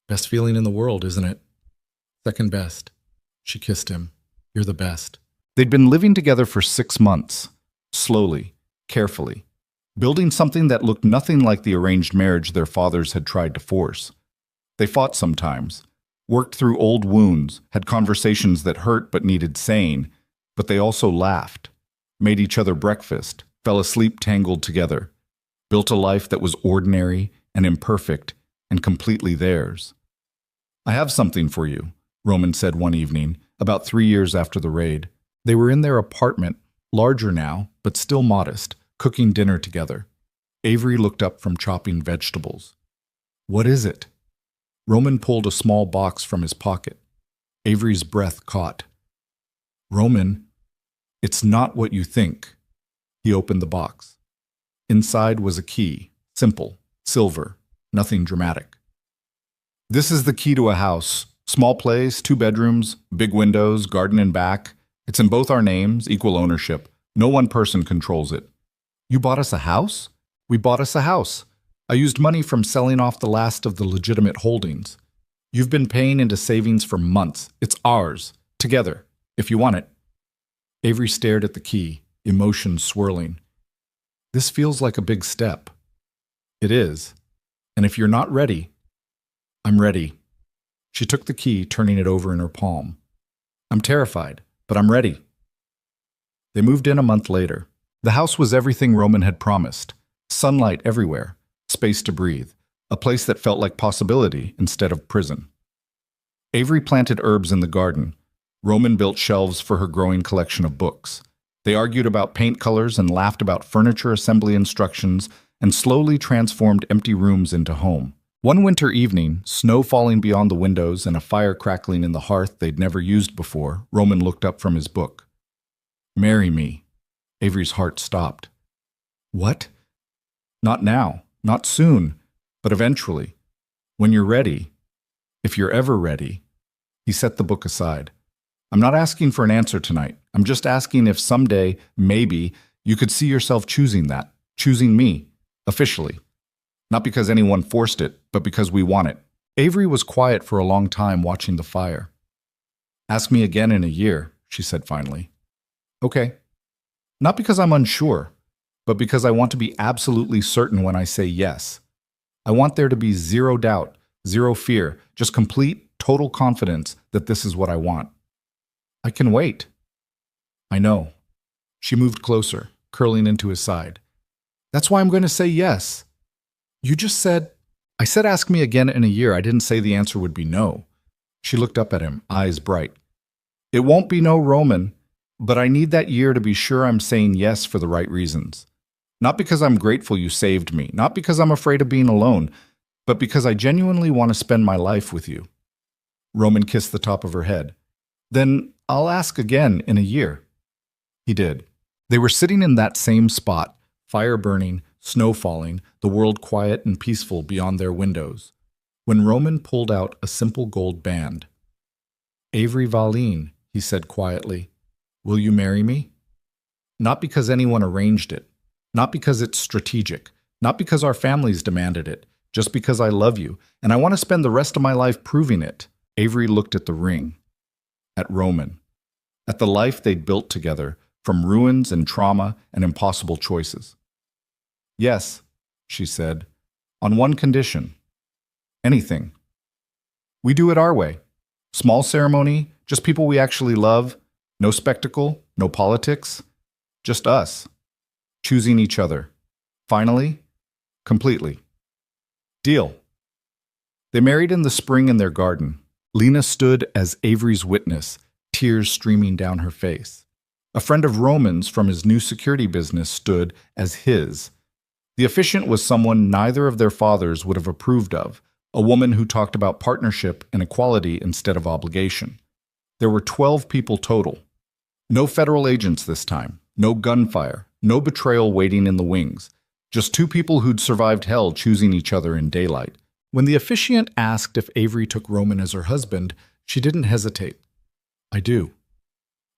"Best feeling in the world, isn't it?" "Second best." She kissed him. "You're the best." They'd been living together for 6 months, slowly, carefully, building something that looked nothing like the arranged marriage their fathers had tried to force. They fought sometimes, worked through old wounds, had conversations that hurt but needed saying, but they also laughed, made each other breakfast, fell asleep tangled together, built a life that was ordinary and imperfect and completely theirs. "I have something for you," Roman said one evening, about 3 years after the raid. They were in their apartment, larger now, but still modest, cooking dinner together. Avery looked up from chopping vegetables. What is it? Roman pulled a small box from his pocket. Avery's breath caught. Roman, it's not what you think. He opened the box. Inside was a key, simple, silver, nothing dramatic. This is the key to a house. Small place, 2 bedrooms, big windows, garden and back. It's in both our names, equal ownership. No one person controls it. You bought us a house? We bought us a house. I used money from selling off the last of the legitimate holdings. You've been paying into savings for months. It's ours. Together, if you want it. Avery stared at the key, emotions swirling. This feels like a big step. It is. And if you're not ready, I'm ready. She took the key, turning it over in her palm. I'm terrified, but I'm ready. They moved in a month later. The house was everything Roman had promised. Sunlight everywhere, space to breathe, a place that felt like possibility instead of prison. Avery planted herbs in the garden. Roman built shelves for her growing collection of books. They argued about paint colors and laughed about furniture assembly instructions and slowly transformed empty rooms into home. One winter evening, snow falling beyond the windows and a fire crackling in the hearth they'd never used before, Roman looked up from his book. Marry me. Avery's heart stopped. What? Not now, not soon, but eventually. When you're ready, if you're ever ready. He set the book aside. I'm not asking for an answer tonight. I'm just asking if someday, maybe, you could see yourself choosing that, choosing me, officially. Not because anyone forced it, but because we want it. Avery was quiet for a long time watching the fire. Ask me again in a year, she said finally. Okay. Not because I'm unsure, but because I want to be absolutely certain when I say yes. I want there to be zero doubt, zero fear, just complete, total confidence that this is what I want. I can wait. I know. She moved closer, curling into his side. That's why I'm going to say yes. You just said... I said ask me again in a year. I didn't say the answer would be no. She looked up at him, eyes bright. It won't be no, Roman, but I need that year to be sure I'm saying yes for the right reasons. Not because I'm grateful you saved me, not because I'm afraid of being alone, but because I genuinely want to spend my life with you. Roman kissed the top of her head. Then I'll ask again in a year. He did. They were sitting in that same spot, fire burning, snow falling, the world quiet and peaceful beyond their windows, when Roman pulled out a simple gold band. Avery Valine, he said quietly, will you marry me? Not because anyone arranged it, not because it's strategic, not because our families demanded it, just because I love you, and I want to spend the rest of my life proving it. Avery looked at the ring, at Roman, at the life they'd built together from ruins and trauma and impossible choices. Yes, she said, on one condition. Anything. We do it our way. Small ceremony, just people we actually love, no spectacle, no politics, just us, choosing each other. Finally, completely. Deal. They married in the spring in their garden. Lena stood as Avery's witness, tears streaming down her face. A friend of Roman's from his new security business stood as his. The officiant was someone neither of their fathers would have approved of, a woman who talked about partnership and equality instead of obligation. There were 12 people total. No federal agents this time, no gunfire, no betrayal waiting in the wings. Just 2 people who'd survived hell choosing each other in daylight. When the officiant asked if Avery took Roman as her husband, she didn't hesitate. I do.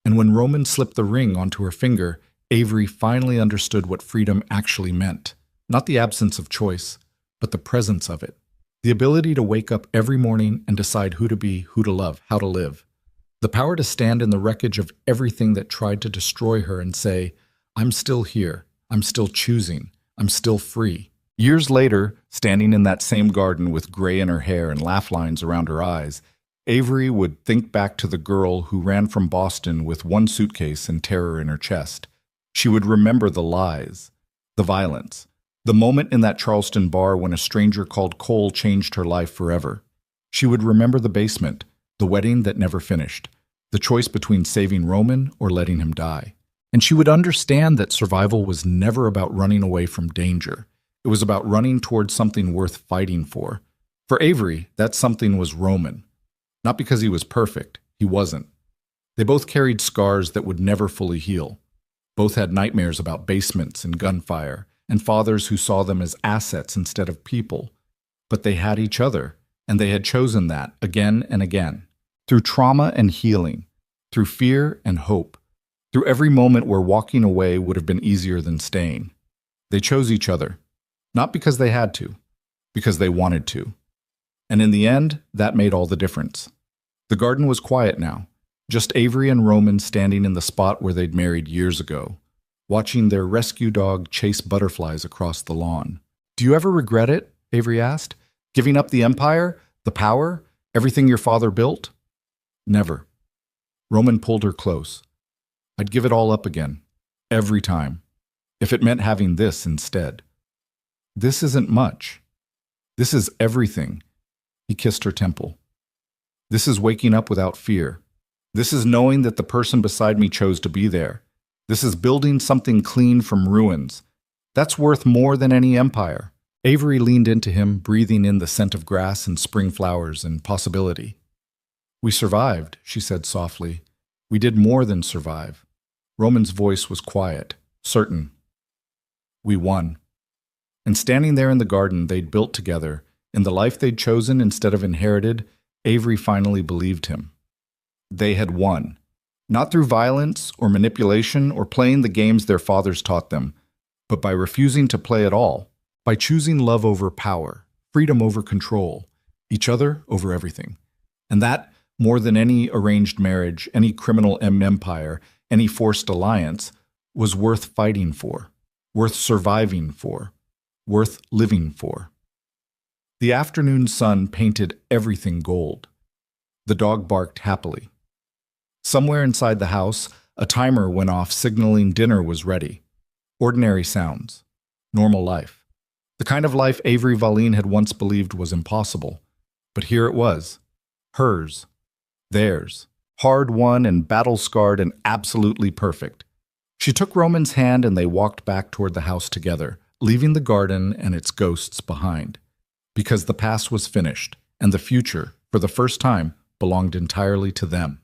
And when Roman slipped the ring onto her finger, Avery finally understood what freedom actually meant. Not the absence of choice, but the presence of it. The ability to wake up every morning and decide who to be, who to love, how to live. The power to stand in the wreckage of everything that tried to destroy her and say, I'm still here, I'm still choosing, I'm still free. Years later, standing in that same garden with gray in her hair and laugh lines around her eyes, Avery would think back to the girl who ran from Boston with one suitcase and terror in her chest. She would remember the lies, the violence, the moment in that Charleston bar when a stranger called Cole changed her life forever. She would remember the basement, the wedding that never finished, the choice between saving Roman or letting him die. And she would understand that survival was never about running away from danger. It was about running towards something worth fighting for. For Avery, that something was Roman. Not because he was perfect. He wasn't. They both carried scars that would never fully heal. Both had nightmares about basements and gunfire, and fathers who saw them as assets instead of people. But they had each other, and they had chosen that again and again. Through trauma and healing, through fear and hope, through every moment where walking away would have been easier than staying. They chose each other, not because they had to, because they wanted to. And in the end, that made all the difference. The garden was quiet now, just Avery and Roman standing in the spot where they'd married years ago, watching their rescue dog chase butterflies across the lawn. "Do you ever regret it?" Avery asked. "Giving up the empire, the power, everything your father built?" "Never." Roman pulled her close. "I'd give it all up again, every time, if it meant having this instead." "This isn't much. This is everything." He kissed her temple. "This is waking up without fear. This is knowing that the person beside me chose to be there. This is building something clean from ruins. That's worth more than any empire." Avery leaned into him, breathing in the scent of grass and spring flowers and possibility. "We survived," she said softly. "We did more than survive." Roman's voice was quiet, certain. "We won." And standing there in the garden they'd built together, in the life they'd chosen instead of inherited, Avery finally believed him. They had won. Not through violence or manipulation or playing the games their fathers taught them, but by refusing to play at all, by choosing love over power, freedom over control, each other over everything. And that, more than any arranged marriage, any criminal empire, any forced alliance, was worth fighting for, worth surviving for, worth living for. The afternoon sun painted everything gold. The dog barked happily. Somewhere inside the house, a timer went off signaling dinner was ready. Ordinary sounds. Normal life. The kind of life Avery Valine had once believed was impossible. But here it was. Hers. Theirs. Hard-won and battle-scarred and absolutely perfect. She took Roman's hand and they walked back toward the house together, leaving the garden and its ghosts behind. Because the past was finished, and the future, for the first time, belonged entirely to them.